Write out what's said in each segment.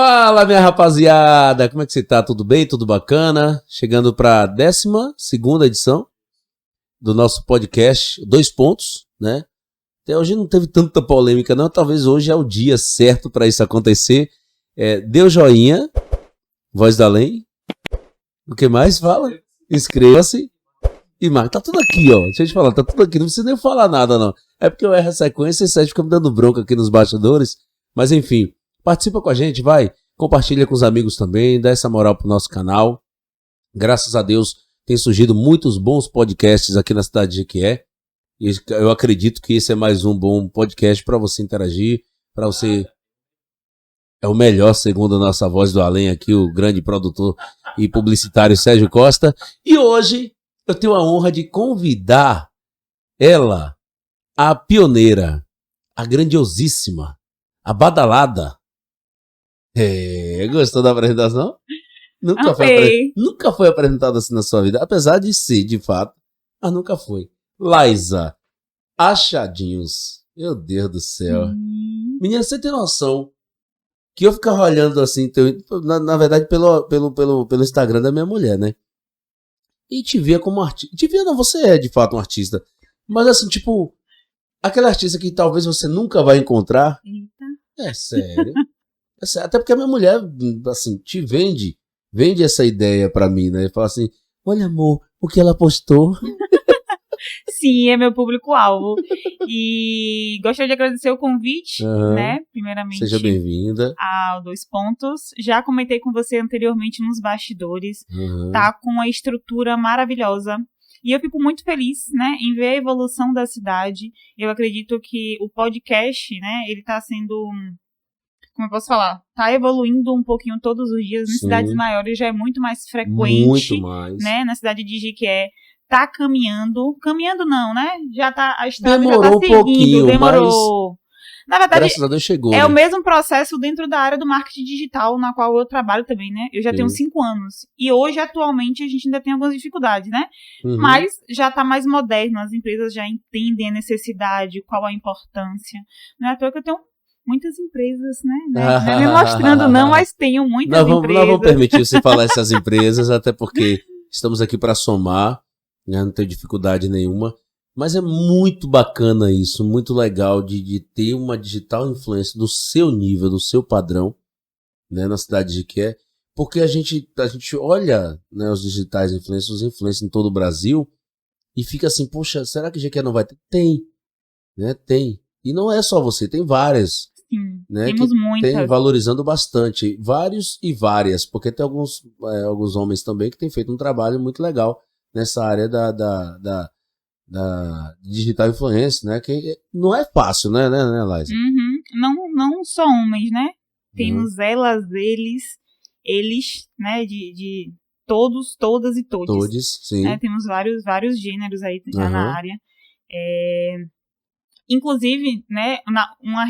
Fala, minha rapaziada! Como é que você tá? Tudo bem? Tudo bacana? Chegando para a 12ª edição do nosso podcast, 2 pontos, né? Até hoje não teve tanta polêmica, não. Talvez hoje é o dia certo para isso acontecer. Dê o joinha, voz da além. O que mais? Fala. Inscreva-se. E mais, tá tudo aqui, ó. Deixa eu te falar, tá tudo aqui. Não precisa nem falar nada, não. É porque eu erro a sequência e o Sérgio fica me dando bronca aqui nos bastidores. Mas enfim, participa com a gente, vai. Compartilha com os amigos também, dá essa moral pro nosso canal. Graças a Deus, tem surgido muitos bons podcasts aqui na cidade de Jequié. E eu acredito que esse é mais um bom podcast para você interagir, para você... É o melhor, segundo a nossa voz do além aqui, o grande produtor e publicitário Sérgio Costa. E hoje eu tenho a honra de convidar ela, a pioneira, a grandiosíssima, a badalada. Gostou da apresentação? Nunca foi apresentada assim na sua vida, apesar de ser, de fato, mas nunca foi. Laísa Achadinhos. Meu Deus do céu. Menina, você tem noção que eu ficava olhando assim, na verdade, pelo Instagram da minha mulher, né? E te via como artista. Te via, não, você é de fato um artista. Mas assim, tipo, aquele artista que talvez você nunca vai encontrar. Eita. É sério. Até porque a minha mulher, assim, te vende essa ideia pra mim, né? Fala assim, olha amor, o que ela postou. Sim, é meu público-alvo. E gostaria de agradecer o convite, né? Primeiramente. Seja bem-vinda. Ao 2 pontos. Já comentei com você anteriormente nos bastidores. Tá com uma estrutura maravilhosa. E eu fico muito feliz, né, em ver a evolução da cidade. Eu acredito que o podcast, né, ele tá sendo... Como eu posso falar? Tá evoluindo um pouquinho todos os dias. Nas cidades maiores já é muito mais frequente. Muito mais. Né? Na cidade de Jequié tá caminhando. Caminhando não, né? Já tá, a estrada demorou já tá seguindo. Um pouquinho, demorou. Mas... Na verdade, graças a Deus chegou, é né? o mesmo processo dentro da área do marketing digital, na qual eu trabalho também, né? Eu já tenho 5 anos. E hoje, atualmente, a gente ainda tem algumas dificuldades, né? Mas já tá mais moderno. As empresas já entendem a necessidade, qual a importância. Não é à toa que eu tenho muitas empresas, né? Não é me mostrando não, mas tenho muitas empresas. Não vamos permitir você falar essas empresas, até porque estamos aqui para somar, né? Não tenho dificuldade nenhuma. Mas é muito bacana isso, muito legal de ter uma digital influencer do seu nível, do seu padrão, né, na cidade de Jequié, porque a gente olha, né, os digitais influencers, os influencers em todo o Brasil, e fica assim, poxa, será que Jequié não vai ter? Tem, né, tem. E não é só você, tem várias. Sim, né, temos muitas. Tem valorizando bastante, vários e várias, porque tem alguns homens também que têm feito um trabalho muito legal nessa área da digital influência, né? Que não é fácil, né, Laísa? Não só homens, né? Temos elas, eles, né? De todos, todas e todes. Todos, sim. Né? Temos vários gêneros aí já na área. Inclusive, né?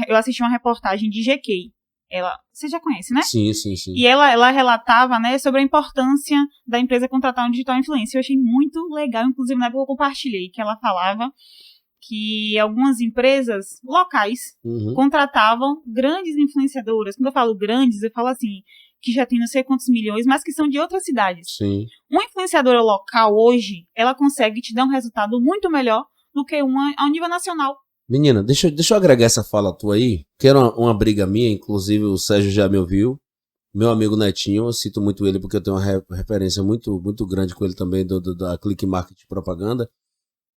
Eu assisti uma reportagem de GK. Você já conhece, né? Sim. E ela relatava, né, sobre a importância da empresa contratar um digital influencer. Eu achei muito legal, inclusive na época eu compartilhei, que ela falava que algumas empresas locais contratavam grandes influenciadoras. Quando eu falo grandes, eu falo assim, que já tem não sei quantos milhões, mas que são de outras cidades. Sim. Uma influenciadora local hoje, ela consegue te dar um resultado muito melhor do que uma ao nível nacional. Menina, deixa eu agregar essa fala tua aí, que era uma briga minha, inclusive o Sérgio já me ouviu, meu amigo Netinho, eu cito muito ele porque eu tenho uma referência muito, muito grande com ele também da Click Marketing Propaganda,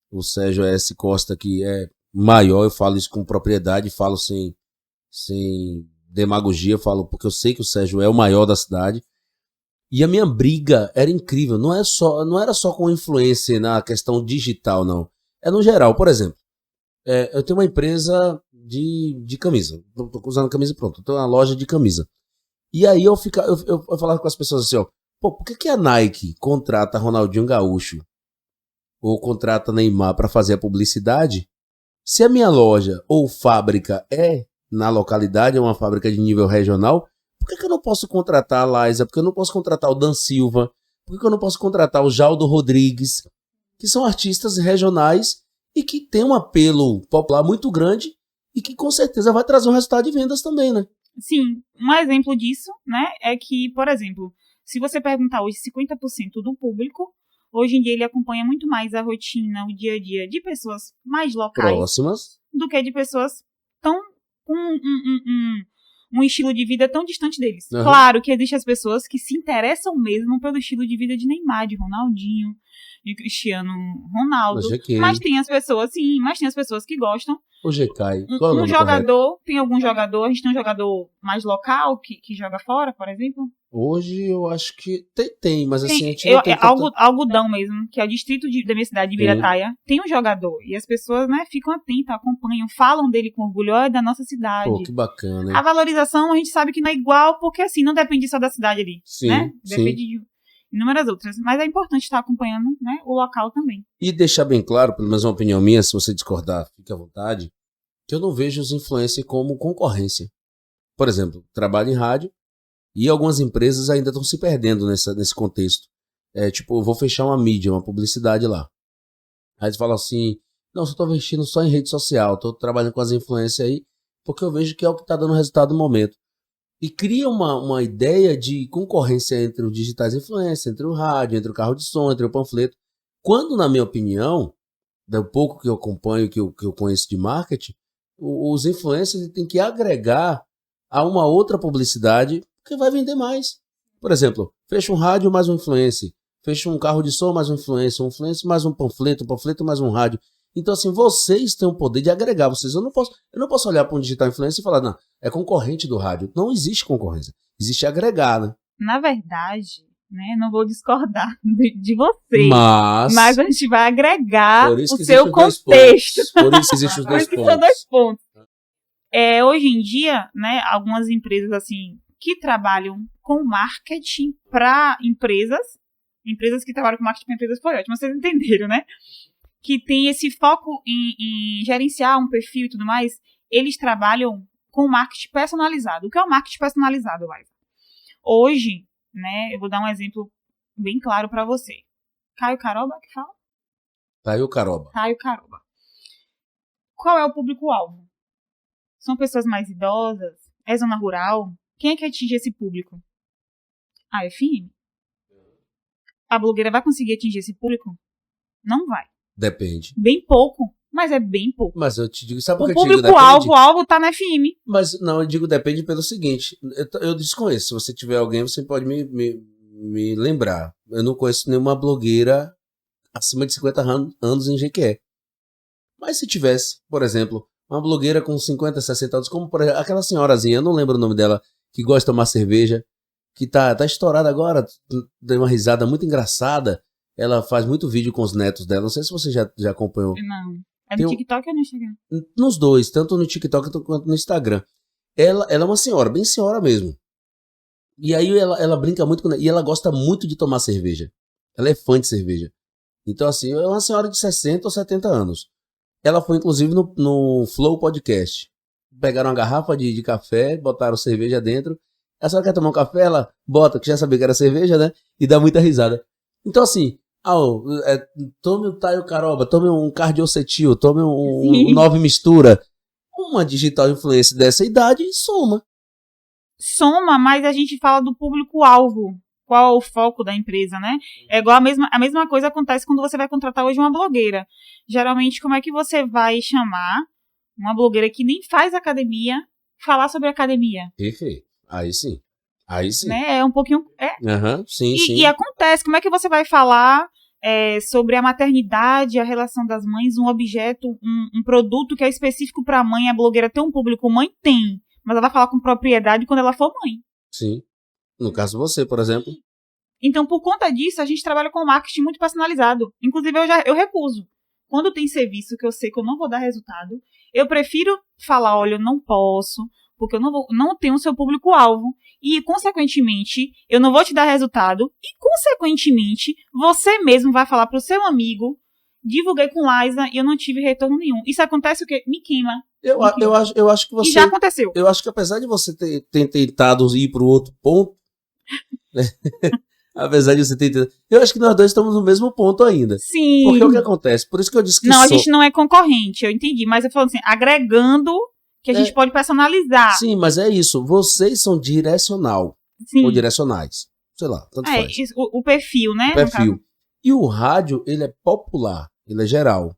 o Sérgio S. Costa, que é maior, eu falo isso com propriedade, falo sem demagogia, falo porque eu sei que o Sérgio é o maior da cidade, e a minha briga era incrível, não era só com influência na questão digital, não, é no geral, por exemplo, eu tenho uma empresa de camisa. Tô usando camisa pronto. Eu tenho uma loja de camisa. E aí eu falava com as pessoas assim, ó. Pô, por que a Nike contrata Ronaldinho Gaúcho ou contrata Neymar para fazer a publicidade? Se a minha loja ou fábrica é na localidade, é uma fábrica de nível regional, por que eu não posso contratar a Laísa? Por que eu não posso contratar o Dan Silva? Por que eu não posso contratar o Jaldo Rodrigues? Que são artistas regionais e que tem um apelo popular muito grande e que com certeza vai trazer um resultado de vendas também, né? Sim, um exemplo disso, né, é que, por exemplo, se você perguntar hoje 50% do público, hoje em dia ele acompanha muito mais a rotina, o dia a dia de pessoas mais locais Próximas. do que de pessoas tão com um estilo de vida tão distante deles. Uhum. Claro que existem as pessoas que se interessam mesmo pelo estilo de vida de Neymar, de Ronaldinho, de Cristiano Ronaldo. Mas tem as pessoas, sim, mas tem as pessoas que gostam. O GK. Qual é o nome jogador, correto? Tem algum jogador, a gente tem um jogador mais local que joga fora, por exemplo? Hoje eu acho que tem, mas assim, a gente não tem Algodão mesmo, que é o distrito da minha cidade, de Birataia, tem um jogador, e as pessoas, né, ficam atentas, acompanham, falam dele com orgulho, é da nossa cidade. Pô, que bacana, hein? A valorização a gente sabe que não é igual, porque assim, não depende só da cidade ali, sim, né? Depende sim. de inúmeras outras, mas é importante estar acompanhando, né, o local também. E deixar bem claro, pelo menos uma opinião minha, se você discordar, fique à vontade, que eu não vejo os influencers como concorrência. Por exemplo, trabalho em rádio, e algumas empresas ainda estão se perdendo nesse contexto. Tipo, eu vou fechar uma mídia, uma publicidade lá. Aí eles falam assim, não, só estou investindo só em rede social, estou trabalhando com as influências aí, porque eu vejo que é o que está dando resultado no momento. E cria uma ideia de concorrência entre os digitais influencers, entre o rádio, entre o carro de som, entre o panfleto. Quando, na minha opinião, do pouco que eu acompanho, que eu conheço de marketing, os influencers têm que agregar a uma outra publicidade que vai vender mais. Por exemplo, fecha um rádio mais um influencer, fecha um carro de som mais um influencer mais um panfleto mais um rádio. Então, assim, vocês têm o poder de agregar vocês. Eu não posso olhar para um digital influencer e falar, não, é concorrente do rádio. Não existe concorrência. Existe agregar, né? Na verdade, né, não vou discordar de vocês. Mas a gente vai agregar o seu contexto. Por isso existem os dois pontos. Hoje em dia, né, algumas empresas, assim, que trabalham com marketing para empresas que trabalham com marketing para empresas, foi ótimo, vocês entenderam, né? Que tem esse foco em gerenciar um perfil e tudo mais, eles trabalham com marketing personalizado. O que é o marketing personalizado, Liza? Hoje, né, eu vou dar um exemplo bem claro para você. Caio Caroba, que fala? Caio Caroba. Qual é o público-alvo? São pessoas mais idosas? É zona rural? Quem é que atinge esse público? A FM? A blogueira vai conseguir atingir esse público? Não vai. Depende. Bem pouco, mas é bem pouco. Mas eu te digo, sabe por que eu te digo depende? O público-alvo tá na FM. Mas não, eu digo depende pelo seguinte, eu desconheço, se você tiver alguém, você pode me lembrar. Eu não conheço nenhuma blogueira acima de 50 anos em Jequié. Mas se tivesse, por exemplo, uma blogueira com 50, 60 anos, como por exemplo, aquela senhorazinha, eu não lembro o nome dela, que gosta de tomar cerveja, que tá estourada agora, deu uma risada muito engraçada. Ela faz muito vídeo com os netos dela. Não sei se você já acompanhou. Não. É no TikTok ou no Instagram? Nos dois, tanto no TikTok quanto no Instagram. Ela é uma senhora, bem senhora mesmo. E aí ela brinca muito com... E ela gosta muito de tomar cerveja. Ela é fã de cerveja. Então, assim, é uma senhora de 60 ou 70 anos. Ela foi, inclusive, no Flow Podcast. Pegaram uma garrafa de café, botaram cerveja dentro. A senhora quer tomar um café? Ela bota, que já sabia que era cerveja, né? E dá muita risada. Então, assim, tome um Caio Caroba, tome um Cardiocetil, tome um Nove Mistura. Uma digital influencer dessa idade soma. Soma, mas a gente fala do público-alvo. Qual é o foco da empresa, né? É igual a mesma coisa acontece quando você vai contratar hoje uma blogueira. Geralmente, como é que você vai chamar uma blogueira que nem faz academia falar sobre academia? Perfeito. Aí sim. Né? É um pouquinho... sim. E acontece, como é que você vai falar sobre a maternidade, a relação das mães, um objeto, um produto que é específico para a mãe, a blogueira tem um público mãe? Tem. Mas ela vai falar com propriedade quando ela for mãe. Sim. No caso você, por exemplo. Então, por conta disso, a gente trabalha com marketing muito personalizado. Inclusive, eu recuso. Quando tem serviço que eu sei que eu não vou dar resultado, eu prefiro falar, olha, eu não posso, porque eu não tenho o seu público-alvo. E, consequentemente, eu não vou te dar resultado. E, consequentemente, você mesmo vai falar pro seu amigo, divulguei com Liza e eu não tive retorno nenhum. Isso acontece o quê? Me queima. Eu acho que você... E já aconteceu. Eu acho que apesar de você ter tentado ir pro outro ponto, né? Apesar de você ter tentado... Eu acho que nós dois estamos no mesmo ponto ainda. Sim. Porque o que acontece? Por isso que eu disse que a gente não é concorrente, eu entendi. Mas eu falo assim, agregando Que a gente pode personalizar. Sim, mas é isso. Vocês são direcional. Sim. Ou direcionais. Sei lá, tanto faz. Isso, o perfil, né? O perfil. E o rádio, ele é popular. Ele é geral.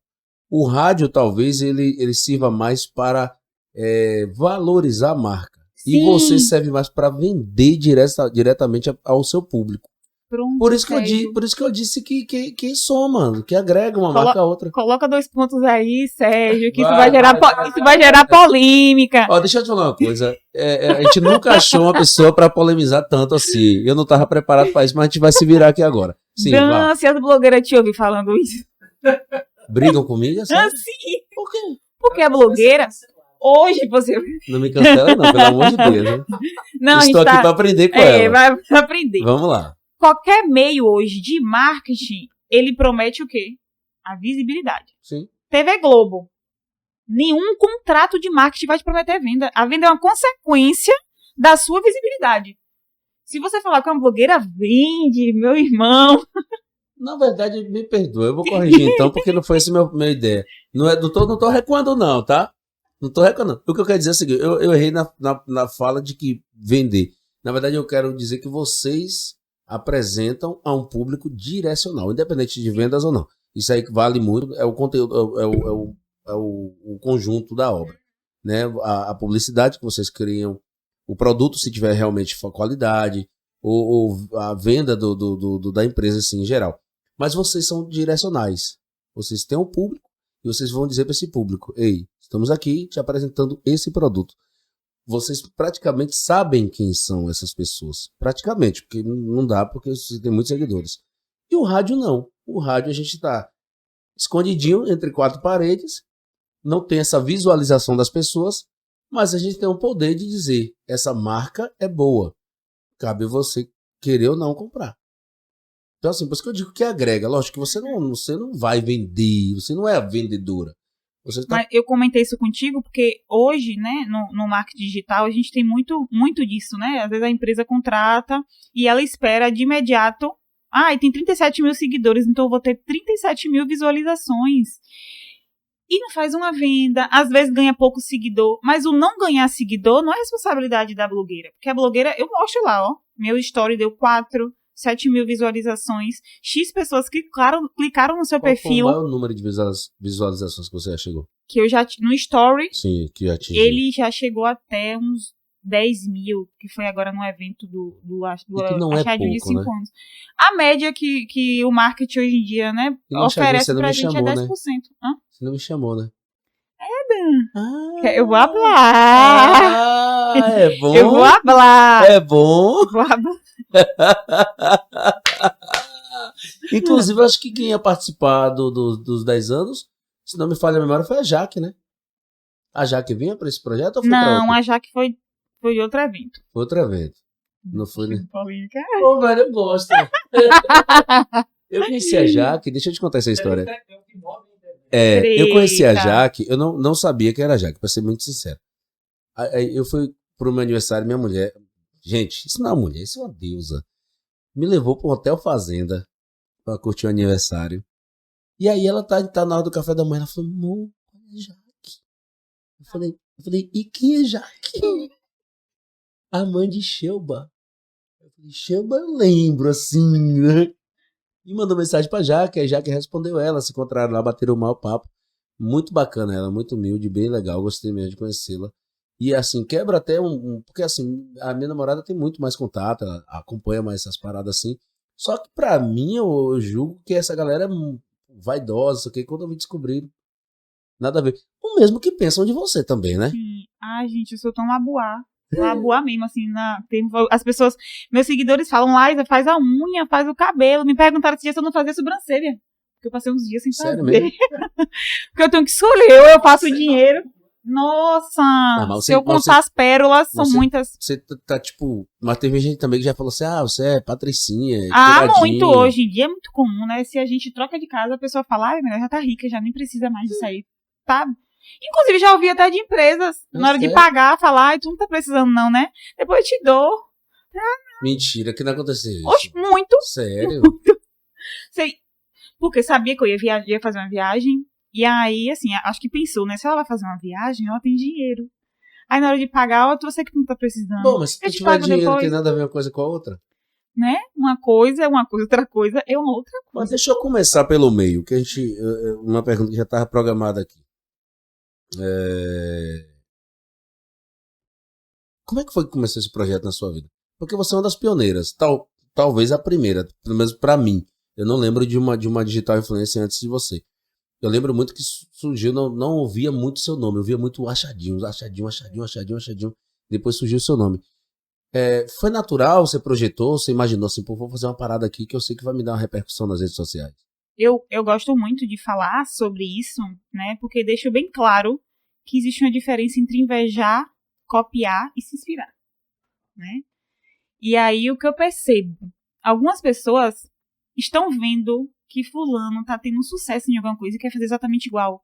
O rádio, talvez, ele sirva mais para valorizar a marca. Sim. E você serve mais para vender diretamente ao seu público. Pronto, por isso que eu disse que soma, que agrega uma marca a outra. Coloca 2 pontos aí, Sérgio, que isso vai gerar polêmica. Ó, deixa eu te falar uma coisa. A gente nunca achou uma pessoa para polemizar tanto assim. Eu não estava preparado para isso, mas a gente vai se virar aqui agora. Sim, se as blogueiras te ouvem falando isso. Brigam comigo? É sim. Por quê? Porque a blogueira... Hoje você... Não me cancela não, pelo amor de Deus. Né? Não, estou aqui para aprender com ela. Vai aprender. Vamos lá. Qualquer meio hoje de marketing, ele promete o quê? A visibilidade. Sim. TV Globo. Nenhum contrato de marketing vai te prometer venda. A venda é uma consequência da sua visibilidade. Se você falar que uma blogueira vende, meu irmão... Na verdade, me perdoa. Eu vou corrigir então, porque não foi essa a minha ideia. Não tô recuando não, tá? Não tô recuando. O que eu quero dizer é o seguinte, eu errei na fala de que vender. Na verdade, eu quero dizer que vocês apresentam a um público direcional, independente de vendas ou não. Isso aí que vale muito, é o conteúdo, é o conjunto da obra. Né? A publicidade que vocês criam, o produto, se tiver realmente qualidade, ou a venda da empresa assim, em geral. Mas vocês são direcionais. Vocês têm um público e vocês vão dizer para esse público: ei, estamos aqui te apresentando esse produto. Vocês praticamente sabem quem são essas pessoas. Praticamente, porque não dá, porque você tem muitos seguidores. E o rádio não. O rádio a gente está escondidinho entre 4 paredes, não tem essa visualização das pessoas, mas a gente tem o poder de dizer: essa marca é boa. Cabe você querer ou não comprar. Então, assim, por isso que eu digo que agrega. Lógico que você não vai vender, você não é a vendedora. Mas eu comentei isso contigo porque hoje, né, no marketing digital, a gente tem muito, muito disso, né? Às vezes a empresa contrata e ela espera de imediato, e tem 37 mil seguidores, então eu vou ter 37 mil visualizações. E não faz uma venda, às vezes ganha pouco seguidor, mas o não ganhar seguidor não é responsabilidade da blogueira, porque a blogueira, eu mostro lá, meu story deu 7 mil visualizações, X pessoas clicaram no seu perfil. Qual é o número de visualizações que você já chegou? Que eu já, no story, sim, que já atingiu. Ele já chegou até uns 10 mil, que foi agora no evento do Achadinho de 5 anos. A média que o marketing hoje em dia, né, oferece pra gente é 10%. Né? Você não me chamou, né? Eu vou falar. É bom. Eu vou falar. É bom. Inclusive, acho que quem ia participar dos 10 anos, se não me falha a memória, foi a Jaque, né? A Jaque vinha para esse projeto ou foi pra outro? Não, a Jaque foi de outro evento. Foi outro evento. Não foi, né? Política. Pô, velho, eu gosto. Eu conheci a Jaque, deixa eu te contar essa história. Eu conheci a Jaque, eu não sabia que era a Jaque, pra ser muito sincero. Aí eu fui pro meu aniversário, minha mulher... Gente, isso não é uma mulher, isso é uma deusa. Me levou pro Hotel Fazenda pra curtir o aniversário. E aí ela tá na hora do café da manhã, ela falou: amor, olha a Jaque. Eu falei, e quem é Jaque? A mãe de Shelba. Eu falei, Shelba eu lembro, assim, né? E mandou mensagem pra Jaque, a Jaque respondeu ela, se encontraram lá, bateram o maior papo. Muito bacana ela, muito humilde, bem legal, gostei mesmo de conhecê-la. E assim, quebra até porque assim, a minha namorada tem muito mais contato, ela acompanha mais essas paradas assim. Só que pra mim, eu julgo que essa galera é vaidosa, que quando eu me descobri, nada a ver. O mesmo que pensam de você também, né? Sim. Ai, gente, eu sou tão labuá. Labuá mesmo, assim, as pessoas, meus seguidores falam, Liza, faz a unha, faz o cabelo. Me perguntaram se eu não fazia sobrancelha. Porque eu passei uns dias sem fazer. Sério mesmo? Porque eu tenho que escolher, ou eu faço o dinheiro. Nossa, se eu contar as pérolas, são muitas. Você tá tipo... Mas teve gente também que já falou assim, você é patricinha, muito, hoje em dia é muito comum, né? Se a gente troca de casa, a pessoa fala, ela já tá rica, já nem precisa mais disso aí, tá? Inclusive, já ouvi até de empresas, na hora de pagar, falar, tu não tá precisando não, né? Depois eu te dou. Mentira, que não aconteceu isso? Oxe, muito. Sério? Muito. Sei, porque sabia que eu ia fazer uma viagem. E aí, assim, acho que pensou, né? Se ela vai fazer uma viagem, ela tem dinheiro. Aí na hora de pagar, outra você que não tá precisando. Bom, mas se tu tiver dinheiro, não tem nada a ver uma coisa com a outra. Né? Uma coisa, outra coisa é uma outra coisa. Mas deixa eu começar pelo meio, que uma pergunta que já estava programada aqui. Como é que foi que começou esse projeto na sua vida? Porque você é uma das pioneiras, talvez a primeira, pelo menos pra mim. Eu não lembro de uma digital influencer antes de você. Eu lembro muito que surgiu, não ouvia muito seu nome, eu ouvia muito Achadinho. Depois surgiu o seu nome. Foi natural, você projetou, você imaginou assim, pô, vou fazer uma parada aqui que eu sei que vai me dar uma repercussão nas redes sociais? Eu gosto muito de falar sobre isso, né, porque deixa bem claro que existe uma diferença entre invejar, copiar e se inspirar, né? E aí o que eu percebo, algumas pessoas estão vendo que fulano tá tendo sucesso em alguma coisa e quer fazer exatamente igual.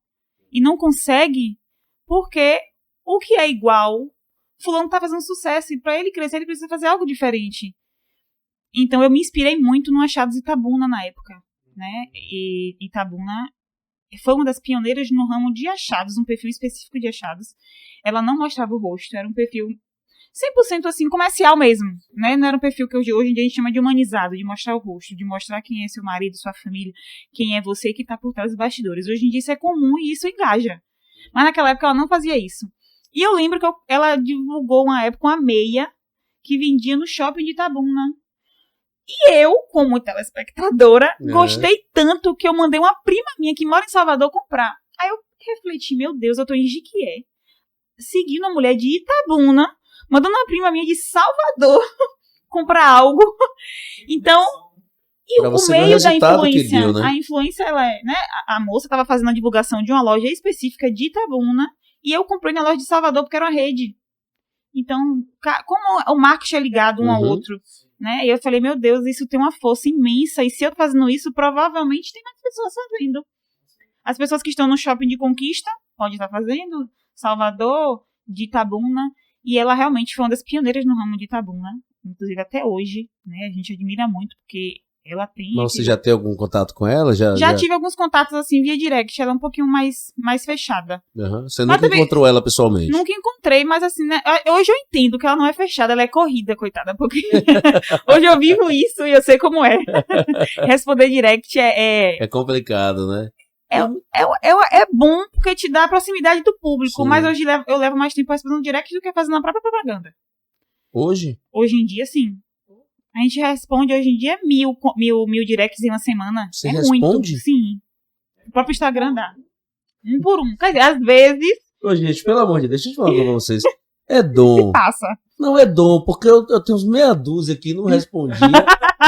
E não consegue porque o que é igual, fulano tá fazendo sucesso e pra ele crescer ele precisa fazer algo diferente. Então eu me inspirei muito no Achados Itabuna na época, né? E Itabuna foi uma das pioneiras no ramo de achados, um perfil específico de achados. Ela não mostrava o rosto, era um perfil 100% assim, comercial mesmo, né? Não era um perfil que hoje em dia a gente chama de humanizado, de mostrar o rosto, de mostrar quem é seu marido, sua família, quem é você que tá por trás dos bastidores. Hoje em dia isso é comum e isso engaja. Mas naquela época ela não fazia isso. E eu lembro que ela divulgou uma época uma meia que vendia no shopping de Itabuna. E eu, como telespectadora, gostei tanto que eu mandei uma prima minha que mora em Salvador comprar. Aí eu refleti, meu Deus, eu tô em Jiquié, seguindo uma mulher de Itabuna, mandando uma prima minha de Salvador comprar algo. Então, e o meio da influência, deu, né? A influência, ela é, né? A moça estava fazendo a divulgação de uma loja específica de Itabuna e eu comprei na loja de Salvador porque era uma rede. Então, como o marketing é ligado um ao outro, né? E eu falei, meu Deus, isso tem uma força imensa e se eu tô fazendo isso, provavelmente tem mais pessoas fazendo. As pessoas que estão no shopping de Conquista podem estar fazendo, Salvador, de Itabuna, e ela realmente foi uma das pioneiras no ramo de Itabuna, inclusive até hoje, né? A gente admira muito porque ela tem... Mas você já tem algum contato com ela? Já tive alguns contatos assim via direct, ela é um pouquinho mais fechada. Você nunca encontrou ela pessoalmente? Nunca encontrei, mas assim, né, hoje eu entendo que ela não é fechada, ela é corrida, coitada, porque hoje eu vivo isso e eu sei como é. Responder direct é complicado, né? É bom porque te dá a proximidade do público, sim. Mas hoje eu levo mais tempo respondendo direct do que fazendo a própria propaganda. Hoje? Hoje em dia, sim. A gente responde hoje em dia 1.000 directs em uma semana. Você responde? Muito. Sim. O próprio Instagram dá. Um por um. Quer dizer, às vezes... Ô, gente, pelo amor de Deus, deixa eu falar pra vocês. É dom. Se passa. Não é dom, porque eu tenho uns meia dúzia aqui, não respondia.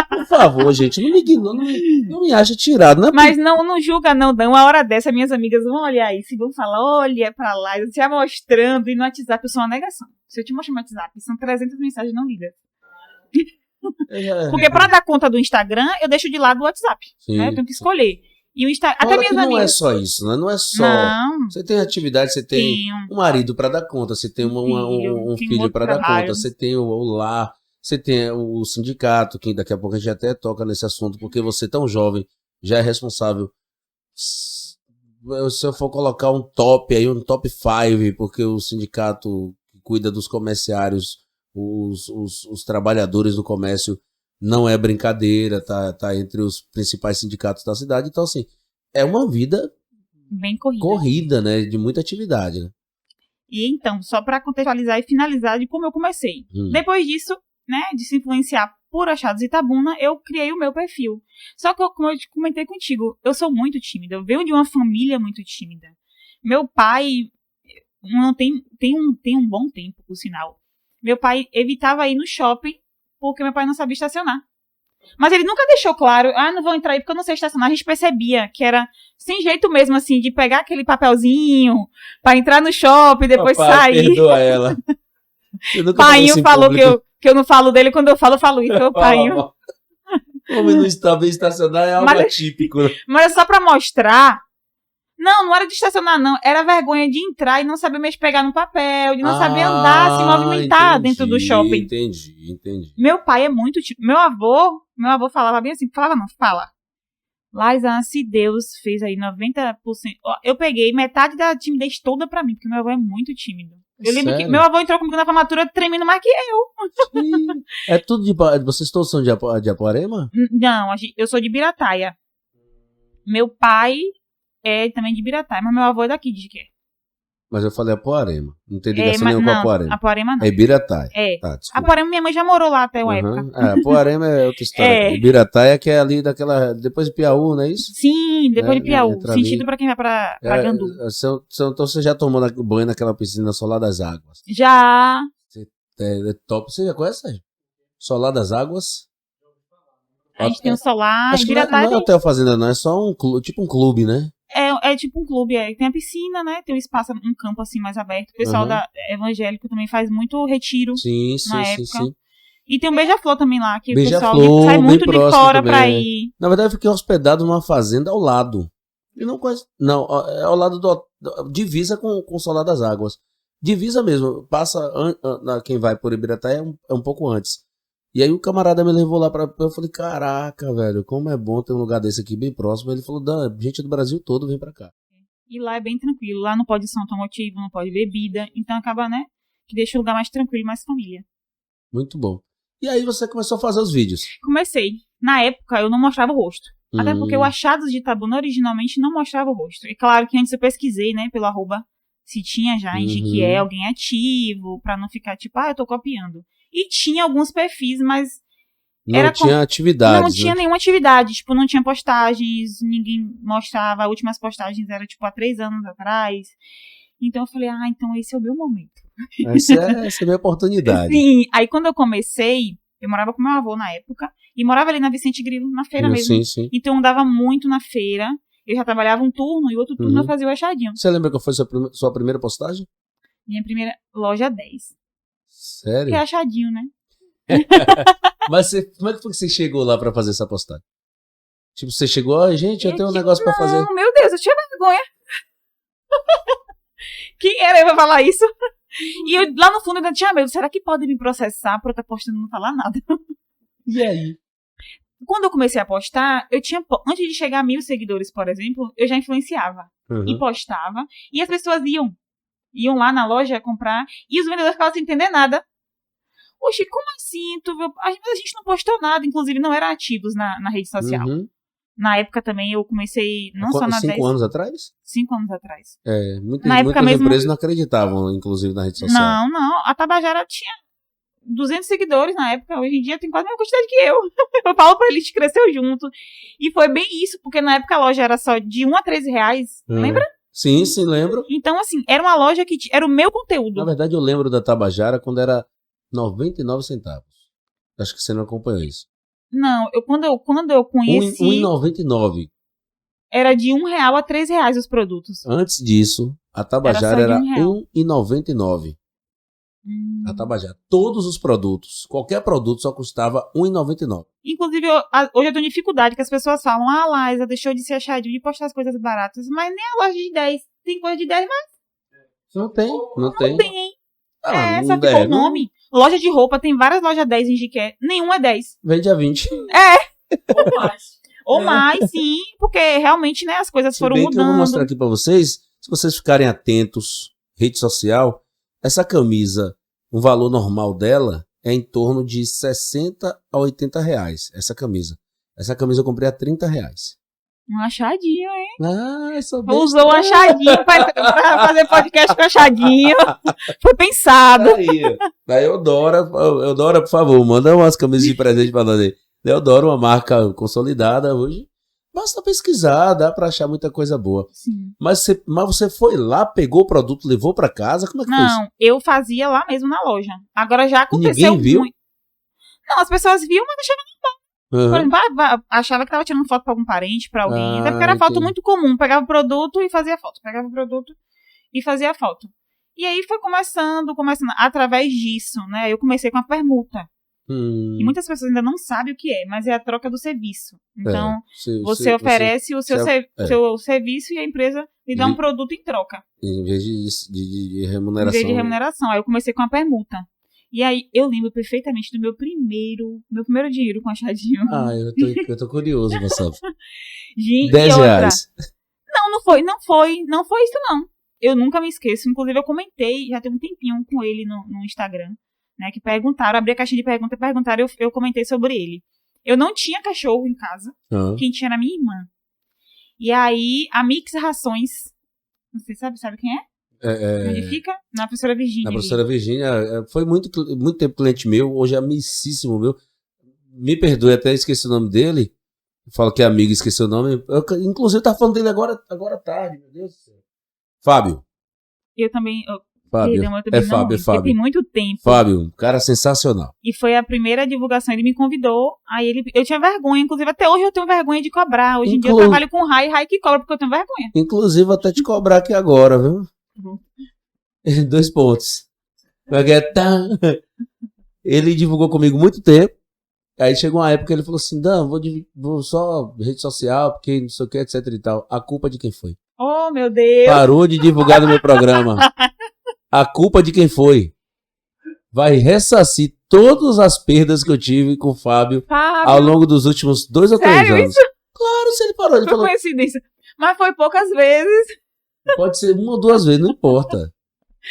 Por favor, gente, não me acha tirado. Mas não julga, não. Uma hora dessa, minhas amigas vão olhar isso e vão falar, olha pra lá, eu te mostrando, e no WhatsApp eu sou uma negação. Se eu te mostrar no WhatsApp, são 300 mensagens, não liga. Porque pra dar conta do Instagram, eu deixo de lado o WhatsApp. Né? Eu tenho que escolher. E o Instagram. Até minhas amigas. Não é só isso, né? Não é só. Não. Você tem atividade, você tem um marido pra dar conta, você tem um filho pra dar conta, você tem o lar, você tem o sindicato, que daqui a pouco a gente até toca nesse assunto, porque você tão jovem já é responsável. Se eu for colocar um top 5, porque o sindicato que cuida dos comerciários, os trabalhadores do comércio, não é brincadeira, tá entre os principais sindicatos da cidade. Então, assim, é uma vida bem corrida, né? De muita atividade, né? E então, só para contextualizar e finalizar de como eu comecei. Depois disso, né, de se influenciar por Achados Itabuna, eu criei o meu perfil. Só que, como eu comentei contigo, eu sou muito tímida. Eu venho de uma família muito tímida. Meu pai não tem um bom tempo, por sinal. Meu pai evitava ir no shopping porque meu pai não sabia estacionar. Mas ele nunca deixou claro, não vou entrar aí porque eu não sei estacionar. A gente percebia que era sem jeito mesmo, assim, de pegar aquele papelzinho pra entrar no shopping e depois sair. Perdoa ela. Painho falou que eu não falo dele, quando eu falo isso, meu painho. Como não está bem estacionar é algo atípico. Mas é só pra mostrar. Não era de estacionar, não. Era vergonha de entrar e não saber mais pegar no papel, de não saber andar, se movimentar dentro do shopping. Entendi. Meu pai é muito tipo. Meu avô falava bem assim. Fala. Laisa, se Deus fez aí 90%. Eu peguei metade da timidez toda pra mim, porque meu avô é muito tímido. Eu lembro que Sério? meu avô entrou comigo na formatura tremendo mais que eu. Ih, é tudo de... Vocês todos são de Apuarema? Não, eu sou de Birataia. Meu pai é também de Birataia, mas meu avô é daqui de Jiqué. Mas eu falei Apuarema. Não tem ligação nenhuma com Apuarema. Apuarema não. É Ibirataia. É. Tá, desculpa. Apuarema, minha mãe já morou lá até uma época. Apuarema é outra história. É. Ibirataia, que é ali depois de Piauí, não é isso? Sim, depois de Piauí. entra Sentido ali. pra quem vai pra Gandu. Então você já tomou banho naquela piscina Solar das Águas? Já. É top. Você já conhece, Sérgio? Solar das Águas? A gente tem um solar. Acho que não é hotel fazenda, não. É só tipo um clube, né? É tipo um clube, tem a piscina, né? Tem um espaço, um campo assim mais aberto. O pessoal da evangélico também faz muito retiro Sim, na sim, época. sim. E tem um beija-flor também lá, que o pessoal Beija-flor, sai muito bem de próximo fora também. pra ir. Na verdade, eu fiquei hospedado numa fazenda ao lado. Eu não conheço. Não, é ao lado divisa com o Solar das Águas. Divisa mesmo. Passa. Quem vai por Ibirataia é um pouco antes. E aí o camarada me levou lá eu falei, caraca, velho, como é bom ter um lugar desse aqui bem próximo. Ele falou, gente do Brasil todo vem pra cá. E lá é bem tranquilo. Lá não pode som automotivo, não pode bebida. Então acaba, né? Que deixa o lugar mais tranquilo e mais família. Muito bom. E aí você começou a fazer os vídeos. Comecei. Na época eu não mostrava o rosto. Até porque o Achados de Itabuna originalmente não mostrava o rosto. É claro que antes eu pesquisei, né, pelo @, se tinha já em Jequié alguém ativo, pra não ficar tipo, eu tô copiando. E tinha alguns perfis, mas não tinha atividade. Não tinha nenhuma atividade, tipo, não tinha postagens, ninguém mostrava, as últimas postagens eram tipo há 3 anos atrás. Então eu falei, então esse é o meu momento. Essa é a minha oportunidade. Sim, aí quando eu comecei, eu morava com meu avô na época, e morava ali na Vicente Grilo, na feira mesmo. Sim, sim. Então eu andava muito na feira, eu já trabalhava um turno, e outro turno eu fazia o achadinho. Você lembra qual foi sua primeira postagem? Minha primeira loja 10. Sério? Que é achadinho, né? Mas como é que foi que você chegou lá pra fazer essa postagem? Tipo, você chegou, gente, eu tenho um negócio pra fazer. Não, meu Deus, eu tinha vergonha. Quem era eu pra falar isso? E eu, lá no fundo, ainda tinha medo. Será que pode me processar por eu estar postando e não falar nada? E aí? Quando eu comecei a postar, antes de chegar a 1.000 seguidores, por exemplo, eu já influenciava. E postava. E as pessoas iam lá na loja comprar. E os vendedores ficavam sem entender nada. Oxe, como assim? A gente não postou nada. Inclusive, não eram ativos na rede social. Na época também eu comecei, não só na 5 anos atrás? 5 anos atrás. Muitas empresas não acreditavam, inclusive, na rede social. Não. A Tabajara tinha 200 seguidores na época. Hoje em dia tem quase a mesma quantidade que eu. Eu falo pra eles que cresceu junto. E foi bem isso, porque na época a loja era só de 1 a 13 reais. Lembra? Sim, lembro. Então, assim, era uma loja que era o meu conteúdo. Na verdade, eu lembro da Tabajara quando era 99 centavos. Acho que você não acompanhou isso. Não, quando eu conheci... 1,99. Era de R$1 a R$3 os produtos. Antes disso, a Tabajara era R$1,99. A Tabajara. Todos os produtos, qualquer produto só custava R$1,99. Inclusive, hoje eu tenho dificuldade que as pessoas falam, Laísa deixou de ser achadinho de postar as coisas baratas, mas nem a loja de 10. Tem coisa de 10, mas... Não tem. Não tem. Só não ficou o nome. Loja de roupa, tem várias lojas 10 em Jiqué. Nenhuma é 10. Vende a 20. Ou mais. Ou mais, sim. Porque realmente, né, as coisas foram mudando. Que eu vou mostrar aqui pra vocês. Se vocês ficarem atentos, rede social, essa camisa, o valor normal dela é em torno de 60 a 80 reais. Essa camisa. Essa camisa eu comprei a 30 reais. Um achadinho, hein? Usou um achadinho pra fazer podcast com achadinho. Foi pensado. Daí Eudora, por favor, manda umas camisas de presente pra nós aí. Eudora, uma marca consolidada hoje. Basta pesquisar, dá pra achar muita coisa boa. Sim. Mas você foi lá, pegou o produto, levou pra casa? Como é que foi isso? Não, eu fazia lá mesmo na loja. Agora já aconteceu ninguém viu? muito. Não, as pessoas viam, mas deixavam no banco. Por exemplo, achava que tava tirando foto pra algum parente, pra alguém. Até porque era foto muito comum. Pegava o produto e fazia foto. Pegava o produto e fazia foto. E aí foi começando. Através disso, né? Eu comecei com a permuta. E muitas pessoas ainda não sabem o que é, mas é a troca do serviço. Então, você oferece o seu serviço e a empresa lhe dá um produto em troca. Em vez de remuneração. Em vez de remuneração. Aí eu comecei com a permuta. E aí, eu lembro perfeitamente do meu primeiro dinheiro com achadinho. Eu tô curioso, Marcelo. 10 reais. Não foi isso, não. eu nunca me esqueço. Inclusive, eu comentei, já tem um tempinho com ele no Instagram, né? Que perguntaram, abri a caixinha de perguntas, perguntaram, eu comentei sobre ele. Eu não tinha cachorro em casa. Quem tinha era minha irmã. E aí, a Mix Rações, não sei, sabe quem é? Onde fica? Na professora Virgínia. Na professora Virgínia, foi muito tempo cliente meu, hoje é amicíssimo meu. Me perdoe, até esqueci o nome dele. Falo que é amigo, esqueci o nome. Inclusive, eu tava falando dele agora à tarde, meu Deus do céu. Fábio. Eu também... Fábio. É Fábio. Tem muito tempo. Fábio, cara sensacional. E foi a primeira divulgação, ele me convidou, aí eu tinha vergonha, inclusive até hoje eu tenho vergonha de cobrar. Hoje em dia eu trabalho com Rai que cobra porque eu tenho vergonha. Inclusive até te cobrar aqui agora, viu? 2 pontos. Ele divulgou comigo muito tempo, aí chegou uma época que ele falou assim, Dan, vou só rede social, porque não sei o que, etc e tal. A culpa de quem foi? Oh, meu Deus! Parou de divulgar no meu programa. A culpa de quem foi? Vai ressarcir todas as perdas que eu tive com o Fábio ao longo dos últimos 2 ou 3 anos. Isso? Claro, se ele parou. Ele falou, coincidência. Mas foi poucas vezes. Pode ser 1 ou 2 vezes, não importa.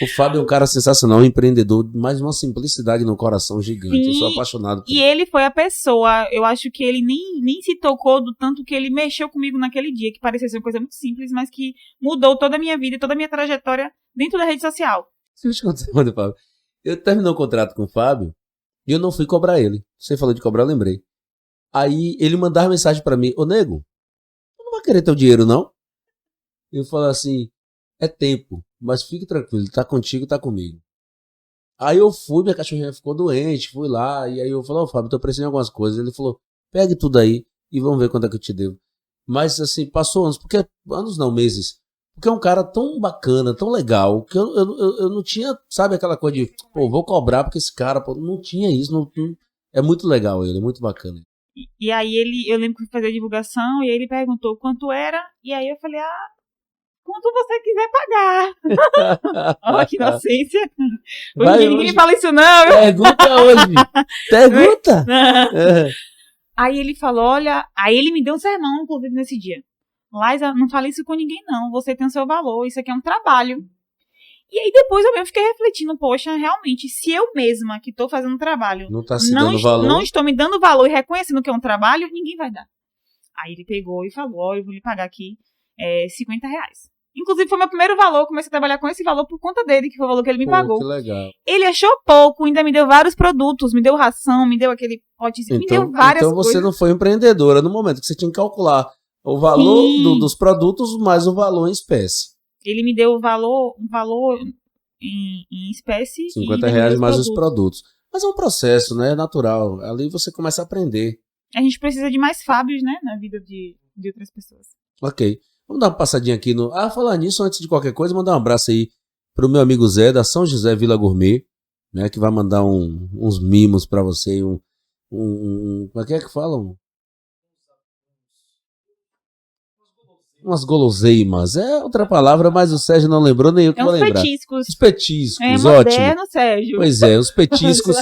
O Fábio é um cara sensacional, um empreendedor, mais uma simplicidade no coração gigante. Sim, eu sou apaixonado por ele. E ele foi a pessoa, eu acho que ele nem se tocou do tanto que ele mexeu comigo naquele dia, que parecia ser uma coisa muito simples, mas que mudou toda a minha vida e toda a minha trajetória dentro da rede social. Deixa eu te contar, Fábio. Eu terminei o contrato com o Fábio e eu não fui cobrar ele. Você falou de cobrar, eu lembrei. Aí ele mandava mensagem pra mim, ô nego, eu não vai querer teu dinheiro, não? Eu falo assim, é tempo, mas fique tranquilo, tá contigo, tá comigo. Aí eu fui, minha cachorrinha ficou doente, fui lá, e aí eu falei, Fábio, tô precisando de algumas coisas. Ele falou, pegue tudo aí e vamos ver quanto é que eu te devo. Mas assim, passou anos, anos não, meses. Porque é um cara tão bacana, tão legal, que eu não tinha, sabe, aquela coisa de, vou cobrar porque esse cara, não tinha isso, não, é muito legal ele, é muito bacana. E aí eu lembro que fui fazer a divulgação, e aí ele perguntou quanto era, e aí eu falei, quanto você quiser pagar. Olha que inocência. Hoje ninguém fala isso não. Pergunta hoje. Pergunta. Aí ele falou, olha, aí ele me deu um sermão, inclusive, nesse dia. Laísa, não fale isso com ninguém não, você tem o seu valor, isso aqui é um trabalho. E aí depois eu mesmo fiquei refletindo, poxa, realmente, se eu mesma que estou fazendo trabalho não estou me dando valor e reconhecendo que é um trabalho, ninguém vai dar. Aí ele pegou e falou, eu vou lhe pagar aqui R$50. Inclusive foi meu primeiro valor, comecei a trabalhar com esse valor por conta dele, que foi o valor que ele me pagou. Que legal. Ele achou pouco, ainda me deu vários produtos, me deu ração, me deu aquele potezinho, me deu várias coisas. Então você não foi empreendedora no momento que você tinha que calcular o valor dos produtos mais o valor em espécie. Ele me deu um valor em espécie. R$50 mais os produtos. Mas é um processo, né? É natural. Ali você começa a aprender. A gente precisa de mais Fábios, né? Na vida de outras pessoas. Ok. Vamos dar uma passadinha aqui no... falar nisso, antes de qualquer coisa, mandar um abraço aí pro meu amigo Zé, da São José Vila Gourmet, né? Que vai mandar uns mimos pra você. Como é que falam? Umas guloseimas. É outra palavra, mas o Sérgio não lembrou, nem eu que vou lembrar. Petiscos. Os petiscos, ótimo. Moderno, Sérgio. Pois é, os petiscos.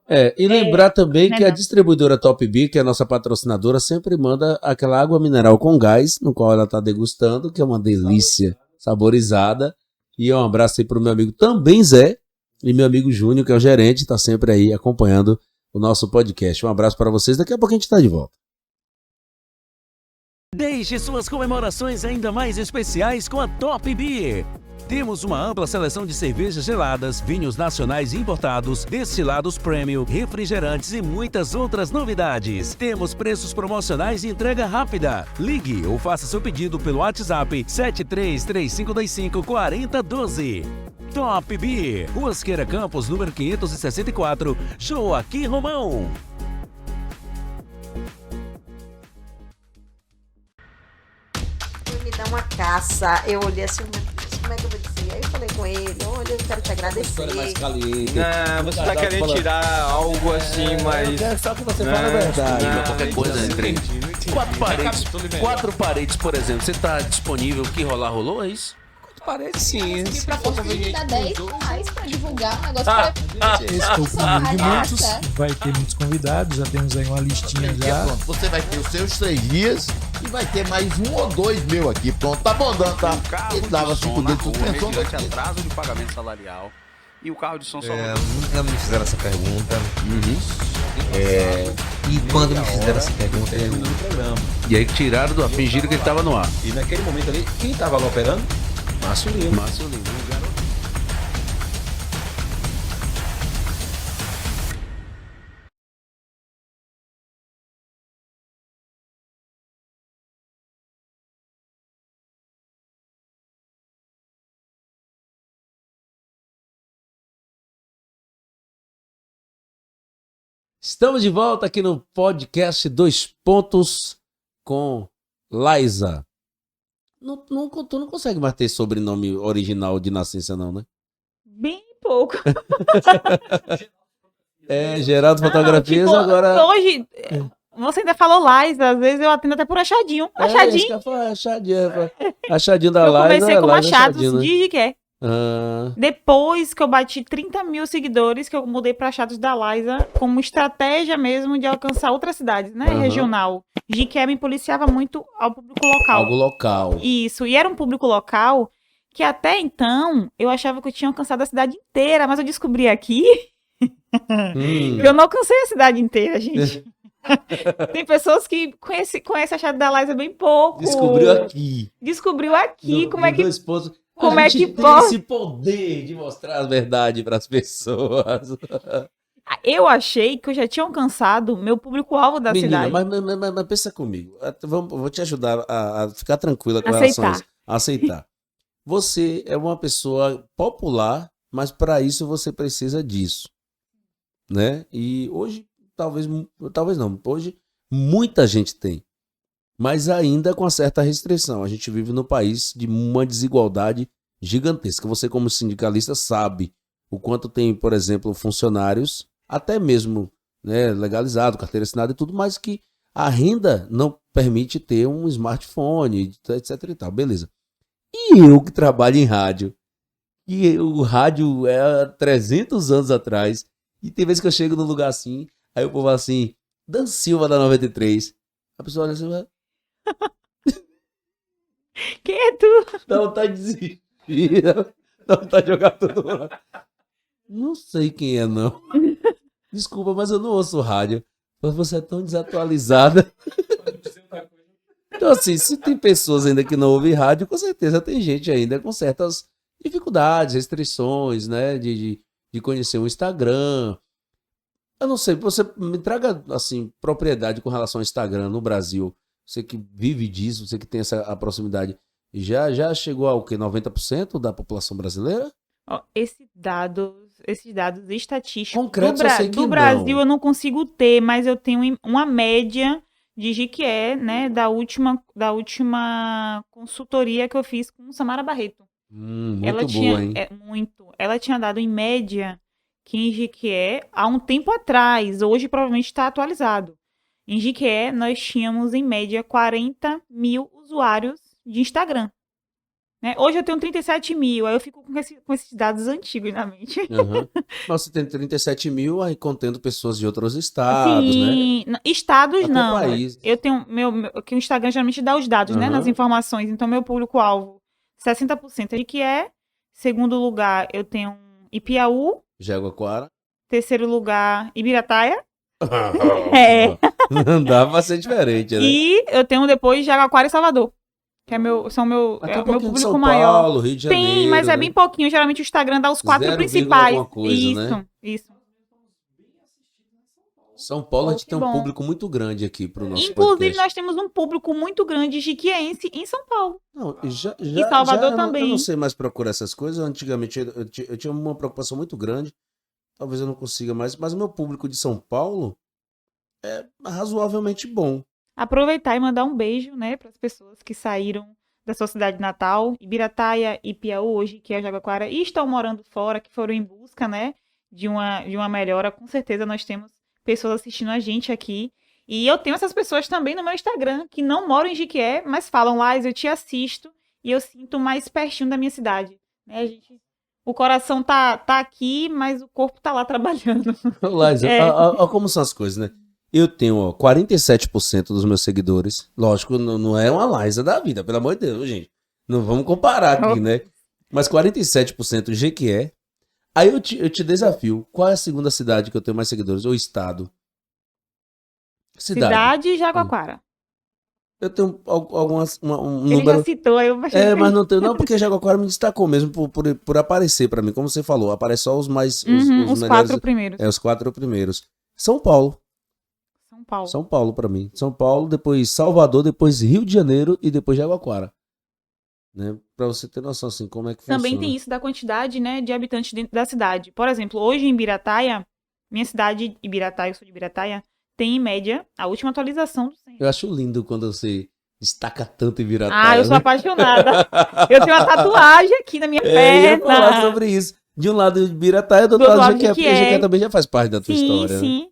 E lembrar também que a distribuidora Top Beer, que é a nossa patrocinadora, sempre manda aquela água mineral com gás, no qual ela está degustando, que é uma delícia, saborizada. E um abraço aí pro meu amigo também Zé, e meu amigo Júnior, que é o gerente, está sempre aí acompanhando o nosso podcast. Um abraço para vocês, daqui a pouco a gente está de volta. Deixe suas comemorações ainda mais especiais com a Top Beer. Temos uma ampla seleção de cervejas geladas, vinhos nacionais importados, destilados premium, refrigerantes e muitas outras novidades. Temos preços promocionais e entrega rápida. Ligue ou faça seu pedido pelo WhatsApp 7335254012. Top Beer, Rua Siqueira Campos, número 564, Joaquim Romão. Me dá uma caça. Eu olhei assim, como é que eu vou dizer? Aí eu falei com ele, olha, eu quero te agradecer. Mais caliente. Não, você tá querendo tirar algo assim, mas... Só que você fala a verdade. Qualquer coisa entre 4 paredes, por exemplo, você tá disponível, o que rolou, é isso? Parece sim. E pra conseguir dar 10 reais pra divulgar um negócio Estou com muitos, vai ter muitos convidados, já temos aí uma listinha já. Você vai ter os seus 3 dias E vai ter mais 1 ou 2 meu aqui. Pronto, tá bom, Dan, tá? O carro Ele dava de 5 som na dedos de rua, suspensão. mediante atraso de pagamento salarial. E o carro de som só... Nunca me fizeram essa pergunta. E quando me fizeram essa pergunta, eu no programa. E aí tiraram do ar, fingiram que ele tava no ar. E naquele momento ali, quem tava lá operando? Márcio Lima. Márcio Lima, um garoto. Estamos de volta aqui no podcast 2 Pontos com Liza. Tu não consegue mais ter sobrenome original de nascença, não, né? Bem pouco. Geraldo Fotografias tipo, agora... Hoje, você ainda falou Liza, às vezes eu atendo até por achadinho. Achadinho. Achadinho da Eu Liza. comecei com Liza Machados Achadinho, né? de Jiqué. Depois que eu bati 30 mil seguidores, que eu mudei para Achados da Liza, como estratégia mesmo de alcançar outras cidades, né? Regional. Jiqué me policiava muito ao público local. Algo local. Isso. E era um público local que até então eu achava que eu tinha alcançado a cidade inteira, mas eu descobri aqui que eu não alcancei a cidade inteira, gente. Tem pessoas que conhecem a Achados da Liza bem pouco. Descobriu aqui. Como é que... Dois pontos. Como a é gente que tem pode? esse poder de mostrar a verdade para as pessoas. Eu achei que eu já tinha alcançado meu público-alvo da Menina, cidade. mas pensa comigo. Vou te ajudar a ficar tranquila com relação a isso. Aceitar. Você é uma pessoa popular, mas para isso você precisa disso. Né? E hoje, talvez não. Hoje, muita gente tem. Mas ainda com uma certa restrição. A gente vive num país de uma desigualdade gigantesca. Você, como sindicalista, sabe o quanto tem, por exemplo, funcionários, até mesmo, né, legalizado, carteira assinada e tudo, mas que a renda não permite ter um smartphone, etc e tal. Beleza. E eu que trabalho em rádio, e o rádio é há 300 anos atrás, e tem vezes que eu chego num lugar assim, aí o povo fala assim, Dan Silva da 93. A pessoa olha assim, quem é tu? Dá vontade de desistir. Dá vontade de jogar tudo lá. Não sei quem é, não. Desculpa, mas eu não ouço rádio. Mas você é tão desatualizada. Então, assim, se tem pessoas ainda que não ouvem rádio, com certeza tem gente ainda com certas dificuldades, restrições, né? De conhecer o Instagram. Eu não sei, você me traga, assim, propriedade com relação ao Instagram no Brasil. Você que vive disso, você que tem a proximidade, já chegou ao quê? 90% da população brasileira? Esses dados estatísticos concretos, do Brasil eu não consigo ter, mas eu tenho uma média de Jiqué, né, da última consultoria que eu fiz com Samara Barreto. Muito boa, hein? Ela tinha dado em média que em Jiqué, há um tempo atrás, hoje provavelmente está atualizado. Em Jiqué, nós tínhamos, em média, 40 mil usuários de Instagram. Né? Hoje eu tenho 37 mil, aí eu fico com esses dados antigos na mente. Mas você tem 37 mil, aí contendo pessoas de outros estados, sim, né? Estados até não. País. Eu tenho, que o Instagram geralmente dá os dados, né, nas informações. Então, meu público-alvo, 60% é Jiqué. Segundo lugar, eu tenho Ipiaú. Jaguaquara. Terceiro lugar, Ibirataia. Não dá pra ser diferente, né? E eu tenho depois Jaguaquara e Salvador. Que é meu público São maior. Paulo, Rio de Janeiro. Tem, mas é bem pouquinho. Geralmente o Instagram dá os 4 principais. Coisa, isso. São Paulo, a gente tem um público muito grande aqui pro nosso Inclusive, podcast. nós temos um público muito grande jiquiense em São Paulo. Não, e Salvador também. Eu não sei mais procurar essas coisas. Antigamente eu tinha uma preocupação muito grande. Talvez eu não consiga mais. Mas o meu público de São Paulo é razoavelmente bom. Aproveitar e mandar um beijo, né, para as pessoas que saíram da sua cidade natal, Ibirataia e Ipiaú, hoje, que é Jaguaquara, e estão morando fora, que foram em busca, né, de uma melhora. Com certeza nós temos pessoas assistindo a gente aqui. E eu tenho essas pessoas também no meu Instagram, que não moram em Jiqué, mas falam, Lais, eu te assisto e eu sinto mais pertinho da minha cidade. Né, gente? O coração tá aqui, mas o corpo tá lá trabalhando. Lais, olha como são as coisas, né? Eu tenho, ó, 47% dos meus seguidores. Lógico, não é uma Liza da vida, pelo amor de Deus, gente. Não vamos comparar aqui, né? Mas 47% Jequié. Aí eu te desafio. Qual é a segunda cidade que eu tenho mais seguidores? Ou estado? Cidade Jaguaquara. Eu tenho algumas, um Ele número... já citou, aí eu baixei. Mas não tenho, não, porque Jaguaquara me destacou mesmo por aparecer pra mim. Como você falou, aparece só os mais... Os os melhores, 4 primeiros. os 4 primeiros. São Paulo. São Paulo. São Paulo pra mim. São Paulo, depois Salvador, depois Rio de Janeiro e depois Jaguaquara. Né? Pra você ter noção, assim, como é que Também funciona. tem isso da quantidade, né, de habitantes dentro da cidade. Por exemplo, hoje em Birataia, minha cidade, Ibirataia, eu sou de Ibirataia, tem em média a última atualização do censo. Eu acho lindo quando você destaca tanto em Birataia. Ah, eu sou apaixonada. Eu tenho uma tatuagem aqui na minha Eu ia falar perna. sobre isso. De um lado de Birataia, do outro lado de Jequié, porque Jequié também já faz parte da tua história. Sim. Né?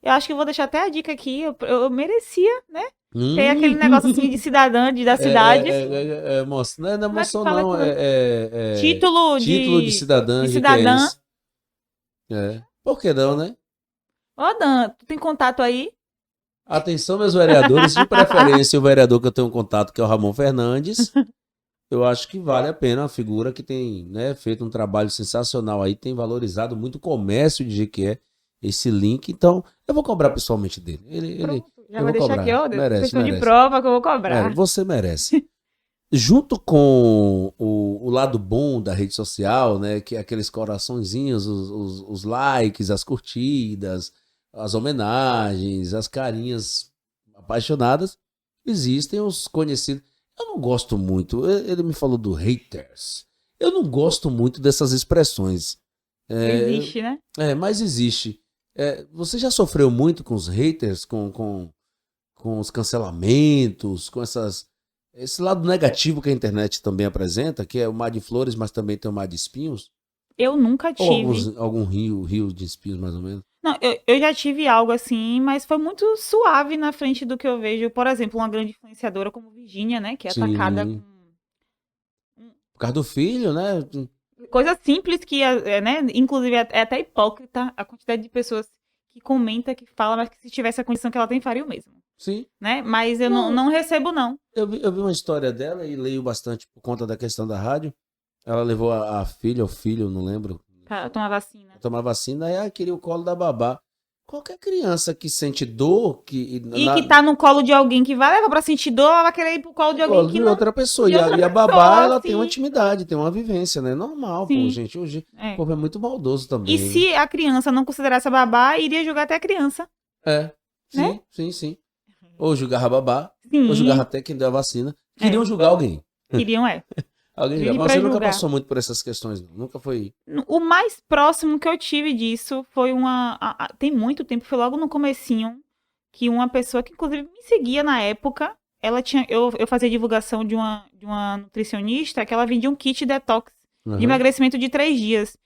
Eu acho que eu vou deixar até a dica aqui. Eu merecia, né? Tem aquele negócio assim de cidadã da cidade. Moça, não é Como é que emoção, fala não. aquilo? Título de cidadã. de cidadã. Por que não, né? Ó, Dan, tu tem contato aí? Atenção, meus vereadores, de preferência o vereador que eu tenho contato, que é o Ramon Fernandes. Eu acho que vale a pena, uma figura que tem, né, feito um trabalho sensacional aí, tem valorizado muito o comércio de Jequié, esse link. Então, eu vou cobrar pessoalmente dele. Já vou deixar cobrar. aqui, ó, Merece. questão de prova que eu vou cobrar. Você merece. Junto com o lado bom da rede social, né, que é aqueles coraçõezinhos, os likes, as curtidas, as homenagens, as carinhas apaixonadas, existem os conhecidos. Eu não gosto muito, ele me falou do haters. Eu não gosto muito dessas expressões. Existe, né? Mas existe. Você já sofreu muito com os haters, com os cancelamentos, com esse lado negativo que a internet também apresenta, que é o mar de flores, mas também tem o mar de espinhos? Eu nunca tive. Ou algum rio de espinhos, mais ou menos? Não, eu já tive algo assim, mas foi muito suave na frente do que eu vejo. Por exemplo, uma grande influenciadora como Virgínia, né? Que é atacada com... Por causa do filho, né? Coisa simples que, né? Inclusive, é até hipócrita a quantidade de pessoas que comenta, que fala, mas que se tivesse a condição que ela tem, faria o mesmo. Sim. Né? Mas eu não recebo, não. Eu vi uma história dela e leio bastante por conta da questão da rádio. Ela levou a filha ou filho, não lembro. Pra tomar vacina. Tomar vacina e queria o colo da babá. Qualquer criança que sente dor... que tá no colo de alguém que vai levar pra sentir dor, ela vai querer ir pro colo de alguém que não... outra pessoa. E a babá, ela tem uma intimidade, tem uma vivência, né? Normal, pô, gente. Hoje o povo é muito maldoso também. E se a criança não considerasse a babá, iria julgar até a criança. Sim, né? Sim. Ou julgar a babá, sim. Ou julgar até quem deu a vacina. Queriam julgar alguém. Queriam, Alguém julgar. Mas você nunca passou muito por essas questões, não? Nunca foi... O mais próximo que eu tive disso foi tem muito tempo, foi logo no comecinho, que uma pessoa que inclusive me seguia na época, ela tinha... Eu fazia divulgação de uma nutricionista que ela vendia um kit detox de emagrecimento de 3 dias.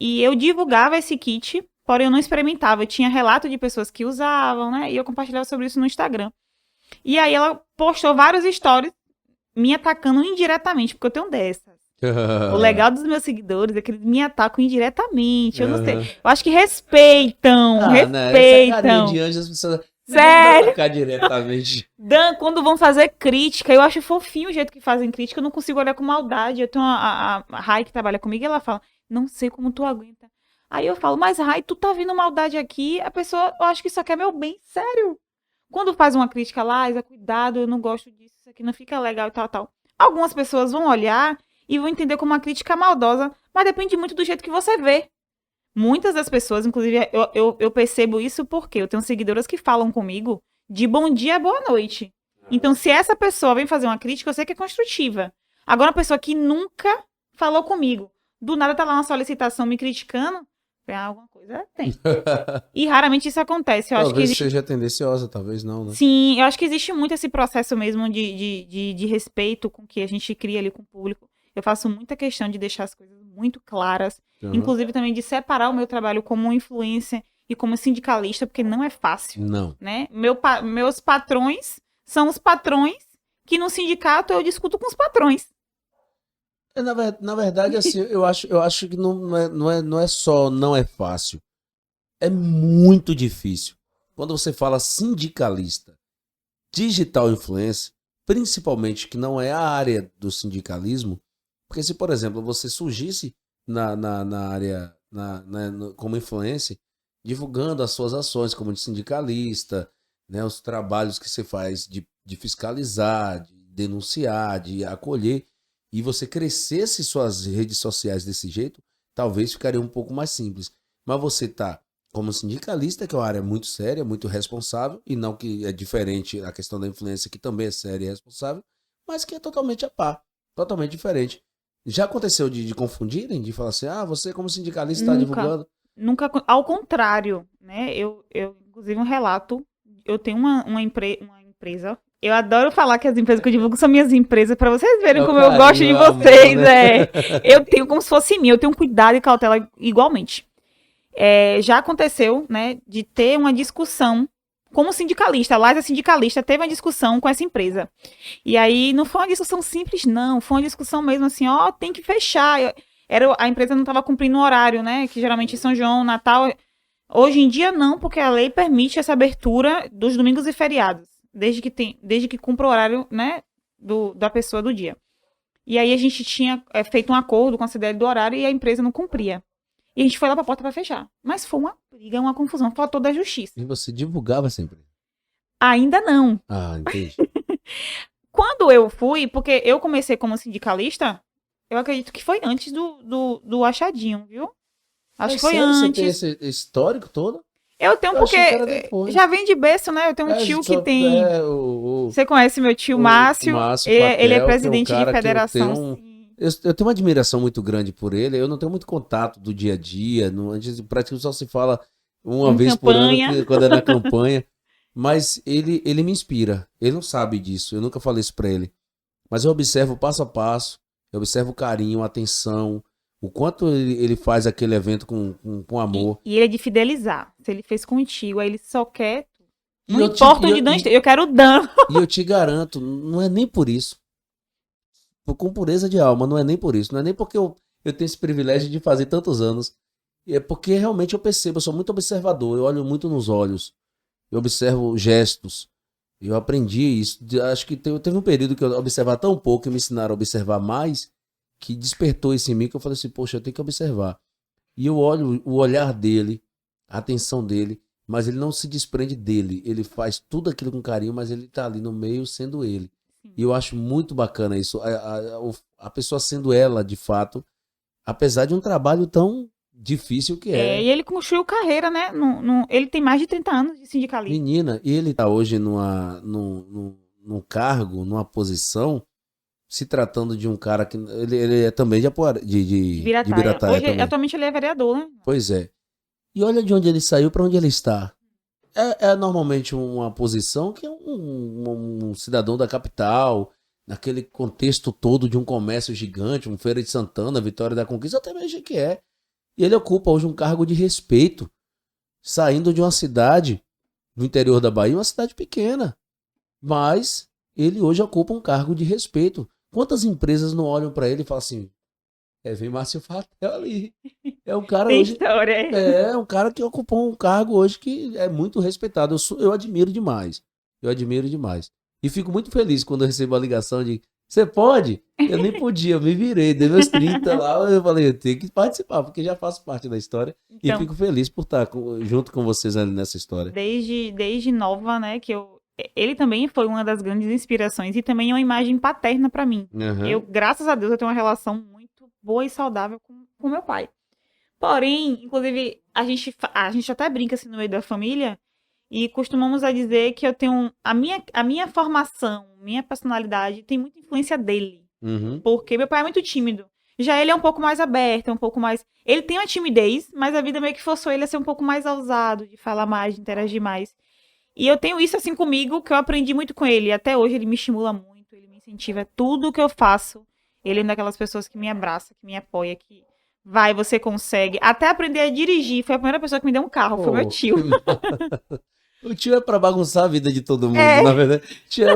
E eu divulgava esse kit, porém eu não experimentava. Eu tinha relato de pessoas que usavam, né? E eu compartilhava sobre isso no Instagram. E aí ela postou vários stories me atacando indiretamente, porque eu tenho dessas. O legal dos meus seguidores é que eles me atacam indiretamente. Eu não sei. Eu acho que respeitam. Essa carinha de anjo, as pessoas... Sério? Atacar diretamente. Dan, quando vão fazer crítica, eu acho fofinho o jeito que fazem crítica. Eu não consigo olhar com maldade. Eu tenho a Rai que trabalha comigo e ela fala, não sei como tu aguenta. Aí eu falo, mas Rai, tu tá vindo maldade aqui? A pessoa, eu acho que só quer meu bem. Sério. Quando faz uma crítica lá, Isa, cuidado, eu não gosto disso, isso aqui não fica legal e tal. Algumas pessoas vão olhar e vão entender como uma crítica maldosa, mas depende muito do jeito que você vê. Muitas das pessoas, inclusive, eu percebo isso porque eu tenho seguidoras que falam comigo de bom dia, boa noite. Então, se essa pessoa vem fazer uma crítica, eu sei que é construtiva. Agora, uma pessoa que nunca falou comigo, do nada tá lá uma solicitação me criticando, alguma coisa tem. E raramente isso acontece. Talvez seja tendenciosa, talvez não, né? Sim, eu acho que existe muito esse processo mesmo de respeito com que a gente cria ali com o público. Eu faço muita questão de deixar as coisas muito claras, inclusive também de separar o meu trabalho como influencer e como sindicalista, porque não é fácil. Não. Né? Meus patrões são os patrões que no sindicato eu discuto com os patrões. Na verdade, assim, eu acho que não é só não é fácil. É muito difícil. quando você fala sindicalista, digital influencer, principalmente que não é a área do sindicalismo, porque se, por exemplo, você surgisse na área como influencer, divulgando as suas ações como de sindicalista, né, os trabalhos que você faz de fiscalizar, de denunciar, de acolher, e você crescesse suas redes sociais desse jeito, talvez ficaria um pouco mais simples. Mas você está como sindicalista, que é uma área muito séria, muito responsável, e não que é diferente a questão da influência, que também é séria e responsável, mas que é totalmente a par, totalmente diferente. Já aconteceu de confundirem, de falar assim, você como sindicalista está divulgando? Nunca, ao contrário, né? Eu inclusive, um relato, eu tenho uma empresa. Eu adoro falar que as empresas que eu divulgo são minhas empresas, para vocês verem como eu gosto de vocês. Amor, né? Eu tenho como se fosse minha, eu tenho cuidado e cautela igualmente. Já aconteceu, né, de ter uma discussão como sindicalista. A Laisa sindicalista teve uma discussão com essa empresa. E aí não foi uma discussão simples, não. Foi uma discussão mesmo assim, tem que fechar. A empresa não estava cumprindo o horário, né, que geralmente em São João, Natal. Hoje em dia não, porque a lei permite essa abertura dos domingos e feriados. Desde que cumpra o horário, né, da pessoa do dia. E aí a gente tinha feito um acordo com a CDL do horário e a empresa não cumpria. E a gente foi lá pra porta pra fechar. Mas foi uma briga, uma confusão, faltou da justiça. E você divulgava sempre? Ainda não. Entendi. Quando eu fui, porque eu comecei como sindicalista, eu acredito que foi antes do achadinho, viu? Acho que foi antes. Você tem esse histórico todo? Eu tenho, porque já vem de berço, né? Eu tenho um tio que tem... Você conhece meu tio Márcio? Ele é presidente de federação. Eu tenho uma admiração muito grande por ele. Eu não tenho muito contato do dia a dia. A gente praticamente só se fala uma vez por ano, quando é na campanha. Mas ele me inspira. Ele não sabe disso. Eu nunca falei isso pra ele. Mas eu observo passo a passo. Eu observo o carinho, a atenção. O quanto ele faz aquele evento com amor. E ele é de fidelizar. Se ele fez contigo, aí ele só quer... Não importa onde não esteja, eu quero o dano. E eu te garanto, não é nem por isso. Com pureza de alma, não é nem por isso. Não é nem porque eu tenho esse privilégio de fazer tantos anos. É porque realmente eu percebo, eu sou muito observador. Eu olho muito nos olhos. Eu observo gestos. Eu aprendi isso. Acho que teve um período que eu observava tão pouco e me ensinaram a observar mais, que despertou isso em mim, que eu falei assim, poxa, eu tenho que observar. E eu olho o olhar dele, a atenção dele, mas ele não se desprende dele. Ele faz tudo aquilo com carinho, mas ele tá ali no meio sendo ele. E eu acho muito bacana isso. A pessoa sendo ela, de fato, apesar de um trabalho tão difícil que é. E ele construiu carreira, né? Ele tem mais de 30 anos de sindicalismo. Menina, e ele tá hoje num cargo, numa posição, se tratando de um cara que... Ele é também de Birataia hoje, também. Atualmente ele é vereador, né? Pois é. E olha de onde ele saiu para onde ele está. É normalmente uma posição que é um cidadão da capital, naquele contexto todo de um comércio gigante, um Feira de Santana, Vitória da Conquista, até mesmo que é. E ele ocupa hoje um cargo de respeito, saindo de uma cidade do interior da Bahia, uma cidade pequena. Mas ele hoje ocupa um cargo de respeito. Quantas empresas não olham para ele e falam assim, vem Márcio Fatel ali. É um cara Tem hoje... história, É um cara que ocupou um cargo hoje que é muito respeitado. Eu admiro demais. Eu admiro demais. E fico muito feliz quando eu recebo a ligação de você pode? Eu nem podia, eu me virei, dei meus 30 lá, eu falei, eu tenho que participar, porque já faço parte da história. Então, e fico feliz por estar junto com vocês ali nessa história. Desde nova, né, que ele também foi uma das grandes inspirações e também é uma imagem paterna pra mim. Uhum. Graças a Deus, eu tenho uma relação muito boa e saudável com meu pai. Porém, inclusive, a gente até brinca assim no meio da família e costumamos a dizer que eu tenho a minha formação, minha personalidade tem muita influência dele. Uhum. Porque meu pai é muito tímido. Já ele é um pouco mais aberto, é um pouco mais... Ele tem uma timidez, mas a vida meio que forçou ele a ser um pouco mais ousado, de falar mais, de interagir mais. E eu tenho isso assim comigo, que eu aprendi muito com ele. Até hoje ele me estimula muito, ele me incentiva. Tudo que eu faço, ele é uma daquelas pessoas que me abraça, que me apoia, que vai, você consegue. Até aprender a dirigir. Foi a primeira pessoa que me deu um carro, foi meu tio. O tio é pra bagunçar a vida de todo mundo, na verdade. O tio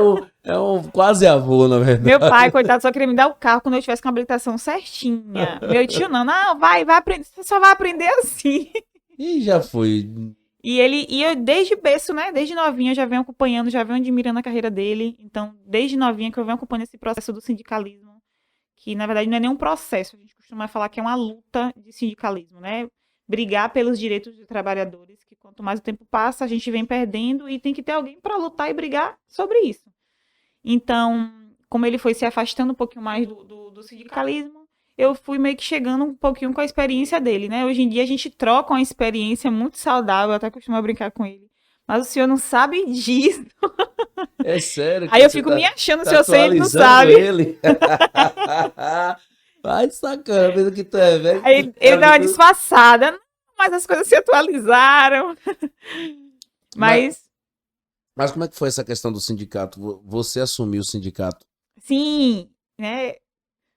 é um quase avô, na verdade. Meu pai, coitado, só queria me dar o carro quando eu tivesse com a habilitação certinha. Meu tio não, vai aprender, você só vai aprender assim. E já foi. E eu desde berço, né? Desde novinha eu já venho acompanhando, já venho admirando a carreira dele. Então, desde novinha que eu venho acompanhando esse processo do sindicalismo, que na verdade não é nenhum processo, a gente costuma falar que é uma luta de sindicalismo, né? Brigar pelos direitos dos trabalhadores, que quanto mais o tempo passa, a gente vem perdendo e tem que ter alguém para lutar e brigar sobre isso. Então, como ele foi se afastando um pouquinho mais do sindicalismo, eu fui meio que chegando um pouquinho com a experiência dele, né? Hoje em dia a gente troca uma experiência muito saudável, eu até costumo brincar com ele. Mas o senhor não sabe disso. É sério? Aí eu fico me achando se eu sei, ele não sabe. Ele. Vai sacana, pensa que tu é velho. Aí ele dá uma disfarçada, mas as coisas se atualizaram. Mas como é que foi essa questão do sindicato? Você assumiu o sindicato? Sim, né?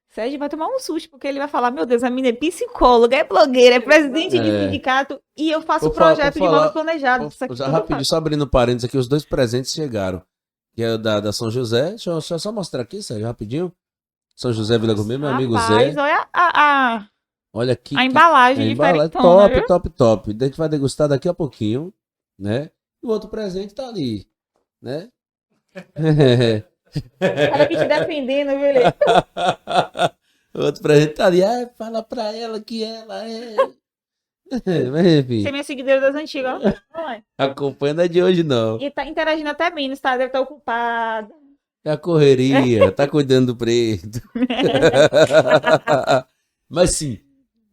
Sérgio vai tomar um susto, porque ele vai falar, meu Deus, a menina é psicóloga, é blogueira, é presidente de sindicato, e eu faço projeto de modo planejado. Já rapidinho, só abrindo parênteses aqui, os 2 presentes chegaram. Que é o da São José. Deixa eu só mostrar aqui, Sérgio, rapidinho. São José Vila Gourmet, meu amigo Zé. Olha aqui. A embalagem diferente. Top. A gente vai degustar daqui a pouquinho, né? E o outro presente tá ali, né? Cara aqui te defendendo, beleza. O outro presente tá ali. Fala pra ela que ela é... Mas enfim. Você é minha seguidora das antigas, ó. Acompanha não é de hoje, não. E tá interagindo até menos, tá? Deve estar ocupada. É a correria, tá cuidando do preto. Mas sim,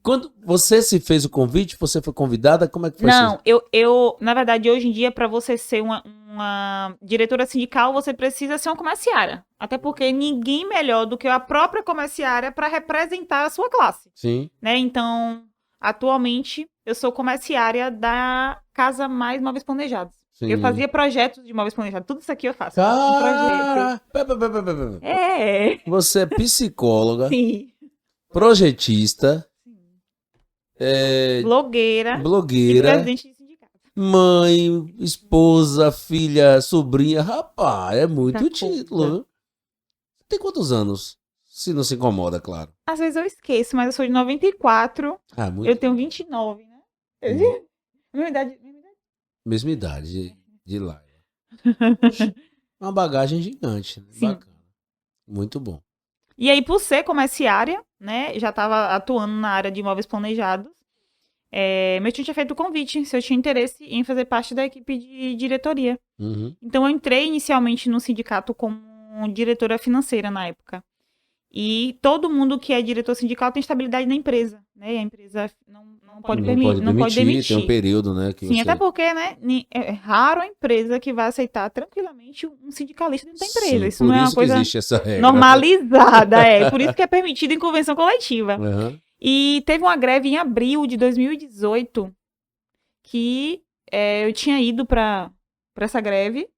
quando você se fez o convite, você foi convidada, como é que foi isso? Não, eu, na verdade, hoje em dia, para você ser uma diretora sindical, você precisa ser uma comerciária. Até porque ninguém melhor do que a própria comerciária para representar a sua classe. Sim. Né? Então, atualmente, eu sou comerciária da Casa Mais Móveis Planejados. Sim. Eu fazia projetos de móveis planejados. Tudo isso aqui eu faço. Cara... Você é psicóloga. Sim. Projetista. Blogueira. E presidente de sindicato. Mãe, esposa, filha, sobrinha. Rapaz, é muito título. Viu? Tem quantos anos? Se não se incomoda, claro. Às vezes eu esqueço, mas eu sou de 94. Eu tenho 29, né? Mesma idade de lá. Uma bagagem gigante. Né? Sim. Bacana. Muito bom. E aí, por ser comerciária, né? Já estava atuando na área de imóveis planejados. Meu tio tinha feito o convite, se eu tinha interesse em fazer parte da equipe de diretoria. Uhum. Então, eu entrei inicialmente no sindicato como diretora financeira na época. E todo mundo que é diretor sindical tem estabilidade na empresa, né? E a empresa não pode demitir. Tem um período, né? Sim, até porque, né? É raro a empresa que vai aceitar tranquilamente um sindicalista dentro da empresa. Sim, isso não é uma coisa essa regra. normalizada, Por isso que é permitido em convenção coletiva. Uhum. E teve uma greve em abril de 2018 que eu tinha ido para essa greve.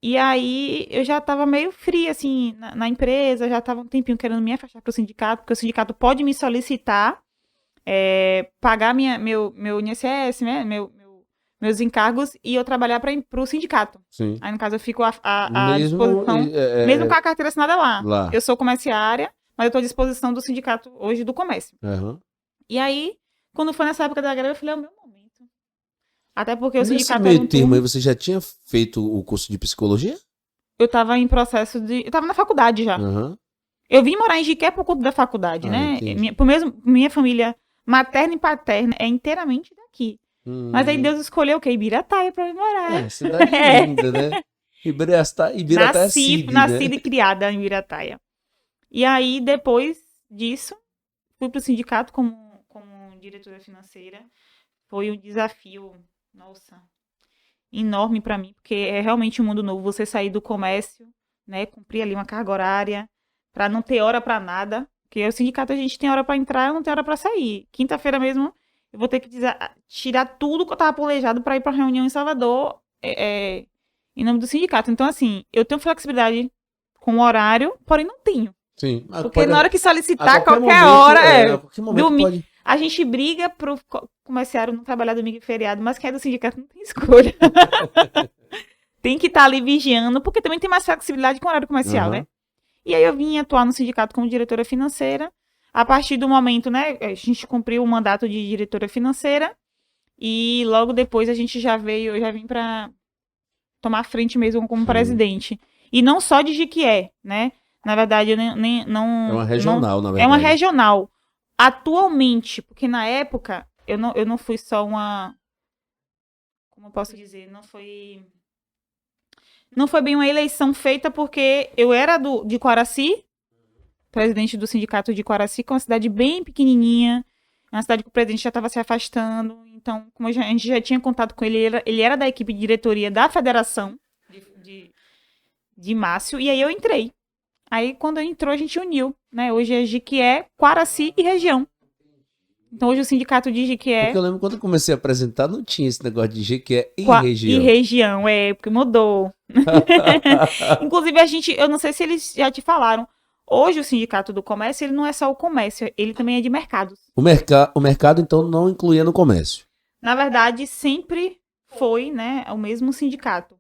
E aí eu já tava meio fria, assim, na empresa, já tava um tempinho querendo me afastar pro sindicato, porque o sindicato pode me solicitar pagar meu INSS, né, meus encargos, e eu trabalhar pro sindicato. Sim. Aí, no caso, eu fico à disposição, mesmo com a carteira assinada lá. Eu sou comerciária, mas eu tô à disposição do sindicato hoje do comércio. Uhum. E aí, quando foi nessa época da greve, eu falei, é o meu momento. Até porque o sindicato... Nesse meio termo aí, você já tinha feito o curso de psicologia? Eu tava em processo de... Eu tava na faculdade já. Uhum. Eu vim morar em Jiqué por conta da faculdade, né? Minha família materna e paterna é inteiramente daqui. Mas aí Deus escolheu o quê? Ibirataia pra eu morar. Cidade linda, né? Ibirataia é Cid, nascida e criada em Ibirataia. E aí, depois disso, fui pro sindicato como diretora financeira. Foi um desafio... Nossa, enorme para mim, porque é realmente um mundo novo. Você sair do comércio, né, cumprir ali uma carga horária, para não ter hora para nada. Porque o sindicato a gente tem hora para entrar, não tem hora para sair. Quinta-feira mesmo, eu vou ter que tirar tudo que eu tava planejado para ir para reunião em Salvador, em nome do sindicato. Então, assim, eu tenho flexibilidade com o horário, porém não tenho. Sim. Porque na hora que solicitar, qualquer hora, qualquer momento pode... A gente briga pro comerciário não trabalhar domingo e feriado, mas quem é do sindicato não tem escolha. Tem que estar ali vigiando, porque também tem mais flexibilidade com o horário comercial, né? E aí eu vim atuar no sindicato como diretora financeira. A partir do momento, né, a gente cumpriu o mandato de diretora financeira. E logo depois a gente eu já vim para tomar frente mesmo como presidente. E não só de Jequié, né? Na verdade, eu não... É uma regional, na verdade. É uma regional. Atualmente, porque na época, eu não fui só uma... Como eu posso dizer? Não foi bem uma eleição feita porque eu era de Coraci, presidente do sindicato de Coraci, que é uma cidade bem pequenininha, uma cidade que o presidente já estava se afastando. Então, como a gente já tinha contato com ele, ele era da equipe de diretoria da federação de Márcio, e aí eu entrei. Aí, quando entrou, a gente uniu, né? Hoje é Jequié, Coraci e região. Então, hoje o sindicato de Jequié... Porque eu lembro quando eu comecei a apresentar, não tinha esse negócio de Jequié e região. E região, porque mudou. Inclusive, eu não sei se eles já te falaram, hoje o sindicato do comércio, ele não é só o comércio, ele também é de mercados. O mercado, então, não incluía no comércio. Na verdade, sempre foi, né, o mesmo sindicato.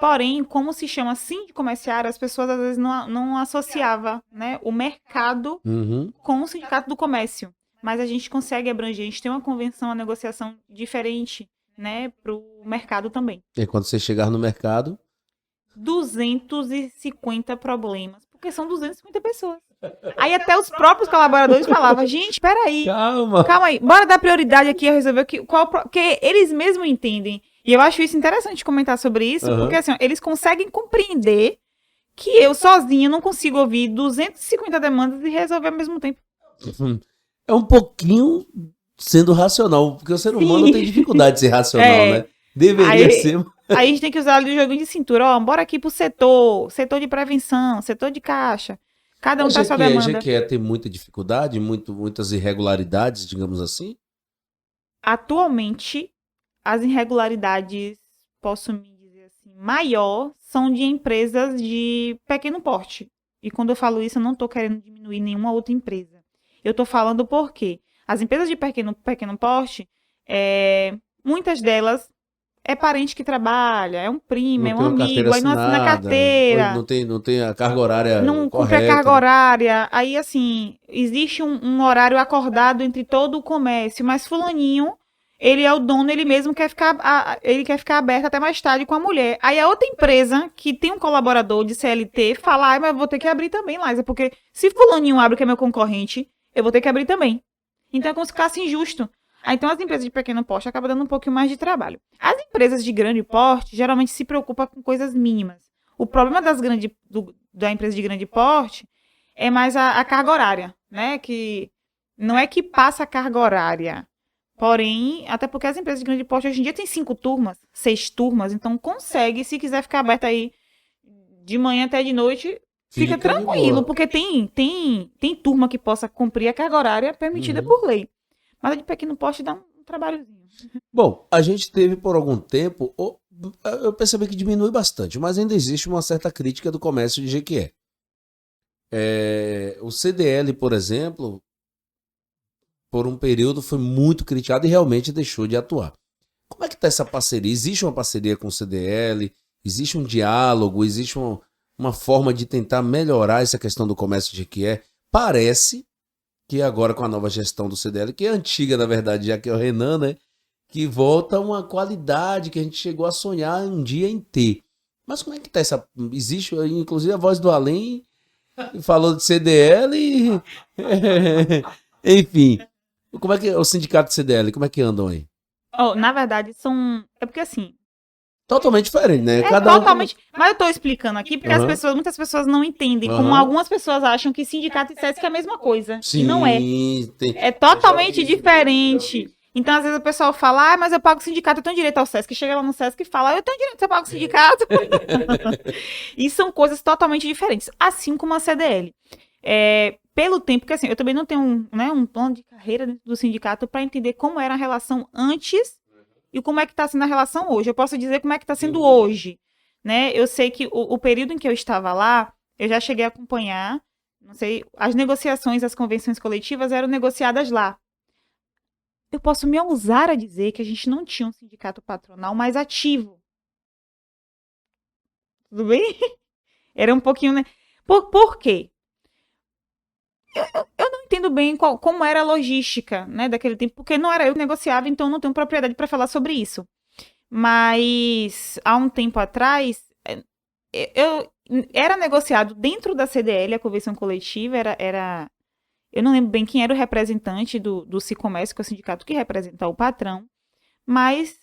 Porém, como se chama sindicomerciário, as pessoas às vezes não associavam, né, o mercado com o sindicato do comércio. Mas a gente consegue abranger, a gente tem uma convenção, uma negociação diferente, né, para o mercado também. E quando você chegar no mercado... 250 problemas, porque são 250 pessoas. Aí até os próprios colaboradores falavam, gente, peraí, calma aí, bora dar prioridade aqui a resolver porque eles mesmos entendem. E eu acho isso interessante comentar sobre isso, porque assim, eles conseguem compreender que eu sozinha não consigo ouvir 250 demandas e resolver ao mesmo tempo. É um pouquinho sendo racional, porque o ser humano tem dificuldade de ser racional, né? Deveria ser. Aí a gente tem que usar ali o joguinho de cintura, bora aqui pro setor de prevenção, setor de caixa. Cada um tá sua demanda. Jequié tem muita dificuldade, muitas irregularidades, digamos assim? Atualmente, as irregularidades, posso me dizer assim, maior, são de empresas de pequeno porte. E quando eu falo isso, eu não estou querendo diminuir nenhuma outra empresa. Eu estou falando porque as empresas de pequeno porte, muitas delas é parente que trabalha, é um primo, é um amigo, aí não assina carteira. Não tem a carga horária não cumpre a carga horária. Aí, assim, existe um horário acordado entre todo o comércio, mas fulaninho, ele é o dono, ele mesmo quer ficar aberto até mais tarde com a mulher. Aí a outra empresa, que tem um colaborador de CLT, fala, mas eu vou ter que abrir também, Liza, porque se fulaninho abre, que é meu concorrente, eu vou ter que abrir também. Então é como se ficasse injusto. Então as empresas de pequeno porte acabam dando um pouquinho mais de trabalho. As empresas de grande porte geralmente se preocupam com coisas mínimas. O problema da empresa de grande porte é mais a carga horária, né? Que não é que passa a carga horária. Porém, até porque as empresas de grande porte hoje em dia tem 5 turmas, 6 turmas, então consegue, se quiser ficar aberta aí de manhã até de noite, fica tranquilo, porque tem turma que possa cumprir a carga horária permitida por lei. Mas a de pequeno porte dá um trabalhozinho. Bom, a gente teve por algum tempo, eu percebi que diminui bastante, mas ainda existe uma certa crítica do comércio de Jequié. O CDL, por exemplo, por um período foi muito criticado e realmente deixou de atuar. Como é que está essa parceria? Existe uma parceria com o CDL? Existe um diálogo? Existe uma forma de tentar melhorar essa questão do comércio de Jequié? Parece que agora com a nova gestão do CDL, que é antiga na verdade, já que é o Renan, né? Que volta uma qualidade que a gente chegou a sonhar um dia em ter. Mas como é que tá essa... Existe, inclusive, a Voz do Além falou de CDL enfim. Como é que o sindicato de CDL, como é que andam aí? Na verdade, é porque assim... Totalmente diferente, né? Totalmente. Mas eu tô explicando aqui porque muitas pessoas não entendem. Como algumas pessoas acham que sindicato e SESC é a mesma coisa. Sim, e não é. É totalmente diferente. Então, às vezes o pessoal fala, mas eu pago sindicato, eu tenho direito ao SESC. Chega lá no SESC e fala, eu tenho direito, você paga o sindicato. E são coisas totalmente diferentes. Assim como a CDL. Pelo tempo, porque assim, eu também não tenho um plano de carreira do sindicato para entender como era a relação antes e como é que está sendo a relação hoje. Eu posso dizer como é que está sendo hoje, né? Eu sei que o período em que eu estava lá, eu já cheguei a acompanhar, não sei, as negociações, as convenções coletivas eram negociadas lá. Eu posso me ousar a dizer que a gente não tinha um sindicato patronal mais ativo. Tudo bem? Era um pouquinho, né? Por quê? Eu não entendo bem como era a logística, né, daquele tempo, porque não era eu que negociava, então não tenho propriedade para falar sobre isso. Mas há um tempo atrás, era negociado dentro da CDL, a convenção coletiva, eu não lembro bem quem era o representante do Sicomércio, que é o sindicato que representa o patrão, mas,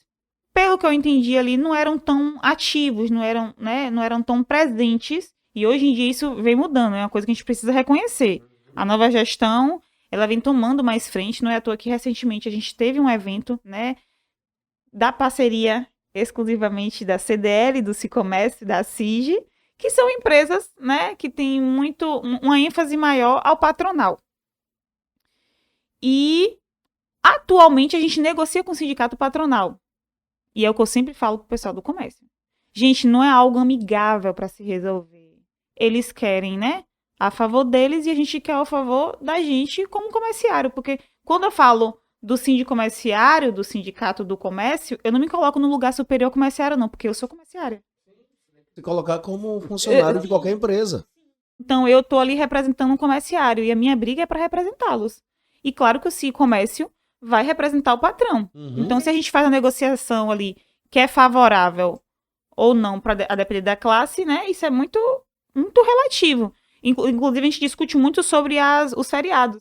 pelo que eu entendi ali, não eram tão ativos, não eram tão presentes, e hoje em dia isso vem mudando, é uma coisa que a gente precisa reconhecer. A nova gestão, ela vem tomando mais frente, não é à toa que recentemente a gente teve um evento, né, da parceria exclusivamente da CDL, do Sicomércio, da CIG, que são empresas, né, que têm uma ênfase maior ao patronal. E, atualmente, a gente negocia com o sindicato patronal. E é o que eu sempre falo pro pessoal do comércio. Gente, não é algo amigável para se resolver. Eles querem, né, a favor deles e a gente quer a favor da gente como comerciário. Porque quando eu falo do sindicomerciário, do sindicato do comércio, eu não me coloco no lugar superior ao comerciário, não, porque eu sou comerciária. Se colocar como funcionário de qualquer empresa. Então, eu tô ali representando um comerciário e a minha briga é para representá-los. E claro que o Sicomércio vai representar o patrão. Então, se a gente faz a negociação ali que é favorável ou não, a depender da classe, né? Isso é muito, muito relativo. Inclusive, a gente discute muito sobre os feriados.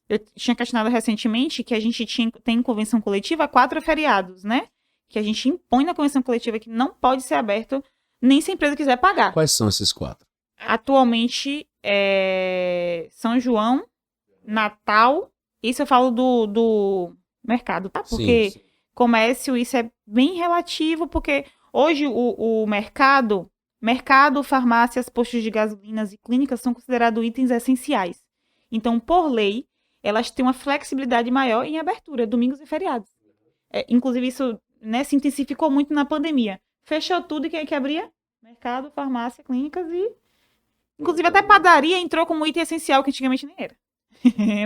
Eu tinha questionado recentemente que a gente tem convenção coletiva 4 feriados, né? Que a gente impõe na convenção coletiva que não pode ser aberto nem se a empresa quiser pagar. Quais são esses 4? Atualmente, São João, Natal, isso eu falo do mercado, tá? Porque sim. Comércio, isso é bem relativo, porque hoje o mercado, farmácias, postos de gasolinas e clínicas são considerados itens essenciais. Então, por lei, elas têm uma flexibilidade maior em abertura, domingos e feriados. Inclusive, isso, né, se intensificou muito na pandemia. Fechou tudo e quem é que abria? Mercado, farmácia, clínicas e... Inclusive, até padaria entrou como item essencial, que antigamente nem era.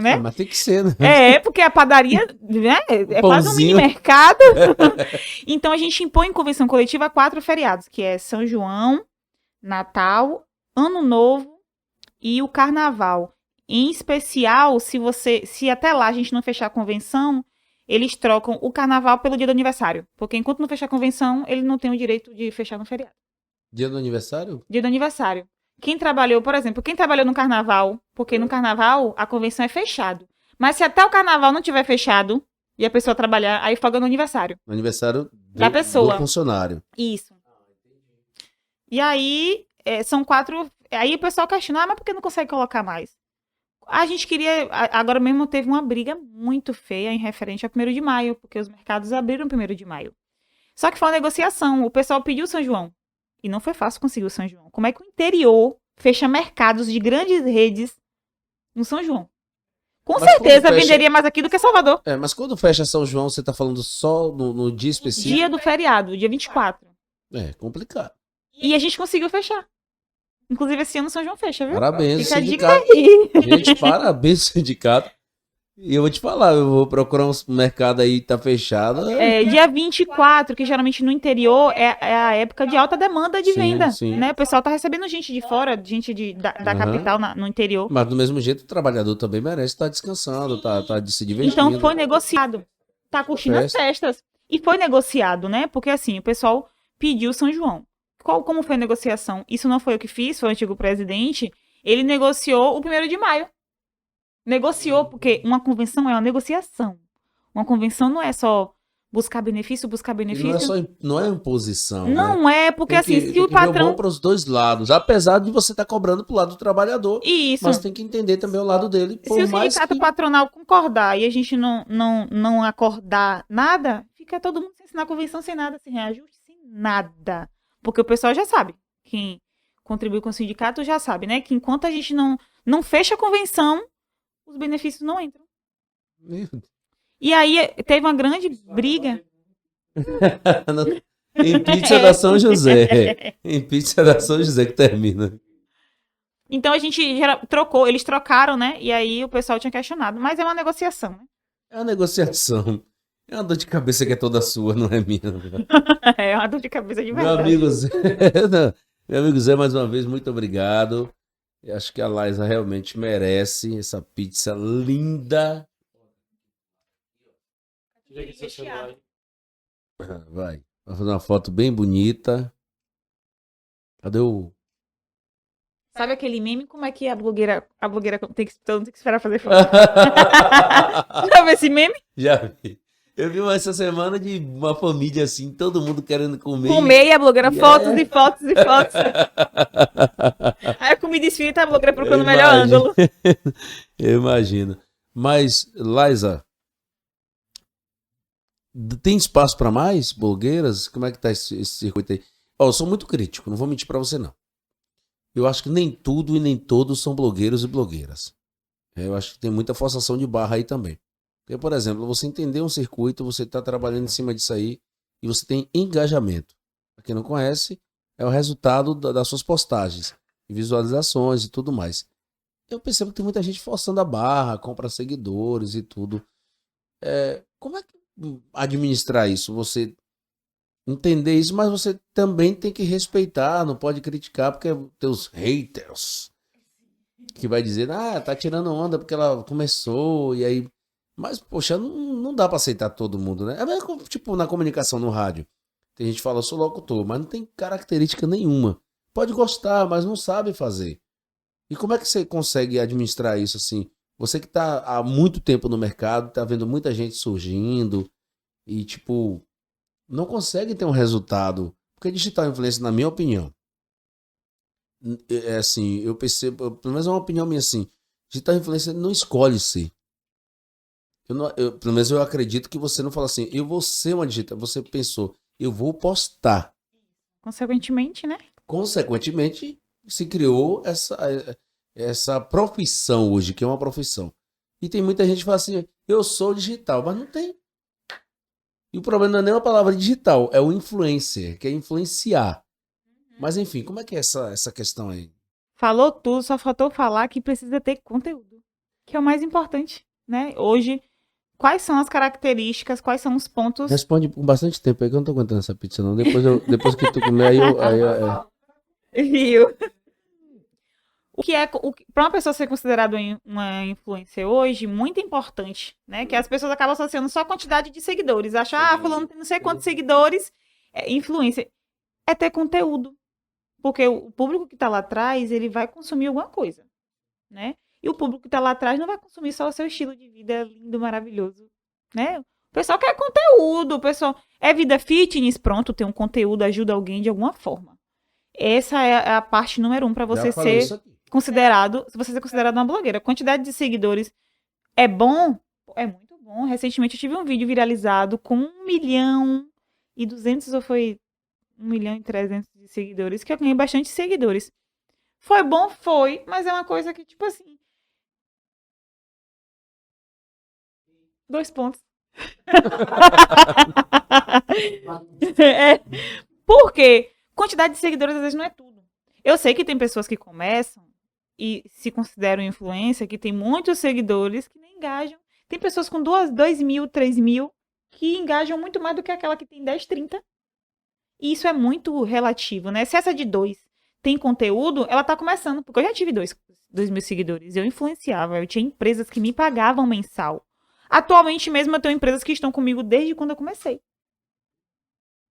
Né? Mas tem que ser, né? Porque a padaria, né, é quase um mini mercado. Então, a gente impõe em convenção coletiva 4 feriados, que é São João, Natal, Ano Novo e o Carnaval. Em especial, se até lá a gente não fechar a convenção, eles trocam o Carnaval pelo dia do aniversário. Porque enquanto não fechar a convenção, ele não tem o direito de fechar no feriado. Dia do aniversário? Dia do aniversário. Quem trabalhou no Carnaval, porque no Carnaval a convenção é fechado. Mas se até o Carnaval não tiver fechado e a pessoa trabalhar, aí folga no aniversário. No aniversário da pessoa. Do funcionário. Isso. E aí, são 4... Aí o pessoal questiona, mas por que não consegue colocar mais? A gente queria... Agora mesmo teve uma briga muito feia em referente a 1º de maio, porque os mercados abriram 1º de maio. Só que foi uma negociação. O pessoal pediu São João. E não foi fácil conseguir o São João. Como é que o interior fecha mercados de grandes redes no São João? Com certeza venderia mais aqui do que Salvador. Mas quando fecha São João, você tá falando só no dia específico? Dia do feriado, dia 24. É complicado. E a gente conseguiu fechar. Inclusive, esse ano São João fecha, viu? Parabéns, fica sindicato. Gente, parabéns, sindicato. E eu vou te falar, eu vou procurar um mercado aí que tá fechado. Dia 24, que geralmente no interior é a época de alta demanda de venda. Sim. Né? O pessoal tá recebendo gente de fora, gente da capital no interior. Mas do mesmo jeito, o trabalhador também merece estar descansando, tá se divertindo. Então foi negociado. Tá curtindo as festas. E foi negociado, né? Porque assim, o pessoal pediu São João. Como foi a negociação? Isso não foi eu que fiz, foi o antigo presidente. Ele negociou o 1º de maio. Negociou, porque uma convenção é uma negociação. Uma convenção não é só buscar benefício. Não é imposição. Não, né? porque assim, se o patrão... bom para os dois lados, apesar de você estar cobrando pro lado do trabalhador. Isso. Mas tem que entender também o lado dele. Se o sindicato patronal concordar e a gente não acordar nada, fica todo mundo sem assinar a convenção, sem nada, sem reajuste, sem nada. Porque o pessoal já sabe. Quem contribui com o sindicato já sabe, né? Que enquanto a gente não fecha a convenção, os benefícios não entram. E aí teve uma grande briga. Em pizza da São José. Em pizza da São José que termina. Então a gente trocou, eles trocaram, né? E aí o pessoal tinha questionado. Mas é uma negociação, né? É uma negociação. É uma dor de cabeça que é toda sua, não é minha. É uma dor de cabeça de verdade. Meu amigo Zé, mais uma vez, muito obrigado. Eu acho que a Laísa realmente merece essa pizza linda. Vai fazer uma foto bem bonita. Cadê o... Sabe aquele meme? Como é que a blogueira tem que esperar fazer foto? Já viu esse meme? Já vi. Eu vi essa semana de uma família assim, todo mundo querendo comer. Comer e a blogueira, fotos e fotos e fotos. Aí a comida esfria e tá a blogueira procurando o melhor ângulo. Eu imagino. Mas, Laísa, tem espaço para mais blogueiras? Como é que tá esse circuito aí? Ó, eu sou muito crítico, não vou mentir para você não. Eu acho que nem tudo e nem todos são blogueiros e blogueiras. Eu acho que tem muita forçação de barra aí também. Porque, por exemplo, você entender um circuito, você está trabalhando em cima disso aí e você tem engajamento. Para quem não conhece, é o resultado das suas postagens, visualizações e tudo mais. Eu percebo que tem muita gente forçando a barra, compra seguidores e tudo. Como é que administrar isso? Você entender isso, mas você também tem que respeitar, não pode criticar, porque tem os haters que vai dizer, tá tirando onda porque ela começou, e aí... Mas, poxa, não dá pra aceitar todo mundo, né? É mesmo tipo na comunicação no rádio. Tem gente que fala, eu sou locutor, mas não tem característica nenhuma. Pode gostar, mas não sabe fazer. E como é que você consegue administrar isso assim? Você que tá há muito tempo no mercado, tá vendo muita gente surgindo e, tipo, não consegue ter um resultado. Porque digital influencer, na minha opinião, é assim, eu percebo, pelo menos é uma opinião minha assim, digital influencer não escolhe ser. Pelo menos eu acredito que você não fala assim, eu vou ser uma digital. Você pensou, eu vou postar. Consequentemente, né? Consequentemente, se criou essa profissão hoje, que é uma profissão. E tem muita gente que fala assim, eu sou digital, mas não tem. E o problema não é nem a palavra digital, é o influencer, que é influenciar. Mas enfim, como é que é essa questão aí? Falou tudo, só faltou falar que precisa ter conteúdo, que é o mais importante, né? Hoje, quais são as características, quais são os pontos... Responde com bastante tempo aí que eu não tô aguentando essa pizza não. Depois que tu comer, Viu? Para uma pessoa ser considerada uma influencer hoje, muito importante, né? Que as pessoas acabam associando só a quantidade de seguidores. Acham, fulano tem não sei quantos seguidores, influencer. É ter conteúdo. Porque o público que tá lá atrás, ele vai consumir alguma coisa, né? E o público que tá lá atrás não vai consumir só o seu estilo de vida lindo, maravilhoso, né? O pessoal quer conteúdo, o pessoal... É vida fitness, pronto, tem um conteúdo, ajuda alguém de alguma forma. Essa é a parte número 1 para você ser considerado, se você ser considerado uma blogueira. A quantidade de seguidores é bom? É muito bom. Recentemente eu tive um vídeo viralizado com 1.200.000 ou foi 1.300.000 de seguidores, que eu ganhei bastante seguidores. Foi bom? Foi, mas é uma coisa que, tipo assim... 2 pontos. Por quê? Quantidade de seguidores às vezes não é tudo. Eu sei que tem pessoas que começam e se consideram influencer, que tem muitos seguidores que nem engajam. Tem pessoas com 2.000, 3.000 que engajam muito mais do que aquela que tem 10, 30. E isso é muito relativo, né? Se essa de 2 tem conteúdo, ela tá começando. Porque eu já tive 2.000 seguidores. Eu influenciava, eu tinha empresas que me pagavam mensal. Atualmente mesmo eu tenho empresas que estão comigo desde quando eu comecei.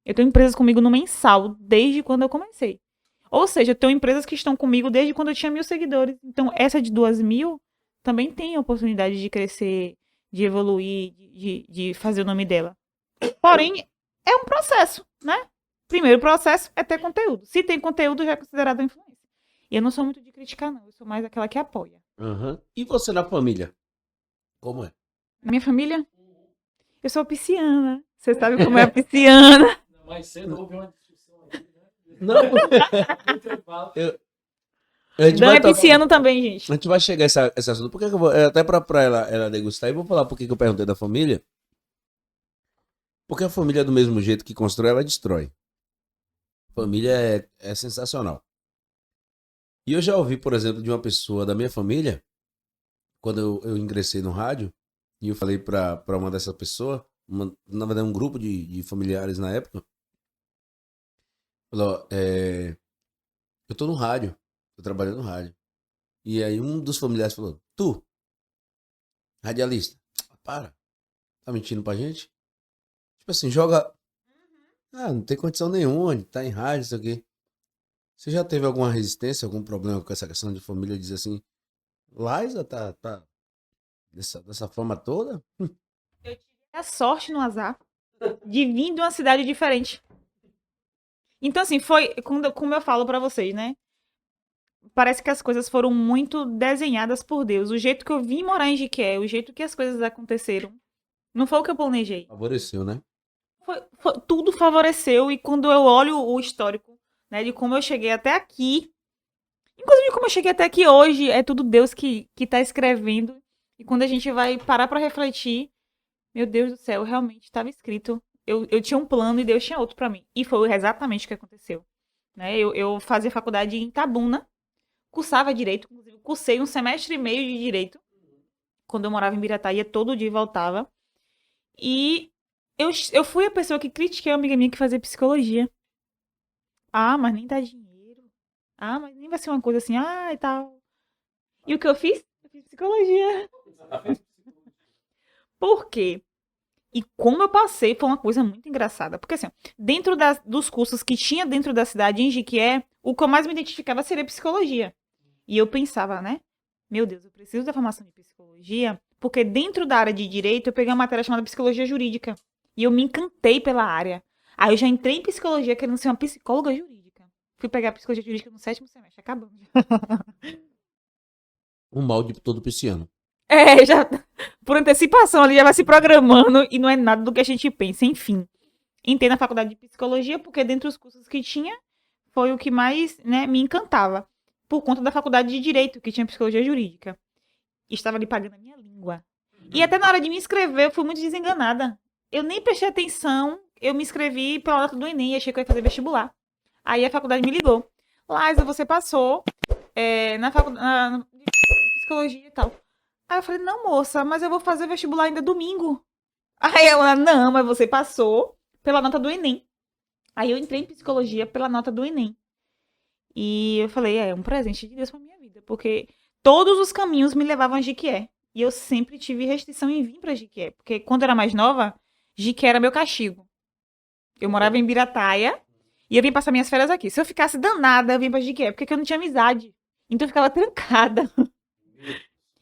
Eu tenho empresas comigo no mensal desde quando eu comecei. Ou seja, eu tenho empresas que estão comigo desde quando eu tinha 1.000 seguidores. Então, essa de 2.000 também tem a oportunidade de crescer, de evoluir, de fazer o nome dela. Porém, é um processo, né? Primeiro processo é ter conteúdo. Se tem conteúdo, já é considerado influência. E eu não sou muito de criticar, não. Eu sou mais aquela que apoia. E você na família? Como é? Na minha família? Eu sou pisciana. Você sabe como é a pisciana. Mais cedo houve uma discussão aqui, né? Não, Dan é pisciano também, gente. A gente vai chegar a esse assunto. Por que eu vou, até pra ela degustar, e vou falar por que eu perguntei da família. Porque a família, do mesmo jeito que constrói, ela destrói. Família é sensacional. E eu já ouvi, por exemplo, de uma pessoa da minha família, quando eu ingressei no rádio, e eu falei pra uma dessas pessoas, na verdade um grupo de familiares na época, falou, eu tô no rádio, tô trabalhando no rádio. E aí um dos familiares falou, tu, radialista, para, tá mentindo pra gente? Tipo assim, joga... Ah, não tem condição nenhuma, tá em rádio, isso aqui. Você já teve alguma resistência, algum problema com essa questão de família? Dizer assim, Liza tá dessa forma toda? Eu tive a sorte no azar de vir de uma cidade diferente. Então, assim, foi como eu falo pra vocês, né? Parece que as coisas foram muito desenhadas por Deus. O jeito que eu vim morar em Jiqué, o jeito que as coisas aconteceram, não foi o que eu planejei. Favoreceu, né? Tudo favoreceu, e quando eu olho o histórico, né, de como eu cheguei até aqui, inclusive como eu cheguei até aqui hoje, é tudo Deus que tá escrevendo. E quando a gente vai parar pra refletir, meu Deus do céu, realmente estava escrito. Eu tinha um plano e Deus tinha outro pra mim. E foi exatamente o que aconteceu. Né? Eu fazia faculdade em Itabuna, cursava direito, inclusive cursei 1 semestre e meio de direito. Quando eu morava em Biratá, ia todo dia e voltava. E eu fui a pessoa que critiquei uma amiga minha que fazia psicologia. Ah, mas nem dá dinheiro. Ah, mas nem vai ser uma coisa assim, e tal. E o que eu fiz? Eu fiz psicologia. Por quê? E como eu passei, foi uma coisa muito engraçada. Porque assim, dentro dos cursos que tinha dentro da cidade, em Jiquié, o que eu mais me identificava seria psicologia. E eu pensava, né? Meu Deus, eu preciso da formação de psicologia, porque dentro da área de direito eu peguei uma matéria chamada psicologia jurídica. E eu me encantei pela área. Aí eu já entrei em psicologia querendo ser uma psicóloga jurídica. Fui pegar psicologia jurídica no 7º semestre, acabando. Um mal de todo pisciano. Já por antecipação ali já vai se programando e não é nada do que a gente pensa. Enfim, entrei na faculdade de psicologia porque dentre os cursos que tinha, foi o que mais, né, me encantava. Por conta da faculdade de direito, que tinha psicologia jurídica. E estava ali pagando a minha língua. E até na hora de me inscrever, eu fui muito desenganada. Eu nem prestei atenção, eu me inscrevi pela nota do Enem e achei que eu ia fazer vestibular. Aí a faculdade me ligou. Liza, você passou na faculdade de psicologia e tal. Aí eu falei, não, moça, mas eu vou fazer vestibular ainda domingo. Aí ela, não, mas você passou pela nota do Enem. Aí eu entrei em psicologia pela nota do Enem. E eu falei, é um presente de Deus pra minha vida, porque todos os caminhos me levavam a Jiquié. E eu sempre tive restrição em vir pra Jiquié, porque quando eu era mais nova, Jiquié era meu castigo. Eu morava em Birataia e eu vim passar minhas férias aqui. Se eu ficasse danada, eu vim pra Jiquié, porque eu não tinha amizade. Então eu ficava trancada.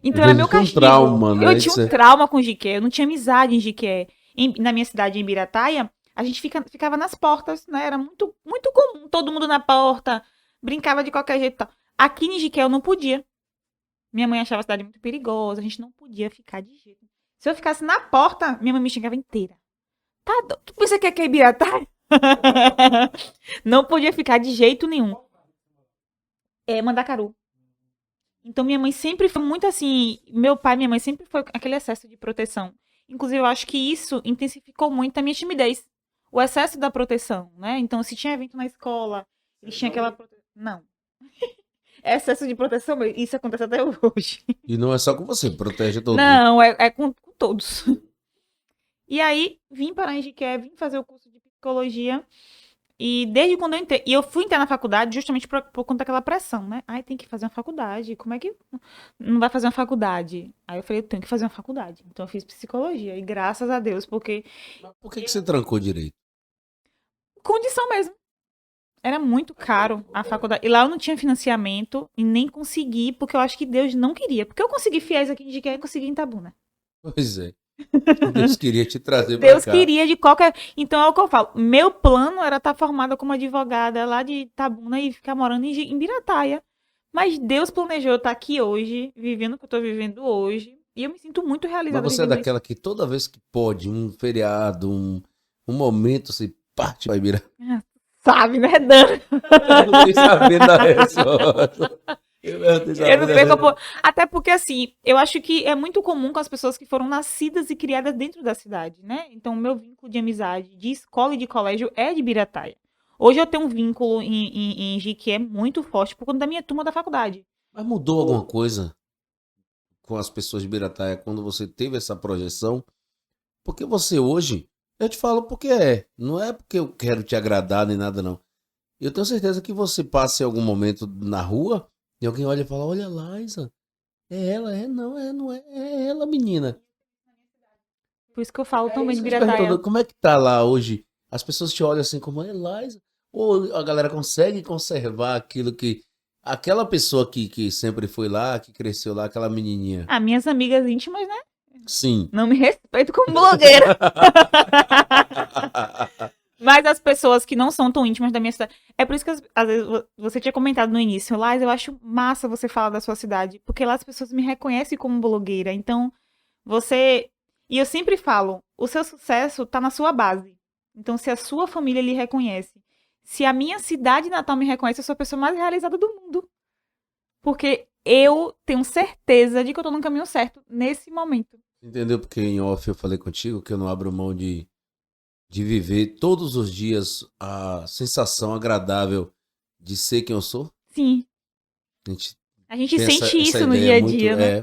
Então era meu castigo. Trauma, né? Eu tinha um trauma com Jiquié, eu não tinha amizade em Jiquié. Na minha cidade, em Birataia, a gente ficava nas portas, né? Era muito, muito comum, todo mundo na porta, brincava de qualquer jeito e tal. Aqui em Jiquié eu não podia. Minha mãe achava a cidade muito perigosa, a gente não podia ficar de jeito. Se eu ficasse na porta, minha mãe me xingava inteira. Tu pensa que é Ibirataia? Não podia ficar de jeito nenhum. É Mandacaru. Então minha mãe sempre foi muito assim, meu pai e minha mãe sempre foi aquele excesso de proteção. Inclusive eu acho que isso intensificou muito a minha timidez. O excesso da proteção, né? Então se tinha evento na escola, eles tinham aquela proteção. Não. Excesso de proteção, isso acontece até hoje. E não é só com você, protege todo mundo. Não, é com todos. E aí, vim para a Jiquié, vim fazer o curso de psicologia. E desde quando eu entrei... E eu fui entrar na faculdade justamente por conta daquela pressão, né? Ai, tem que fazer uma faculdade. Como é que não vai fazer uma faculdade? Aí eu falei, eu tenho que fazer uma faculdade. Então eu fiz psicologia. E graças a Deus, porque... Mas por que você trancou direito? Condição mesmo. Era muito caro a faculdade. E lá eu não tinha financiamento e nem consegui, porque eu acho que Deus não queria. Porque eu consegui fiéis aqui em Jiquié e consegui em Itabuna. Pois é. Deus queria te trazer pra cá. Deus queria de qualquer... Então é o que eu falo. Meu plano era estar formada como advogada lá de Itabuna e ficar morando em Birataia. Mas Deus planejou eu estar aqui hoje, vivendo o que eu tô vivendo hoje. E eu me sinto muito realizada. Mas você é daquela que toda vez que pode, um feriado, um momento, você parte pra Ibirataia. Sabe, né, Dan? Eu não sei saber da resposta. Eu não perco Até porque, assim, eu acho que é muito comum com as pessoas que foram nascidas e criadas dentro da cidade, né? Então, o meu vínculo de amizade, de escola e de colégio é de Birataia. Hoje eu tenho um vínculo em Jiquié muito forte por conta da minha turma da faculdade. Mas mudou alguma coisa com as pessoas de Birataia quando você teve essa projeção? Porque você hoje, eu te falo porque não é porque eu quero te agradar nem nada, não. Eu tenho certeza que você passa em algum momento na rua E alguém olha e fala, olha a Liza. É ela, não é ela, menina. Por isso que eu falo também de Te Birataia. perguntando, como é que tá lá hoje? As pessoas te olham assim como, Liza? Ou a galera consegue conservar aquilo que... Aquela pessoa que sempre foi lá, que cresceu lá, aquela menininha. Minhas amigas íntimas, né? Sim. Não me respeito como blogueira. Mas as pessoas que não são tão íntimas da minha cidade. É por isso que às vezes você tinha comentado no início, Lais, eu acho massa você falar da sua cidade. Porque lá as pessoas me reconhecem como blogueira. Então, você. E eu sempre falo, o seu sucesso tá na sua base. Então, se a sua família lhe reconhece, se a minha cidade natal me reconhece, eu sou a pessoa mais realizada do mundo. Porque eu tenho certeza de que eu tô no caminho certo nesse momento. Entendeu? Porque em off eu falei contigo que eu não abro mão de viver todos os dias a sensação agradável de ser quem eu sou. Sim. A gente sente isso no dia a dia, né?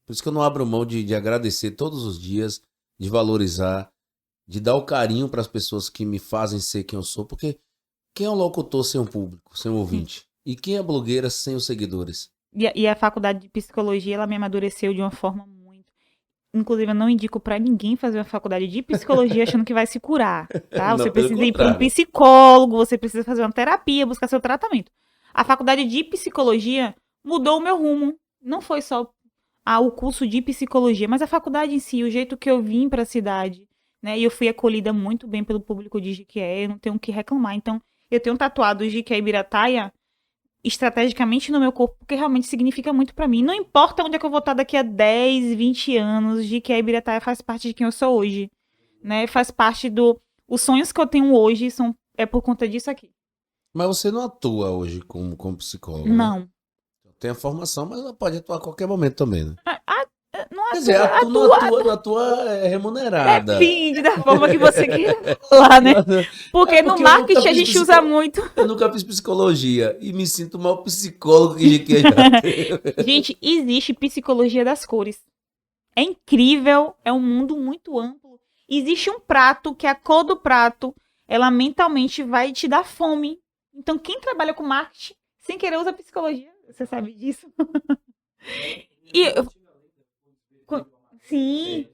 Por isso que eu não abro mão de agradecer todos os dias, de valorizar, de dar o carinho para as pessoas que me fazem ser quem eu sou, porque quem é um locutor sem um público, sem um ouvinte? E quem é blogueira sem os seguidores? E a faculdade de psicologia, ela me amadureceu de uma forma muito... Inclusive, eu não indico pra ninguém fazer uma faculdade de psicologia achando que vai se curar, tá? Você precisa ir para um psicólogo, você precisa fazer uma terapia, buscar seu tratamento. A faculdade de psicologia mudou o meu rumo. Não foi só o curso de psicologia, mas a faculdade em si, o jeito que eu vim pra cidade, né? E eu fui acolhida muito bem pelo público de Jiquié, eu não tenho o que reclamar. Então, eu tenho tatuado Jiquié e Birataia estrategicamente no meu corpo, porque realmente significa muito pra mim. Não importa onde é que eu vou estar daqui a 10, 20 anos, Jiquié e Birataia faz parte de quem eu sou hoje, né? Faz parte os sonhos que eu tenho hoje é por conta disso aqui. Mas você não atua hoje como psicólogo? Não. Né? Tem a formação, mas ela pode atuar a qualquer momento também, né? Não Quer dizer, não atua remunerada. Depende da forma que você quer falar, né? Porque no marketing a gente usa muito. Eu nunca fiz psicologia e me sinto o maior psicólogo que já teve. Gente, existe psicologia das cores. É incrível, é um mundo muito amplo. Existe um prato que a cor do prato, ela mentalmente vai te dar fome. Então, quem trabalha com marketing, sem querer, usa psicologia. Você sabe disso? Sim.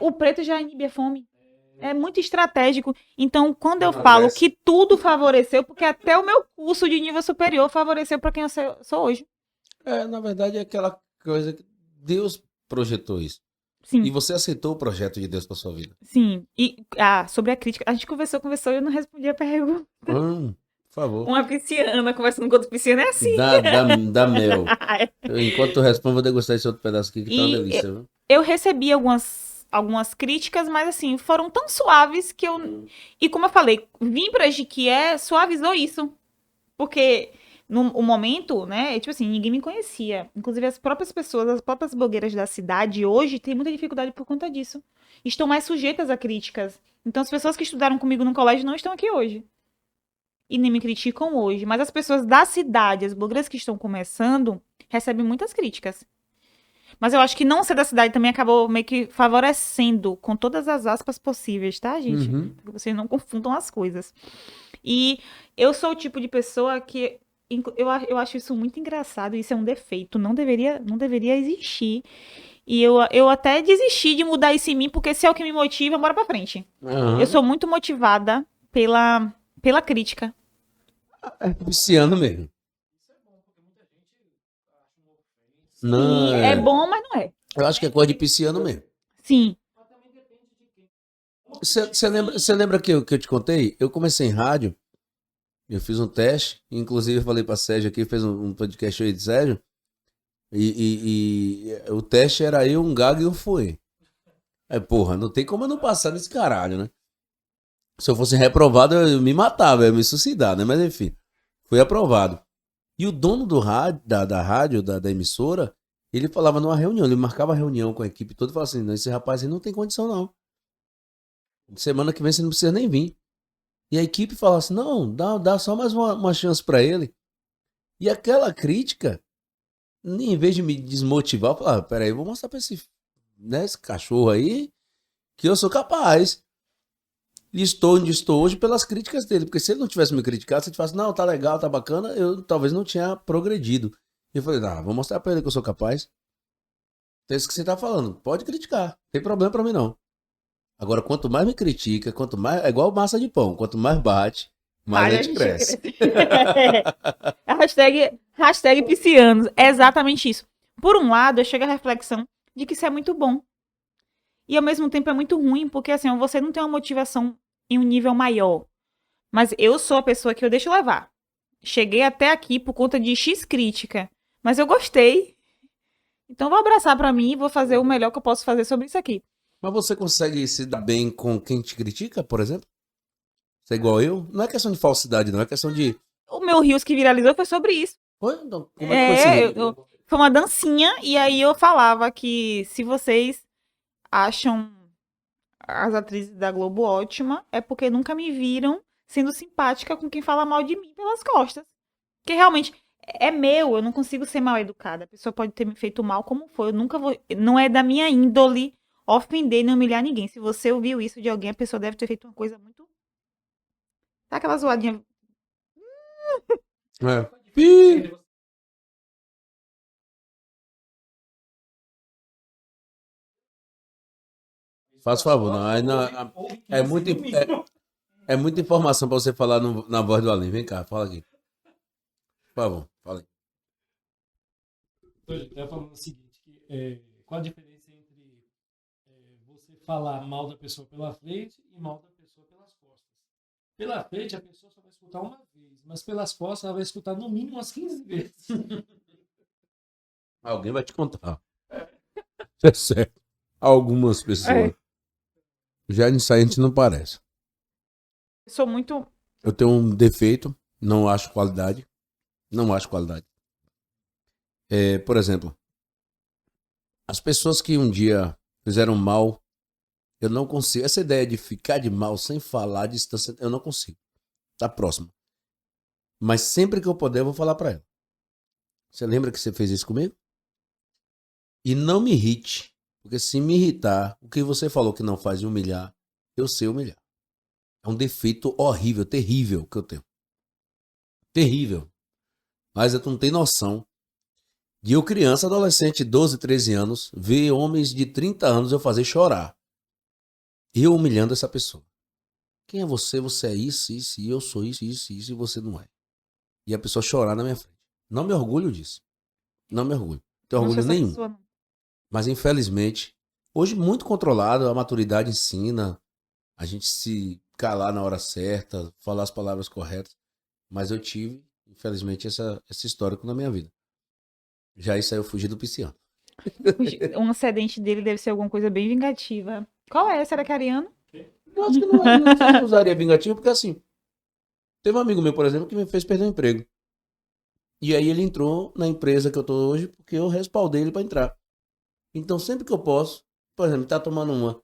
O preto já inibe a fome. É muito estratégico. Então, quando eu falo que tudo favoreceu, porque até o meu curso de nível superior favoreceu para quem eu sou hoje. Na verdade, é aquela coisa que Deus projetou isso. Sim. E você aceitou o projeto de Deus para sua vida. Sim. E sobre a crítica, a gente conversou e eu não respondi a pergunta. Por favor. Uma pisciana conversando com outra pisciana é assim. Dá mel. Enquanto tu responde, vou degustar esse outro pedaço aqui que tá uma delícia. Viu? Eu recebi algumas críticas, mas assim, foram tão suaves que eu... E como eu falei, vim pra Jiquié suavizou isso. Porque no momento, né, tipo assim, ninguém me conhecia. Inclusive as próprias pessoas, as próprias blogueiras da cidade hoje têm muita dificuldade por conta disso. Estão mais sujeitas a críticas. Então as pessoas que estudaram comigo no colégio não estão aqui hoje. E nem me criticam hoje. Mas as pessoas da cidade, as blogueiras que estão começando, recebem muitas críticas. Mas eu acho que não ser da cidade também acabou meio que favorecendo, com todas as aspas possíveis, tá, gente? Uhum. Porque vocês não confundam as coisas. E eu sou o tipo de pessoa que... Eu acho isso muito engraçado, isso é um defeito, não deveria existir. E eu até desisti de mudar isso em mim, porque se é o que me motiva, bora pra frente. Uhum. Eu sou muito motivada pela crítica. É pisciano mesmo. Não, é bom, mas não é. Eu acho que é coisa de pisciano mesmo. Sim. Você lembra que eu te contei? Eu comecei em rádio, eu fiz um teste, inclusive eu falei pra Sérgio aqui, fez um podcast aí de Sérgio, e o teste era eu, um gago e um fui. Porra, não tem como eu não passar nesse caralho, né? Se eu fosse reprovado, eu me matava, eu ia me suicidar, né? Mas enfim, fui aprovado. E o dono do rádio, da rádio, da emissora, ele falava numa reunião, ele marcava reunião com a equipe toda e falava assim, não, esse rapaz aí não tem condição não. Semana que vem você não precisa nem vir. E a equipe falava assim, não, dá só mais uma chance pra ele. E aquela crítica, em vez de me desmotivar, eu falava, peraí, eu vou mostrar pra esse cachorro aí que eu sou capaz. E estou onde estou hoje pelas críticas dele. Porque se ele não tivesse me criticado, se ele tivesse, não, tá legal, tá bacana, eu talvez não tinha progredido. E eu falei, vou mostrar pra ele que eu sou capaz. É isso que você tá falando. Pode criticar. Não tem problema pra mim, não. Agora, quanto mais me critica, quanto mais... É igual massa de pão. Quanto mais bate, mais a gente cresce. Hashtag piscianos. É exatamente isso. Por um lado, eu chego à reflexão de que isso é muito bom. E ao mesmo tempo é muito ruim, porque assim, você não tem uma motivação em um nível maior. Mas eu sou a pessoa que eu deixo levar. Cheguei até aqui por conta de X crítica. Mas eu gostei. Então vou abraçar pra mim e vou fazer o melhor que eu posso fazer sobre isso aqui. Mas você consegue se dar bem com quem te critica, por exemplo? Você é igual eu? Não é questão de falsidade, não. É questão de... O meu Rios que viralizou foi sobre isso. Foi? Então, como é que foi assim? Foi uma dancinha e aí eu falava que se vocês acham as atrizes da Globo ótima, é porque nunca me viram sendo simpática com quem fala mal de mim pelas costas. Porque realmente é meu, eu não consigo ser mal educada. A pessoa pode ter me feito mal como foi. Eu nunca vou. Não é da minha índole ofender nem humilhar ninguém. Se você ouviu isso de alguém, a pessoa deve ter feito uma coisa muito. Tá aquela zoadinha. Faz favor, não. É muita informação pra você falar na voz do além. Vem cá, fala aqui. Por favor, fala aí. Eu estava falando o seguinte, qual a diferença entre você falar mal da pessoa pela frente e mal da pessoa pelas costas? Pela frente, a pessoa só vai escutar uma vez, mas pelas costas ela vai escutar no mínimo umas 15 vezes. Alguém vai te contar. É sério. Algumas pessoas. Já nisso aí a gente não parece. Eu sou muito... Eu tenho um defeito, não acho qualidade. Não acho qualidade. Por exemplo, as pessoas que um dia fizeram mal, eu não consigo. Essa ideia de ficar de mal sem falar, distância, eu não consigo. Tá próximo. Mas sempre que eu puder, eu vou falar pra ela. Você lembra que você fez isso comigo? E não me irrite. Porque se me irritar, o que você falou que não faz humilhar, eu sei humilhar. É um defeito horrível, terrível que eu tenho. Terrível. Mas tu não tem noção de eu, criança, adolescente, 12, 13 anos, ver homens de 30 anos eu fazer chorar. Eu humilhando essa pessoa. Quem é você? Você é isso, isso, e eu sou isso, isso, isso, e você não é. E a pessoa chorar na minha frente. Não me orgulho disso. Não me orgulho. Não tenho orgulho nenhum. Mas, infelizmente, hoje muito controlado, a maturidade ensina a gente se calar na hora certa, falar as palavras corretas. Mas eu tive, infelizmente, essa história na minha vida. Já isso aí eu fugi do pisciano. Um acidente dele deve ser alguma coisa bem vingativa. Qual é? Será que é ariano? Eu acho que não usaria vingativo, porque assim, teve um amigo meu, por exemplo, que me fez perder o emprego. E aí ele entrou na empresa que eu tô hoje, porque eu respaldei ele pra entrar. Então sempre que eu posso, por exemplo, tá tomando uma,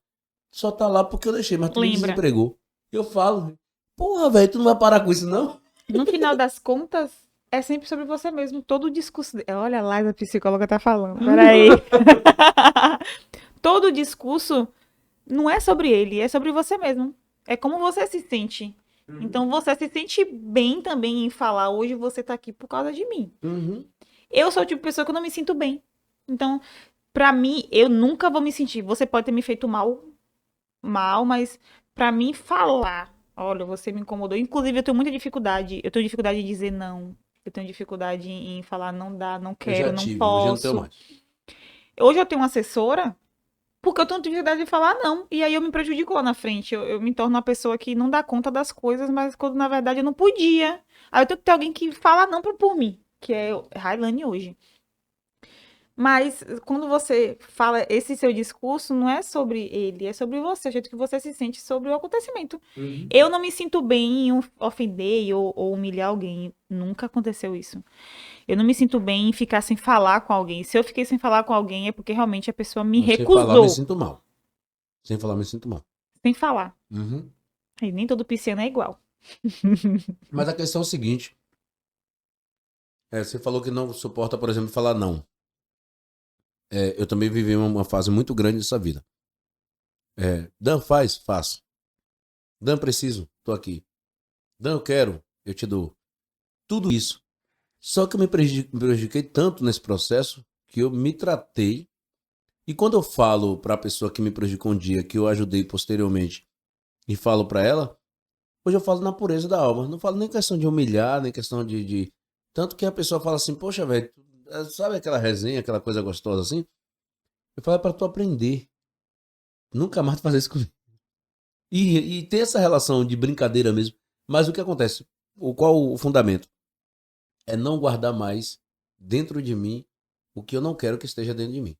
só tá lá porque eu deixei, mas tu me desempregou. Eu falo, porra, velho, tu não vai parar com isso, não? No final das contas, é sempre sobre você mesmo. Todo o discurso... Olha lá, a psicóloga tá falando. Peraí. Todo o discurso não é sobre ele, é sobre você mesmo. É como você se sente. Então você se sente bem também em falar, hoje você tá aqui por causa de mim. Eu sou o tipo de pessoa que eu não me sinto bem. Então, pra mim, eu nunca vou me sentir. Você pode ter me feito mal, mas pra mim falar, olha, você me incomodou. Inclusive, eu tenho muita dificuldade. Eu tenho dificuldade de dizer não. Eu tenho dificuldade em falar não dá, não quero, não posso. Hoje eu não tenho mais. Hoje eu tenho uma assessora porque eu tenho dificuldade de falar não. E aí eu me prejudico lá na frente. Eu me torno uma pessoa que não dá conta das coisas, mas quando na verdade eu não podia. Aí eu tenho que ter alguém que fala não por mim, que é Railane hoje. Mas quando você fala esse seu discurso, não é sobre ele, é sobre você, o jeito que você se sente sobre o acontecimento. Eu não me sinto bem em ofender ou humilhar alguém. Nunca aconteceu isso. Eu não me sinto bem em ficar sem falar com alguém. Se eu fiquei sem falar com alguém, é porque realmente a pessoa me recusou. Sem falar, me sinto mal. Sem falar, me sinto mal. Sem falar. E nem todo pisciano é igual. Mas a questão é o seguinte. Você falou que não suporta, por exemplo, falar não. Eu também vivi uma fase muito grande dessa vida. Dan, faço. Dan, preciso, tô aqui. Dan, eu quero, eu te dou. Tudo isso. Só que eu me prejudiquei tanto nesse processo que eu me tratei. E quando eu falo pra pessoa que me prejudicou um dia, que eu ajudei posteriormente, e falo pra ela, hoje eu falo na pureza da alma. Não falo nem questão de humilhar, nem questão de... Tanto que a pessoa fala assim, poxa, velho, sabe aquela resenha, aquela coisa gostosa assim? Eu falo, é pra tu aprender. Nunca mais tu fazer isso comigo. E ter essa relação de brincadeira mesmo. Mas o que acontece? Qual o fundamento? É não guardar mais dentro de mim o que eu não quero que esteja dentro de mim.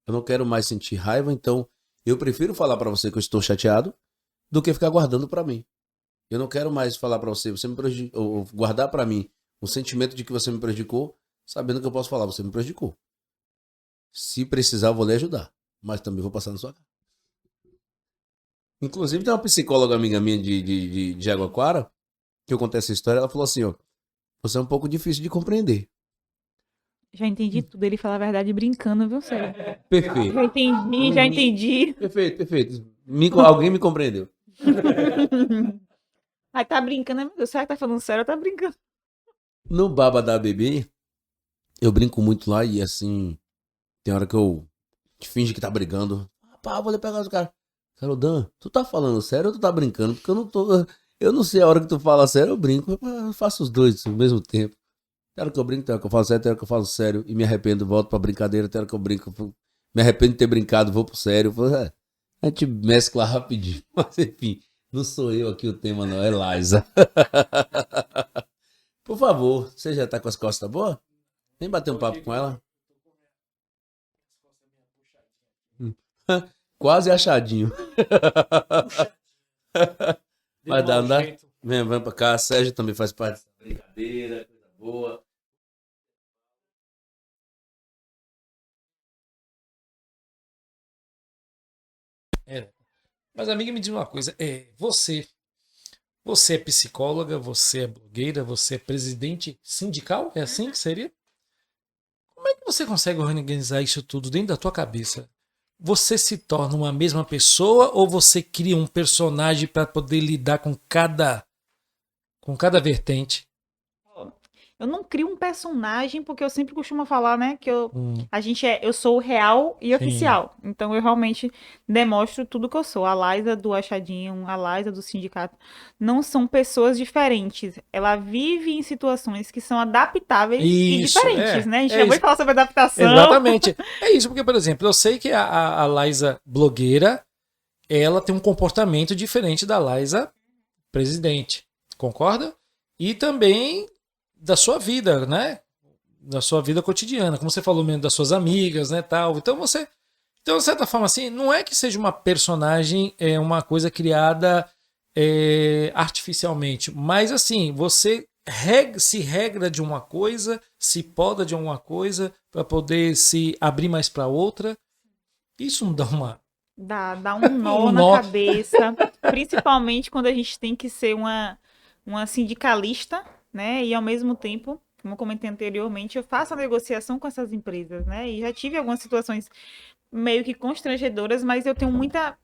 Eu não quero mais sentir raiva, então eu prefiro falar pra você que eu estou chateado do que ficar guardando pra mim. Eu não quero mais falar pra você me prejudicou, ou guardar pra mim o sentimento de que você me prejudicou, sabendo que eu posso falar, você me prejudicou. Se precisar, eu vou lhe ajudar, mas também vou passar na sua cara. Inclusive, tem uma psicóloga amiga minha de Jaguaquara, que eu contei essa história, ela falou assim, ó, você é um pouco difícil de compreender. Já entendi tudo. Ele fala a verdade brincando, viu, Célio? Perfeito. Já entendi. Perfeito. Alguém me compreendeu. Aí tá brincando, meu Deus, será que tá falando sério ou tá brincando? No Baba da Bebê, eu brinco muito lá e assim, tem hora que eu finge que tá brigando. Pá, vou lhe pegar os caras. Cara, Dan, tu tá falando sério ou tu tá brincando? Porque eu não sei a hora que tu fala sério, eu brinco. Eu faço os dois ao mesmo tempo. Tem hora que eu brinco, tem hora que eu falo sério, tem hora que eu falo sério e me arrependo, volto pra brincadeira, tem hora que eu brinco, me arrependo de ter brincado, vou pro sério. A gente mescla rapidinho. Mas enfim, não sou eu aqui o tema não, é Liza. Por favor, você já tá com as costas boas? Vem bater um papo com ela. Quase achadinho. Vai dar, não dá? Vem pra cá. Sérgio também faz parte dessa brincadeira. Coisa boa. Mas, amiga, me diz uma coisa. Você é psicóloga, você é blogueira, você é presidente sindical? É assim que seria? Como é que você consegue organizar isso tudo dentro da tua cabeça? Você se torna uma mesma pessoa ou você cria um personagem para poder lidar com cada vertente? Eu não crio um personagem, porque eu sempre costumo falar, né, que eu sou real e oficial. Então eu realmente demonstro tudo que eu sou. A Liza do Achadinho, a Liza do sindicato, não são pessoas diferentes. Ela vive em situações que são adaptáveis e diferentes, né? A gente acabou de falar sobre adaptação. Exatamente. É isso, porque, por exemplo, eu sei que a Liza blogueira, ela tem um comportamento diferente da Liza presidente. Concorda? E também da sua vida, né? Da sua vida cotidiana, como você falou mesmo, das suas amigas, né, tal. Então de certa forma assim, não é que seja uma personagem, uma coisa criada artificialmente, mas assim, você se regra de uma coisa, se poda de uma coisa para poder se abrir mais para outra. Isso não dá uma dá um nó na cabeça, principalmente quando a gente tem que ser uma sindicalista, né? E ao mesmo tempo, como eu comentei anteriormente, eu faço a negociação com essas empresas, né? E já tive algumas situações meio que constrangedoras, mas eu tenho muita,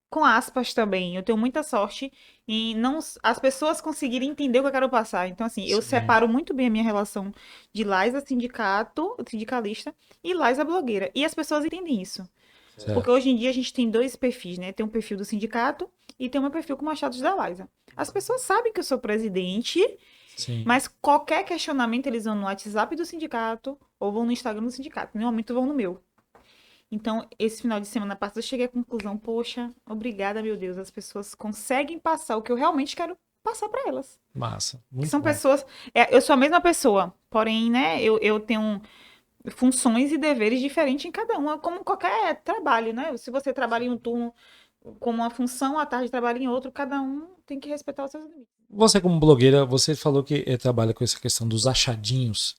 com aspas também, eu tenho muita sorte em as pessoas conseguirem entender o que eu quero passar. Então, assim, eu separo muito bem a minha relação de Liza sindicalista e Liza blogueira. E as pessoas entendem isso. Certo. Porque hoje em dia a gente tem dois perfis, né? Tem um perfil do sindicato e tem um perfil como achados da Liza. As pessoas sabem que eu sou presidente, mas qualquer questionamento eles vão no WhatsApp do sindicato ou vão no Instagram do sindicato. No momento vão no meu. Então, esse final de semana passado eu cheguei à conclusão, poxa, obrigada, meu Deus, as pessoas conseguem passar o que eu realmente quero passar para elas. Massa. São pessoas, eu sou a mesma pessoa, porém, né, eu tenho funções e deveres diferentes em cada uma, como qualquer trabalho, né? Se você trabalha em um turno com uma função, à tarde trabalha em outro, cada um tem que respeitar os seus limites. Você como blogueira, você falou que trabalha com essa questão dos achadinhos.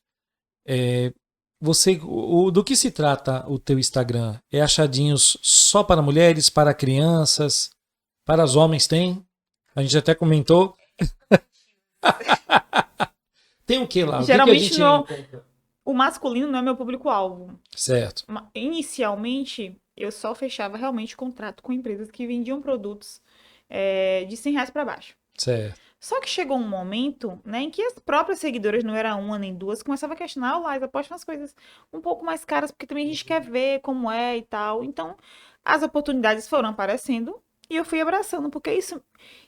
Do que se trata o teu Instagram? É achadinhos só para mulheres, para crianças, para os homens tem? A gente até comentou. Tem o que lá? Geralmente o masculino não é meu público-alvo. Certo. Inicialmente, eu só fechava realmente contrato com empresas que vendiam produtos de R$100 para baixo. Certo. Só que chegou um momento, né, em que as próprias seguidoras, não era uma nem duas, começavam a questionar, Laís, aposta umas coisas um pouco mais caras, porque também a gente quer ver como é e tal. Então, as oportunidades foram aparecendo e eu fui abraçando, porque isso,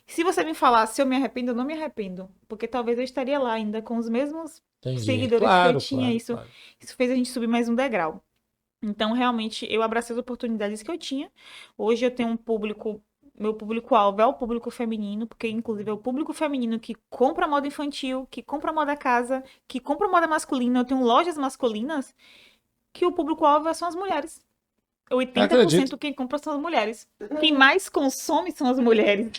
se você me falasse se eu me arrependo, eu não me arrependo, porque talvez eu estaria lá ainda com os mesmos seguidores que eu tinha. Isso fez a gente subir mais um degrau. Então, realmente, eu abracei as oportunidades que eu tinha. Hoje eu tenho um público, meu público-alvo é o público feminino, porque, inclusive, é o público feminino que compra moda infantil, que compra moda casa, que compra moda masculina. Eu tenho lojas masculinas que o público-alvo são as mulheres. 80% quem compra são as mulheres. Quem mais consome são as mulheres.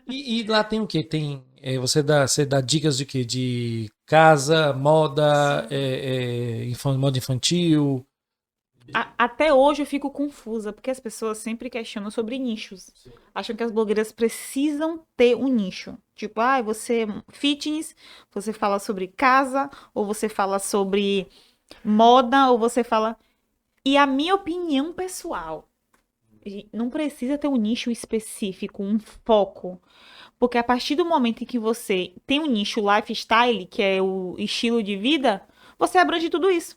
E lá tem o quê? Você dá dicas de quê? De casa, moda, moda infantil... Até hoje eu fico confusa, porque as pessoas sempre questionam sobre nichos. Acham que as blogueiras precisam ter um nicho. Tipo, você fitness, você fala sobre casa, ou você fala sobre moda, ou você fala... E a minha opinião pessoal, não precisa ter um nicho específico, um foco. Porque a partir do momento em que você tem um nicho lifestyle, que é o estilo de vida, você abrange tudo isso.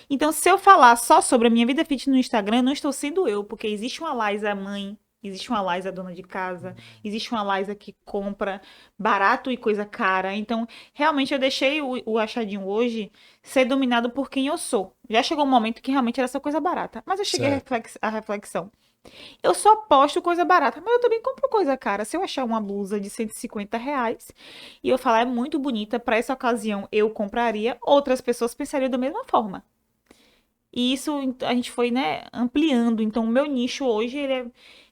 Então, se eu falar só sobre a minha vida fitness no Instagram, eu não estou sendo eu, porque existe uma Laísa mãe, existe uma Laísa dona de casa, existe uma Laísa que compra barato e coisa cara. Então, realmente eu deixei o achadinho hoje ser dominado por quem eu sou. Já chegou um momento que realmente era só coisa barata, mas eu cheguei à reflexão. Eu só posto coisa barata, mas eu também compro coisa cara. Se eu achar uma blusa de R$150 e eu falar é muito bonita, para essa ocasião eu compraria, outras pessoas pensariam da mesma forma. E isso a gente foi, né, ampliando. Então, o meu nicho hoje,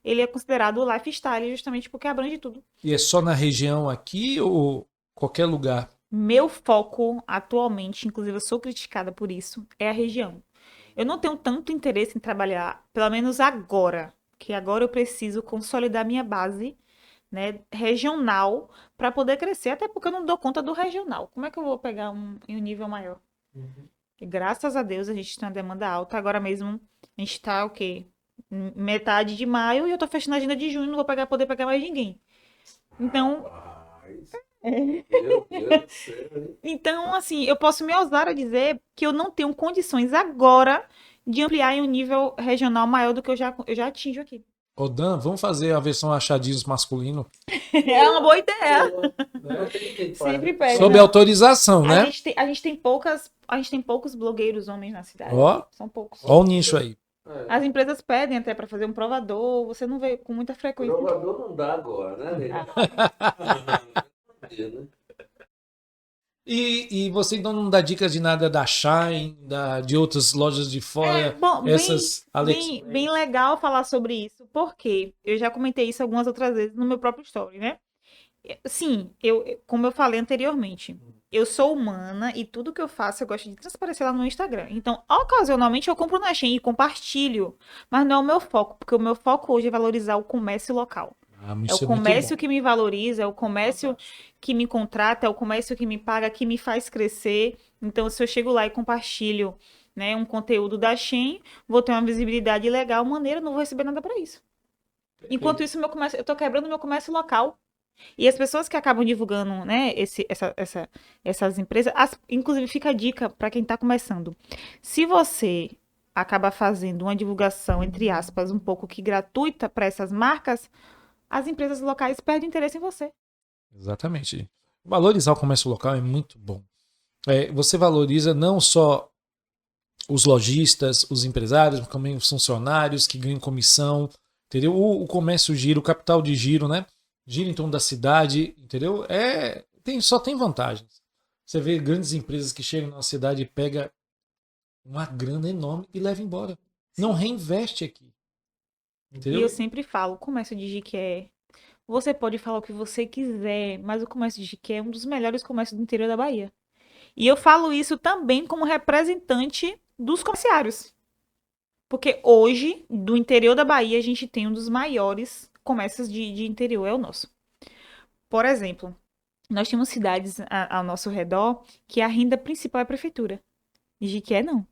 ele é considerado lifestyle, justamente porque abrange tudo. E é só na região aqui ou qualquer lugar? Meu foco atualmente, inclusive eu sou criticada por isso, é a região. Eu não tenho tanto interesse em trabalhar, pelo menos agora, que agora eu preciso consolidar minha base, né, regional, para poder crescer, até porque eu não dou conta do regional. Como é que eu vou pegar um nível maior? E graças a Deus a gente tem uma demanda alta. Agora mesmo a gente tá o quê? Metade de maio e eu tô fechando a agenda de junho, não vou poder pegar mais ninguém. Então... Então, assim, eu posso me ousar a dizer que eu não tenho condições agora de ampliar em um nível regional maior do que eu já atinjo aqui. Ô Dan, vamos fazer a versão achadinhos masculino? É uma boa ideia. Sempre pede. Sob autorização, né? A gente tem poucos blogueiros homens na cidade. São poucos. Ó o nicho aí. As empresas pedem até para fazer um provador, você não vê com muita frequência. Provador não dá agora, né? E você então não dá dicas de nada da Shine, de outras lojas de fora? Bem legal falar sobre isso, porque eu já comentei isso algumas outras vezes no meu próprio story, né? Sim, como eu falei anteriormente, eu sou humana e tudo que eu faço eu gosto de transparecer lá no Instagram. Então, ocasionalmente eu compro na Shein e compartilho, mas não é o meu foco, porque o meu foco hoje é valorizar o comércio local. É o comércio que me valoriza, é o comércio que me contrata, é o comércio que me paga, que me faz crescer. Então, se eu chego lá e compartilho, né, um conteúdo da Shein, vou ter uma visibilidade legal, maneira, não vou receber nada para isso. Enquanto isso, eu tô quebrando meu comércio local. E as pessoas que acabam divulgando, né, essas empresas, inclusive fica a dica para quem está começando. Se você acaba fazendo uma divulgação, entre aspas, um pouco que gratuita para essas marcas, as empresas locais perdem interesse em você. Exatamente. Valorizar o comércio local é muito bom. Você valoriza não só os lojistas, os empresários, mas também os funcionários que ganham comissão, entendeu? O comércio gira, o capital de giro, né? Gira em torno da cidade, entendeu? Só tem vantagens. Você vê grandes empresas que chegam na cidade e pegam uma grana enorme e levam embora. Não reinveste aqui. Entendeu? E eu sempre falo, o comércio de Jiqué, você pode falar o que você quiser, mas o comércio de Jiqué é um dos melhores comércios do interior da Bahia. E eu falo isso também como representante dos comerciários. Porque hoje, do interior da Bahia, a gente tem um dos maiores comércios de interior, é o nosso. Por exemplo, nós temos cidades ao nosso redor que a renda principal é a prefeitura. E Jiqué não.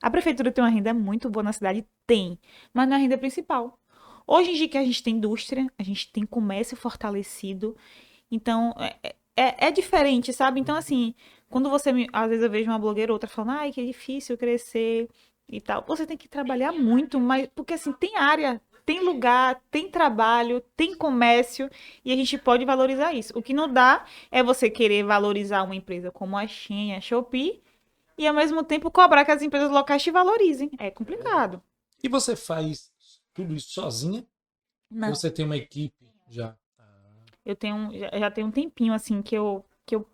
A prefeitura tem uma renda muito boa na cidade? Tem. Mas não é a renda principal. Hoje em dia que a gente tem indústria, a gente tem comércio fortalecido, então é diferente, sabe? Então, assim, quando às vezes eu vejo uma blogueira ou outra falando, ai, que é difícil crescer e tal, você tem que trabalhar muito, mas porque assim, tem área, tem lugar, tem trabalho, tem comércio, e a gente pode valorizar isso. O que não dá é você querer valorizar uma empresa como a Shein, a Shopee, e ao mesmo tempo cobrar que as empresas locais te valorizem. É complicado. E você faz tudo isso sozinha? Não. Ou você tem uma equipe já? Já tem um tempinho, assim, que eu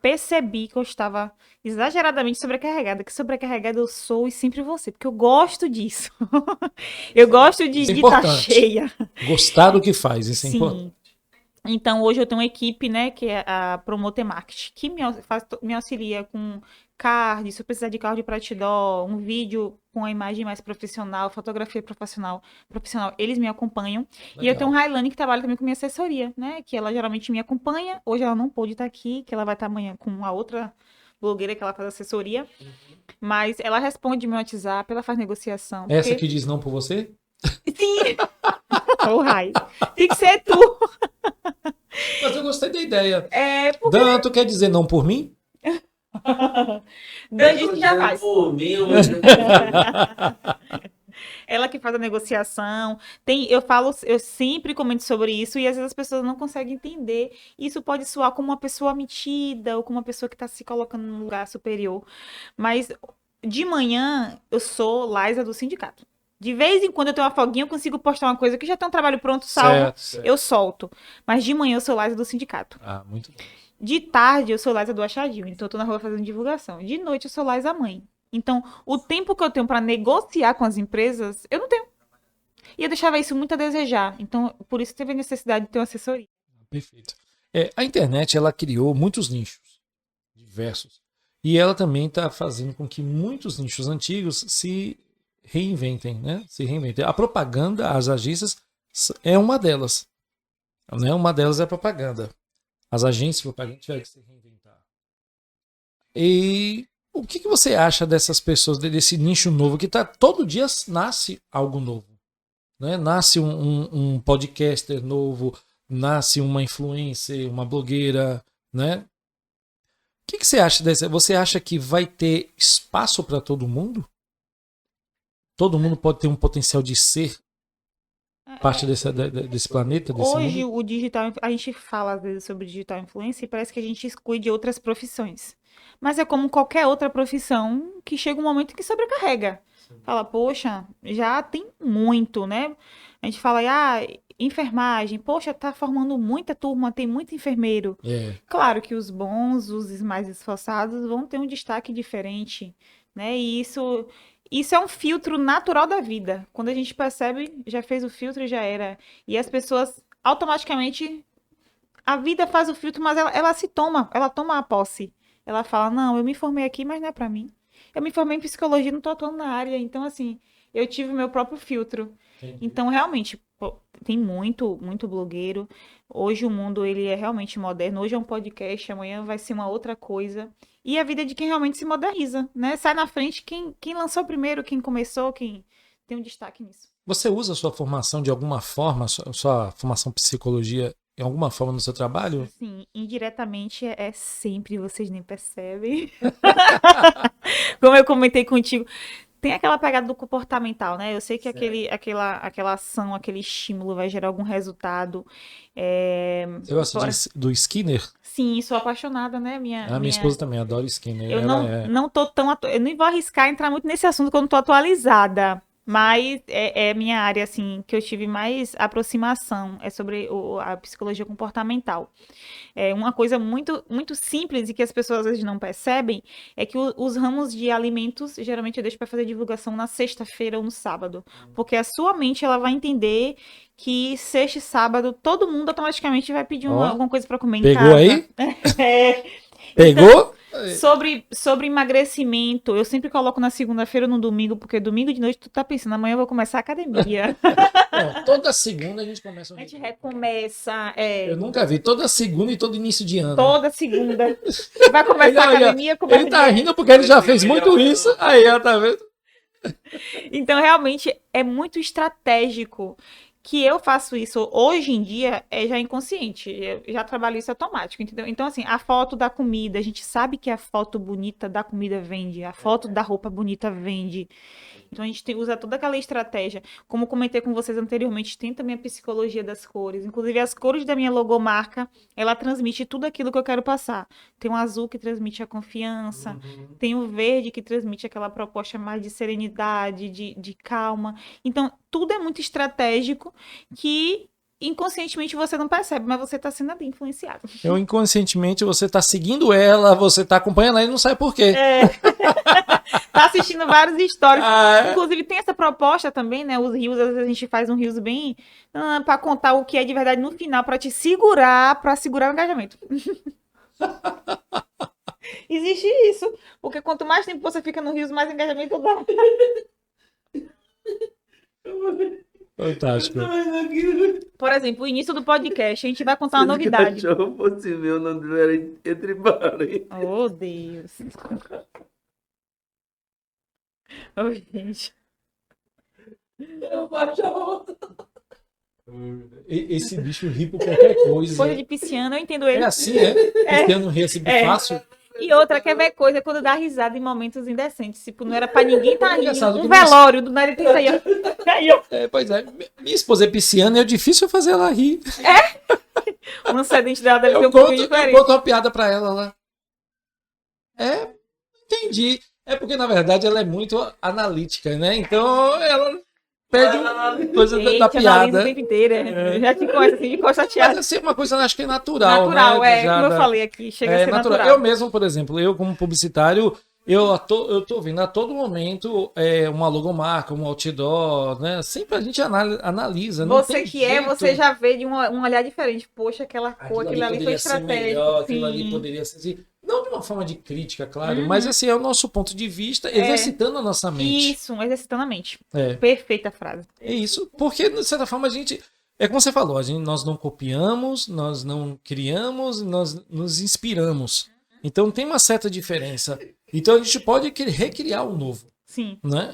percebi que eu estava exageradamente sobrecarregada. Que sobrecarregada eu sou e sempre vou ser, porque eu gosto disso. Eu gosto de estar cheia. Gostar do que faz, isso é Sim. importante. Então, hoje eu tenho uma equipe, né, que é a Promoter Marketing, que me auxilia com card, se eu precisar de card para te dar, um vídeo com a imagem mais profissional, fotografia profissional, eles me acompanham. Legal. E eu tenho um Railane que trabalha também com minha assessoria, né, que ela geralmente me acompanha. Hoje ela não pôde estar aqui, que ela vai estar amanhã com uma outra blogueira que ela faz assessoria. Mas ela responde meu WhatsApp, ela faz negociação. Essa que diz não por você? Sim! Ô, Rai, tem que ser tu! Mas eu gostei da ideia. Porque... Danto quer dizer não por mim? Danto já faz. Por mim, ela que faz a negociação. Eu sempre comento sobre isso e às vezes as pessoas não conseguem entender. Isso pode soar como uma pessoa metida ou como uma pessoa que está se colocando num lugar superior. Mas de manhã eu sou Liza do sindicato. De vez em quando eu tenho uma folguinha, eu consigo postar uma coisa que já tem um trabalho pronto, salvo, certo. Eu solto. Mas de manhã eu sou Liza do sindicato. Ah, muito bom. De tarde eu sou Liza do Achadinho, então eu tô na rua fazendo divulgação. De noite eu sou Liza mãe. Então, o tempo que eu tenho para negociar com as empresas, eu não tenho. E eu deixava isso muito a desejar. Então, por isso teve a necessidade de ter uma assessoria. Perfeito. A internet, ela criou muitos nichos, diversos. E ela também está fazendo com que muitos nichos antigos se reinventem, né? Se reinventem. A propaganda, as agências, é uma delas. Né? Uma delas é a propaganda. As agências de propaganda tiveram que se reinventar. E o que você acha dessas pessoas, desse nicho novo, que todo dia nasce algo novo? Né? Nasce um podcaster novo, nasce uma influencer, uma blogueira, né? O que você acha dessa? Você acha que vai ter espaço para todo mundo? Todo mundo pode ter um potencial de ser parte desse planeta, desse hoje, mundo? O digital, a gente fala às vezes sobre digital influencer e parece que a gente exclui de outras profissões. Mas é como qualquer outra profissão que chega um momento que sobrecarrega. Sim. Fala, poxa, já tem muito, né? A gente fala, enfermagem, poxa, tá formando muita turma, tem muito enfermeiro. Claro que os bons, os mais esforçados vão ter um destaque diferente, né? E isso é um filtro natural da vida. Quando a gente percebe, já fez o filtro e já era. E as pessoas, automaticamente, a vida faz o filtro, mas ela toma a posse. Ela fala, não, eu me formei aqui, mas não é pra mim. Eu me formei em psicologia, não tô atuando na área. Então, assim, eu tive o meu próprio filtro. Entendi. Então, realmente, tem muito blogueiro. Hoje o mundo, ele é realmente moderno. Hoje é um podcast, amanhã vai ser uma outra coisa. E a vida é de quem realmente se moderniza, né? Sai na frente quem lançou primeiro, quem começou, quem tem um destaque nisso. Você usa a sua formação de alguma forma, sua formação em psicologia, em alguma forma no seu trabalho? Sim, indiretamente é sempre, vocês nem percebem. Como eu comentei contigo, tem aquela pegada do comportamental, né? Eu sei que aquela ação, aquele estímulo vai gerar algum resultado. Você gosta do Skinner? Sim, sou apaixonada, né? Minha esposa também adora Skinner. Eu não tô tão eu nem vou arriscar entrar muito nesse assunto quando tô atualizada. Mas é minha área, assim, que eu tive mais aproximação, é sobre a psicologia comportamental. É uma coisa muito, muito simples e que as pessoas às vezes não percebem, é que os ramos de alimentos, geralmente eu deixo para fazer divulgação na sexta-feira ou no sábado. Porque a sua mente, ela vai entender que sexta e sábado, todo mundo automaticamente vai pedir alguma coisa para comer em casa. Pegou aí? Pegou? Então, sobre emagrecimento, eu sempre coloco na segunda-feira ou no domingo, porque domingo de noite tu tá pensando, amanhã eu vou começar a academia. Toda segunda a gente começa. A gente recomeça. Eu nunca vi, toda segunda e todo início de ano. Toda segunda. Vai começar a academia. Ele tá rindo porque ele já fez muito isso. Aí, tá vendo? Então, realmente, é muito estratégico. que eu faço isso hoje em dia é já inconsciente. Eu já trabalho isso automático, entendeu? Então, assim, a foto da comida, a gente sabe que a foto bonita da comida vende, a foto da roupa bonita vende. Então, a gente usa toda aquela estratégia. Como comentei com vocês anteriormente, tem também a psicologia das cores. Inclusive, as cores da minha logomarca, ela transmite tudo aquilo que eu quero passar. Tem o azul que transmite a confiança, tem o verde que transmite aquela proposta mais de serenidade, de calma. Então, tudo é muito estratégico que inconscientemente você não percebe, mas você está sendo ali influenciado. Eu, inconscientemente, você tá seguindo ela, você tá acompanhando ela e não sabe por quê. Tá assistindo vários stories. Inclusive, tem essa proposta também, né? Os reels, às vezes a gente faz um reels bem pra contar o que é de verdade no final, pra te segurar, pra segurar o engajamento. Existe isso. Porque quanto mais tempo você fica no reels, mais engajamento dá. Fantástico. Por exemplo, o início do podcast, a gente vai contar uma novidade. Se o fosse meu, não era entre parem. Oh, Deus. Oh, gente. Esse bicho ri por qualquer coisa. Coisa de pisciano, eu entendo ele. É assim, é? Pisciano ri assim fácil. E outra, quer ver coisa quando dá risada em momentos indecentes. Tipo, não era pra ninguém estar rindo. Engraçado Um que velório, do nada ele tem isso aí, ó. Aí, ó. Pois é, minha esposa é pisciana e é difícil fazer ela rir. O antecedente dela deve ser Eu um pouquinho diferente. conto uma piada pra ela lá. Entendi. É porque, na verdade, ela é muito analítica, né? Então, ela perde coisa da piada. O tempo inteiro, Eu já te conheço assim, ficou chateado. Mas assim, uma coisa, acho que é natural, Natural, né? como eu falei aqui, chega a ser natural. Eu mesmo, por exemplo, eu como publicitário, eu tô vendo a todo momento uma logomarca, um outdoor, né? Sempre a gente analisa. Não Você tem que jeito. você já vê de um olhar diferente. Poxa, aquela cor, aquilo ali foi estratégico. Aquilo ali poderia ser assim. Não de uma forma de crítica, claro, mas assim, é o nosso ponto de vista, exercitando a nossa mente. Isso, exercitando a mente. É. Perfeita frase. É isso, porque de certa forma a gente, é como você falou, nós não copiamos, nós não criamos, nós nos inspiramos. Então tem uma certa diferença. Então a gente pode recriar o novo. Sim. Né?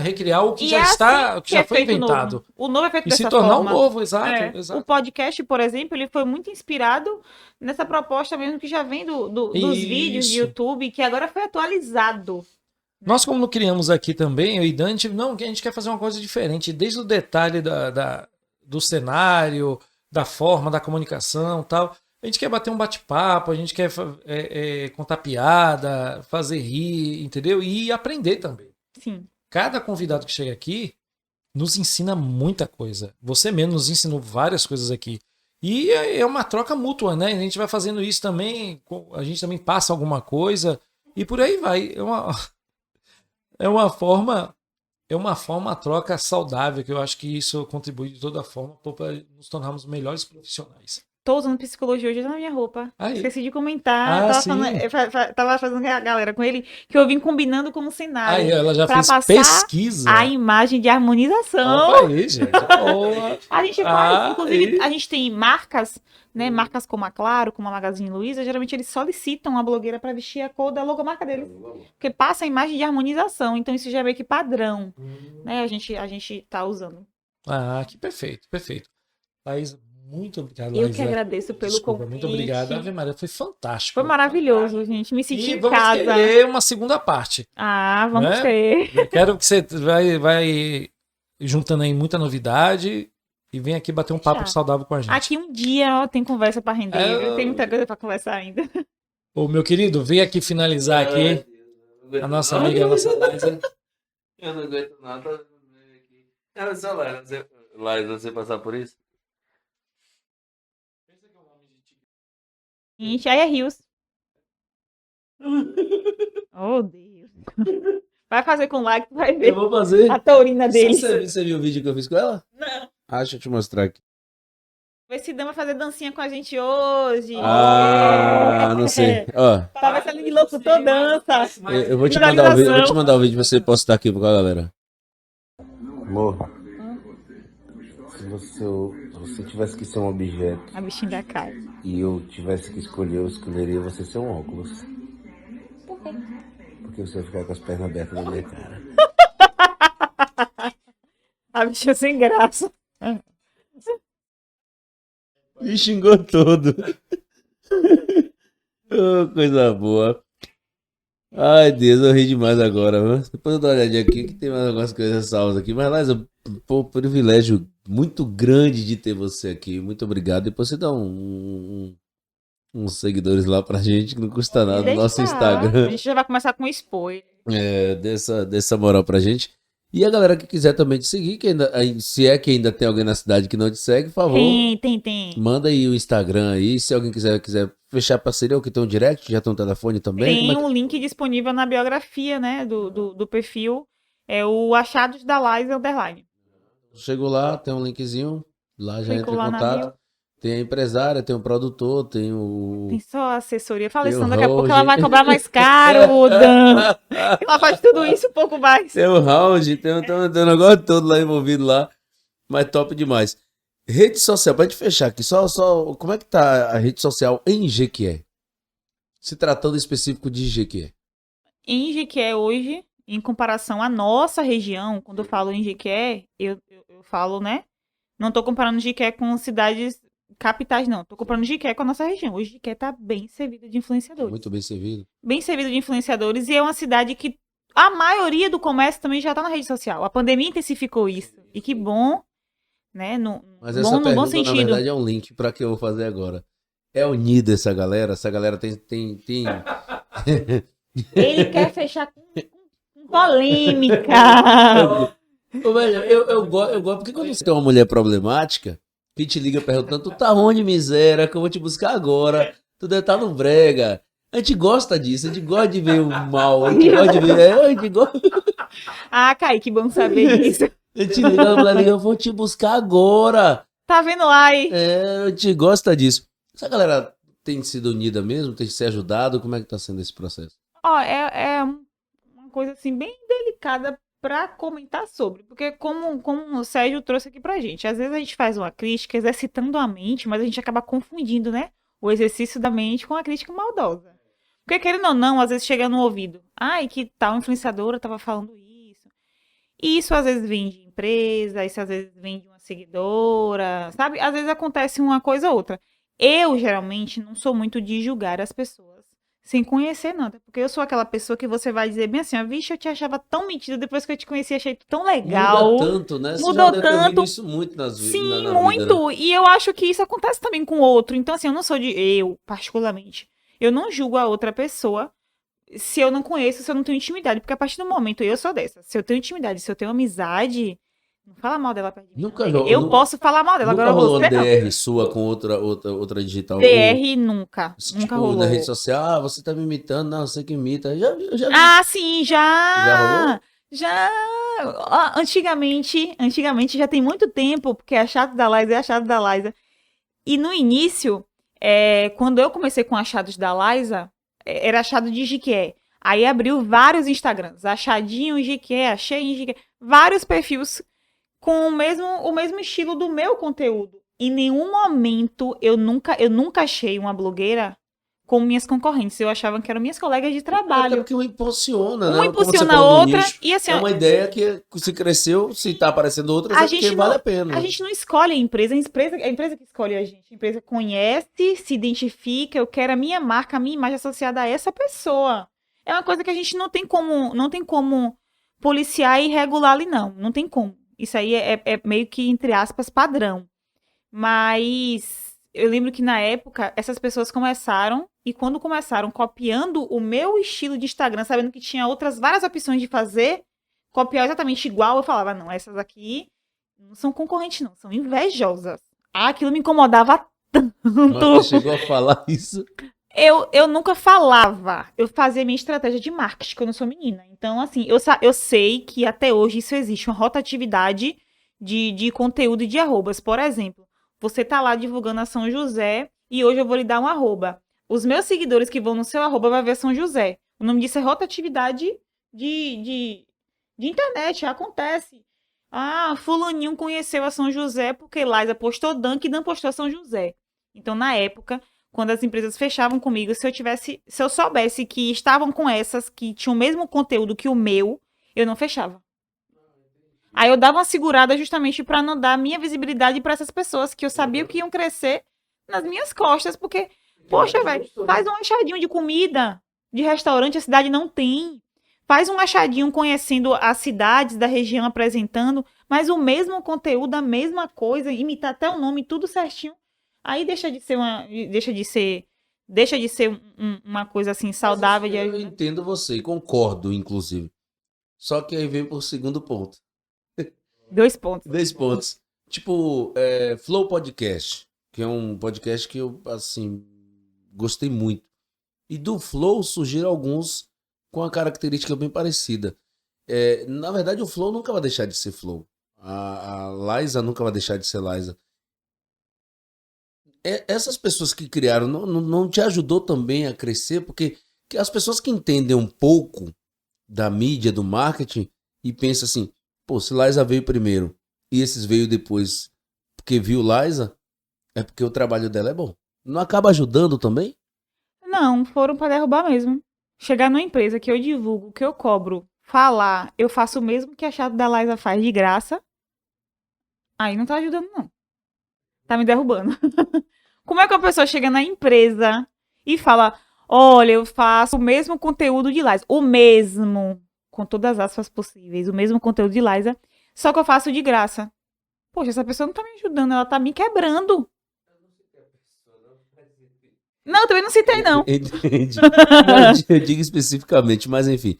Recriar o que já está, o que já foi inventado. Novo. O novo é feito dessa forma. E se tornar forma. um novo, exato. O podcast, por exemplo, ele foi muito inspirado nessa proposta mesmo que já vem dos vídeos de YouTube, que agora foi atualizado. Nós, como não criamos aqui também, eu e Dante, a gente quer fazer uma coisa diferente, desde o detalhe do cenário, da forma, da comunicação e tal. A gente quer bater um bate-papo, a gente quer contar piada, fazer rir, entendeu? E aprender também. Sim. Cada convidado que chega aqui nos ensina muita coisa. Você mesmo nos ensinou várias coisas aqui. E é uma troca mútua, né? A gente vai fazendo isso também, a gente também passa alguma coisa e por aí vai. É uma forma, uma troca saudável, que eu acho que isso contribui de toda forma para nos tornarmos melhores profissionais. Tô usando psicologia hoje na minha roupa. Aí. Esqueci de comentar. Tava fazendo a galera com ele, que eu vim combinando como cenário. Aí, ela já fez passar pesquisa. A imagem de harmonização. Opa aí, gente. A gente faz, inclusive, a gente tem marcas, né? Marcas como a Claro, como a Magazine Luiza, geralmente eles solicitam a blogueira para vestir a cor da logomarca deles. Porque passa a imagem de harmonização. Então isso já é meio que padrão. Né? A gente tá usando. Que perfeito, perfeito. Thaís, muito obrigado, Eu que agradeço pelo convite. Muito obrigado. Ave Maria, foi fantástico. Foi maravilhoso, gente. Me senti em casa. Vamos querer uma segunda parte. Vamos ter. Eu quero que você vai juntando aí muita novidade e vem aqui bater um papo saudável com a gente. Aqui um dia tem conversa para render. Tem muita coisa para conversar ainda. Ô, meu querido, vem aqui finalizar aqui. A nossa amiga, a nossa Liza. Eu não aguento nada. Cara, só Liza, você passar por isso? Gente, aí é Rios. Oh, Deus. Vai fazer com like, tu vai ver. Eu vou fazer. A taurina dele. Você viu o vídeo que eu fiz com ela? Não. Deixa eu te mostrar aqui. Vê se Dama vai fazer dancinha com a gente hoje. Não sei. Ó. Tava sendo de louco, tô dança. Eu vou te mandar o vídeo pra você postar aqui pra galera. Amor, se você tivesse que ser um objeto A bichinha da cara. e eu tivesse que escolher, eu escolheria você ser um óculos. Por quê? Porque você vai ficar com as pernas abertas na minha cara. A bichinha sem graça. Me xingou todo. Oh, coisa boa. Ai, Deus, eu ri demais agora. Viu? Depois eu dou uma olhadinha aqui, que tem mais algumas coisas salvas aqui. Mas, Laísa, pô, privilégio muito grande de ter você aqui. Muito obrigado. Depois você dá uns seguidores lá pra gente, que não custa nada, no nosso Instagram. A gente já vai começar com spoiler. Dessa moral pra gente. E a galera que quiser também te seguir, que ainda, se é que ainda tem alguém na cidade que não te segue, por favor. Tem. Manda aí o Instagram aí, se alguém quiser fechar parceria, ou que tem um direct, já tem um telefone também. Tem um link disponível na biografia, né, do perfil. É o Achados da Laísa Underline. Chegou lá, tem um linkzinho, lá já entra em lá contato. Tem a empresária, tem o produtor, tem o... Tem só a assessoria. Fala isso, Tem o daqui a pouco Roger. ela vai cobrar mais caro, Dan. Ela faz tudo isso e um pouco mais. Tem o round, tem um negócio todo lá envolvido lá. Mas top demais. Rede social, pra gente fechar aqui, só como é que tá a rede social em Jequié? Se tratando específico de Jequié. Em Jequié hoje, em comparação à nossa região, quando eu falo em Jequié, eu falo, né? Não tô comparando Jequié com cidades capitais, não. Tô comparando Jequié com a nossa região. Hoje Jequié tá bem servida de influenciadores. Muito bem servido. Bem servido de influenciadores, e é uma cidade que a maioria do comércio também já tá na rede social. A pandemia intensificou isso. E que bom, né? Mas bom, essa no pergunta, bom sentido. na verdade, é um link para que eu vou fazer agora. É unida essa galera? Essa galera tem... Ele quer fechar com polêmica. Eu gosto, porque quando você tem uma mulher problemática, que te liga perguntando, tu tá onde, miséria, que eu vou te buscar agora, tu deve estar no brega. A gente gosta disso, a gente gosta de ver o mal, a gente gosta de ver... a gente gosta... Ah, Kaique, bom saber disso. A gente liga, a mulher liga, eu vou te buscar agora. Tá vendo lá aí? A gente gosta disso. Essa galera tem sido unida mesmo, tem se ajudado, como é que tá sendo esse processo? Ó, é uma coisa assim bem delicada pra comentar sobre, porque como o Sérgio trouxe aqui pra gente, às vezes a gente faz uma crítica exercitando a mente, mas a gente acaba confundindo, né, o exercício da mente com a crítica maldosa. Porque querendo ou não, às vezes chega no ouvido, ai, que tal influenciadora tava falando isso. E isso às vezes vem de empresa, isso às vezes vem de uma seguidora, sabe? Às vezes acontece uma coisa ou outra. Eu, geralmente, não sou muito de julgar as pessoas sem conhecer nada. Porque eu sou aquela pessoa que você vai dizer bem assim, vixe, eu te achava tão mentira, depois que eu te conheci, achei tão legal. Muda tanto, né? Mudou tanto. Isso muito nas vidas. Sim, muito. Vida, né? E eu acho que isso acontece também com o outro. Então, assim, eu não sou eu, particularmente, eu não julgo a outra pessoa se eu não conheço, se eu não tenho intimidade. Porque a partir do momento, eu sou dessa. Se eu tenho intimidade, se eu tenho amizade... Não fala mal dela perto de mim. Eu posso falar mal dela, agora rolou você DR não. sua com outra digital? DR nunca. Tipo, nunca rolou. Na rede social, você tá me imitando, não, você que imita. Já vi. Ah, sim, já. Já rolou? Já. Antigamente, já tem muito tempo, porque Achados da Laísa é Achados da Laísa. E no início, quando eu comecei com Achados da Laísa, era Achado de Jequié. Aí abriu vários Instagrams. Achadinho Jequié, achei em Jequié. Vários perfis com o mesmo estilo do meu conteúdo. Em nenhum momento eu nunca achei uma blogueira com minhas concorrentes. Eu achava que eram minhas colegas de trabalho. Até porque uma impulsiona, né? Uma impulsiona a outra. E assim, é uma ideia que se cresceu, se tá aparecendo outras, porque vale a pena. A gente não escolhe a empresa a empresa que escolhe a gente. A empresa conhece, se identifica, eu quero a minha marca, a minha imagem associada a essa pessoa. É uma coisa que a gente não tem como policiar e regular ali, não. Não tem como. Isso aí é meio que, entre aspas, padrão. Mas eu lembro que na época, essas pessoas começaram, e quando começaram copiando o meu estilo de Instagram, sabendo que tinha outras várias opções de fazer, copiar exatamente igual, eu falava, não, essas aqui não são concorrentes, não, são invejosas. Ah, aquilo me incomodava tanto. Mas você chegou a falar isso? Eu nunca falava, eu fazia minha estratégia de marketing, que eu não sou menina. Então, assim, eu sei que até hoje isso existe, uma rotatividade de conteúdo e de arrobas. Por exemplo, você tá lá divulgando a São José e hoje eu vou lhe dar um arroba. Os meus seguidores que vão no seu arroba vai ver São José. O nome disso é rotatividade de internet, acontece. Ah, fulaninho conheceu a São José porque Laísa postou Dan, que Dan postou a São José. Então, na época... Quando as empresas fechavam comigo, se eu soubesse que estavam com essas que tinham o mesmo conteúdo que o meu, eu não fechava. Aí eu dava uma segurada justamente para não dar minha visibilidade para essas pessoas que eu sabia que iam crescer nas minhas costas, porque, poxa, velho, faz um achadinho de comida, de restaurante, a cidade não tem. Faz um achadinho conhecendo as cidades da região, apresentando, mas o mesmo conteúdo, a mesma coisa, imitar até o nome, tudo certinho. Aí deixa de ser uma coisa assim saudável. Eu entendo você, e concordo, inclusive. Só que aí vem por segundo ponto. 2 pontos. 2 pontos. Tipo, Flow Podcast, que é um podcast que eu, assim, gostei muito. E do Flow surgiram alguns com a característica bem parecida. Na verdade, o Flow nunca vai deixar de ser Flow. A Liza nunca vai deixar de ser Liza. Essas pessoas que criaram não te ajudou também a crescer? Porque as pessoas que entendem um pouco da mídia, do marketing, e pensam assim, pô, se Liza veio primeiro e esses veio depois porque viu Liza, é porque o trabalho dela é bom. Não acaba ajudando também? Não, foram para derrubar mesmo. Chegar numa empresa que eu divulgo, que eu cobro, falar, eu faço o mesmo que a chata da Liza faz de graça, aí não tá ajudando, não. Tá me derrubando. Como é que a pessoa chega na empresa e fala, olha, eu faço o mesmo conteúdo de Liza, o mesmo, com todas as aspas possíveis, o mesmo conteúdo de Liza, só que eu faço de graça. Poxa, essa pessoa não tá me ajudando, ela tá me quebrando. Não, também não citei, não. Entendi. Eu digo especificamente, mas enfim.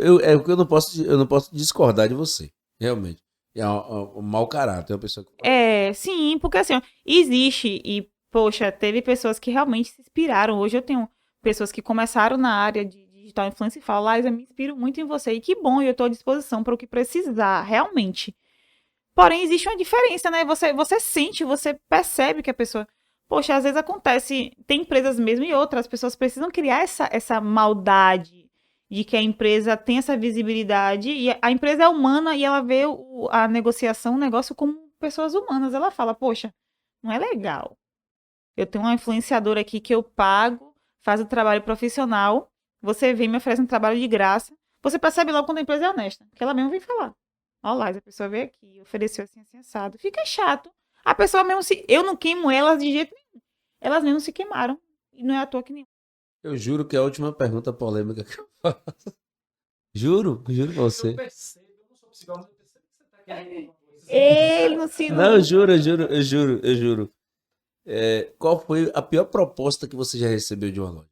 Eu não posso discordar de você. Realmente. É um mau caráter. É uma pessoa que... sim, porque assim, ó, existe e, poxa, teve pessoas que realmente se inspiraram. Hoje eu tenho pessoas que começaram na área de digital influencer e falam, Liza, me inspiro muito em você. E que bom, eu tô à disposição para o que precisar, realmente. Porém, existe uma diferença, né? Você sente, você percebe que a pessoa... Poxa, às vezes acontece, tem empresas mesmo e outras, as pessoas precisam criar essa maldade de que a empresa tem essa visibilidade e a empresa é humana e ela vê a negociação, o negócio como pessoas humanas. Ela fala, poxa, não é legal. Eu tenho uma influenciadora aqui que eu pago, faz o trabalho profissional, você vem e me oferece um trabalho de graça, você percebe logo quando a empresa é honesta, que ela mesmo vem falar. Ó lá, a pessoa veio aqui, ofereceu assim, assado. Fica chato. A pessoa mesmo eu não queimo elas de jeito nenhum. Elas mesmo se queimaram. E não é à toa que nenhum. Eu juro que é a última pergunta polêmica que eu faço. Juro pra você. Eu percebo, eu não sou psicólogo, mas eu percebo que você tá querendo. Ele não se... Não, eu juro. Qual foi a pior proposta que você já recebeu de uma loja?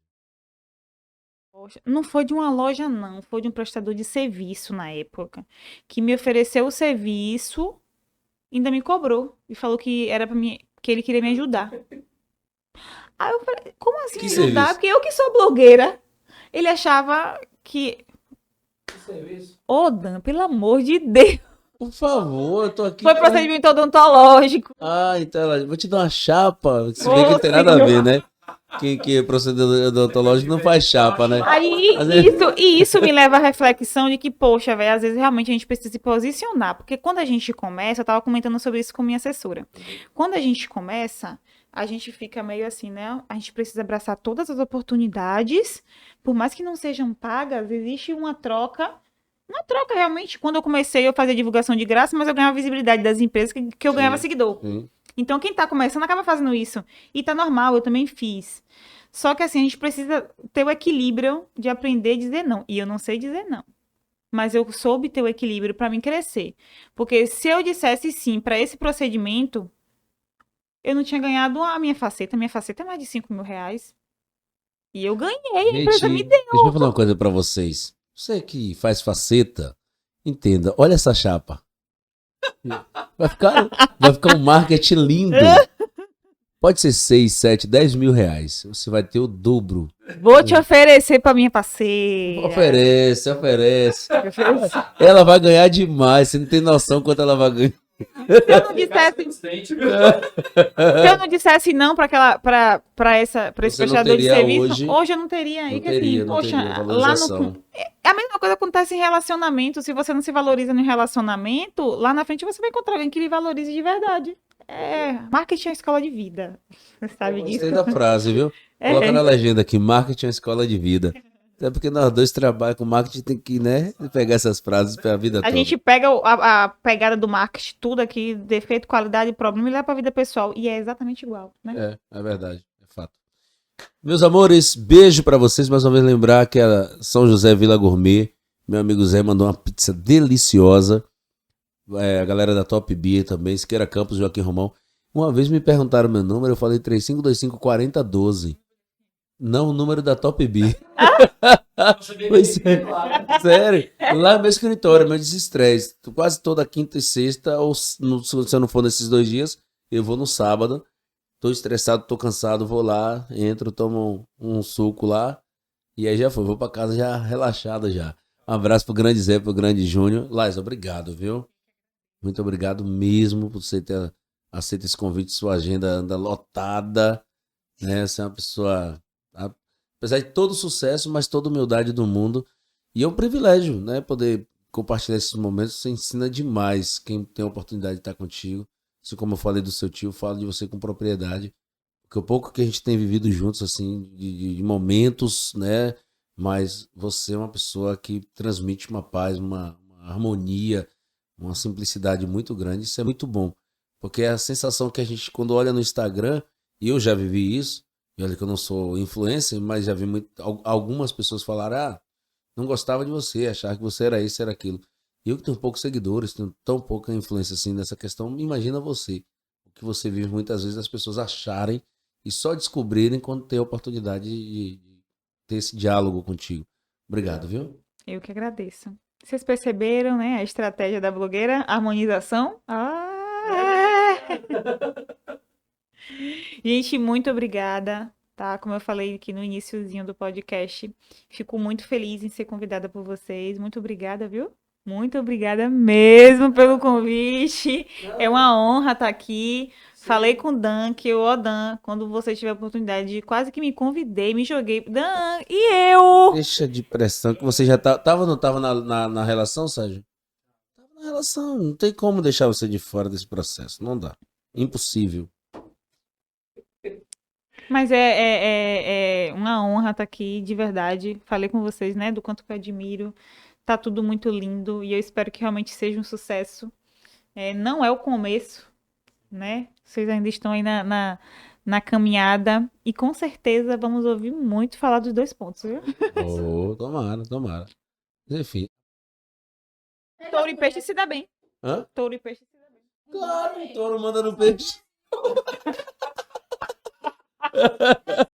Poxa, não foi de uma loja, não. Foi de um prestador de serviço na época. Que me ofereceu o serviço... ainda me cobrou e falou que era para mim, que ele queria me ajudar. Aí eu falei, como assim que ajudar? Serviço? Porque eu que sou blogueira. Ele achava que... Que serviço? Ô, Dan, pelo amor de Deus. Por favor, eu tô aqui. Foi procedimento odontológico. Ah, então vou te dar uma chapa. Se bem que não tem nada a ver, né? Quem que é procedimento odontológico não faz chapa, né? Aí, isso me leva à reflexão de que, poxa, velho, às vezes realmente a gente precisa se posicionar. Porque quando a gente começa, eu tava comentando sobre isso com minha assessora. Quando a gente começa, a gente fica meio assim, né? A gente precisa abraçar todas as oportunidades. Por mais que não sejam pagas, existe uma troca. Uma troca, realmente. Quando eu comecei, eu fazia divulgação de graça, mas eu ganhava visibilidade das empresas que eu ganhava seguidor. Então, quem tá começando acaba fazendo isso. E tá normal, eu também fiz. Só que assim, a gente precisa ter o equilíbrio de aprender a dizer não. E eu não sei dizer não. Mas eu soube ter o equilíbrio para mim crescer. Porque se eu dissesse sim para esse procedimento, eu não tinha ganhado a minha faceta. A minha faceta é mais de 5 mil reais. E eu ganhei, a empresa me deu. Deixa eu falar uma coisa para vocês. Você que faz faceta, entenda. Olha essa chapa. Vai ficar um marketing lindo. Pode ser 6, 7, 10 mil reais. Você vai ter o dobro. Vou te oferecer pra minha parceira. Oferece. Ela vai ganhar demais. Você não tem noção quanto ela vai ganhar. Se eu não dissesse não para esse prestador de serviço, hoje eu não teria. Lá no... A mesma coisa acontece em relacionamento. Se você não se valoriza no relacionamento, lá na frente você vai encontrar alguém que lhe valorize de verdade. Marketing é uma escola de vida. Você sabe disso? Gostei da frase, viu? Coloca na legenda aqui, marketing é uma escola de vida. Até porque nós dois trabalhamos com marketing, tem que, né, pegar essas frases pra vida toda. A gente pega a pegada do marketing, tudo aqui, defeito, qualidade, problema, e leva pra vida pessoal. E é exatamente igual, né? É verdade, é fato. Meus amores, beijo pra vocês. Mais uma vez lembrar que a São José Vila Gourmet, meu amigo Zé mandou uma pizza deliciosa. A galera da Top Beer também, Siqueira Campos, Joaquim Romão. Uma vez me perguntaram meu número, eu falei 3525-4012. Não o número da Top Beer. Pois é, sério. Lá é meu escritório, meu desestresse. Quase toda quinta e sexta, ou se eu não for nesses 2 dias, eu vou no sábado. Tô estressado, tô cansado, vou lá, entro, tomo um suco lá. E aí já foi, vou pra casa já relaxado já. Um abraço pro grande Zé, pro grande Júnior. Lais, obrigado, viu? Muito obrigado mesmo por você ter aceito esse convite. Sua agenda anda lotada, né? Você é uma pessoa, apesar de todo o sucesso, mas toda a humildade do mundo. E é um privilégio, né? Poder compartilhar esses momentos. Você ensina demais quem tem a oportunidade de estar contigo. Assim como eu falei do seu tio, eu falo de você com propriedade. Porque o pouco que a gente tem vivido juntos, assim, de momentos, né? Mas você é uma pessoa que transmite uma paz, uma harmonia, uma simplicidade muito grande. Isso é muito bom. Porque é a sensação que a gente, quando olha no Instagram, e eu já vivi isso, e olha que eu não sou influencer, mas já vi algumas pessoas falar, não gostava de você, achava que você era isso, era aquilo. E eu que tenho poucos seguidores, tenho tão pouca influência assim nessa questão, imagina você. O que você vive muitas vezes as pessoas acharem e só descobrirem quando tem a oportunidade de ter esse diálogo contigo. Obrigado, viu? Eu que agradeço. Vocês perceberam, né, a estratégia da blogueira? Harmonização? Gente, muito obrigada, tá? Como eu falei aqui no iniciozinho do podcast, fico muito feliz em ser convidada por vocês. Muito obrigada, viu? Muito obrigada mesmo pelo convite. É uma honra estar aqui. Sim. Falei com o Dan, Dan, quando você tiver a oportunidade, quase que me convidei, me joguei. Dan, e eu? Deixa de pressão, que você já tava ou não tava na relação, Sérgio? Tava na relação, não tem como deixar você de fora desse processo, não dá. Impossível. Mas é uma honra estar aqui, de verdade. Falei com vocês, né, do quanto que eu admiro. Tá tudo muito lindo e eu espero que realmente seja um sucesso. Não é o começo, né? Vocês ainda estão aí na caminhada e com certeza vamos ouvir muito falar dos 2 pontos, viu? Tomara. Enfim. Touro e peixe se dá bem. Hã? Touro e peixe se dá bem. Claro, o touro manda no peixe.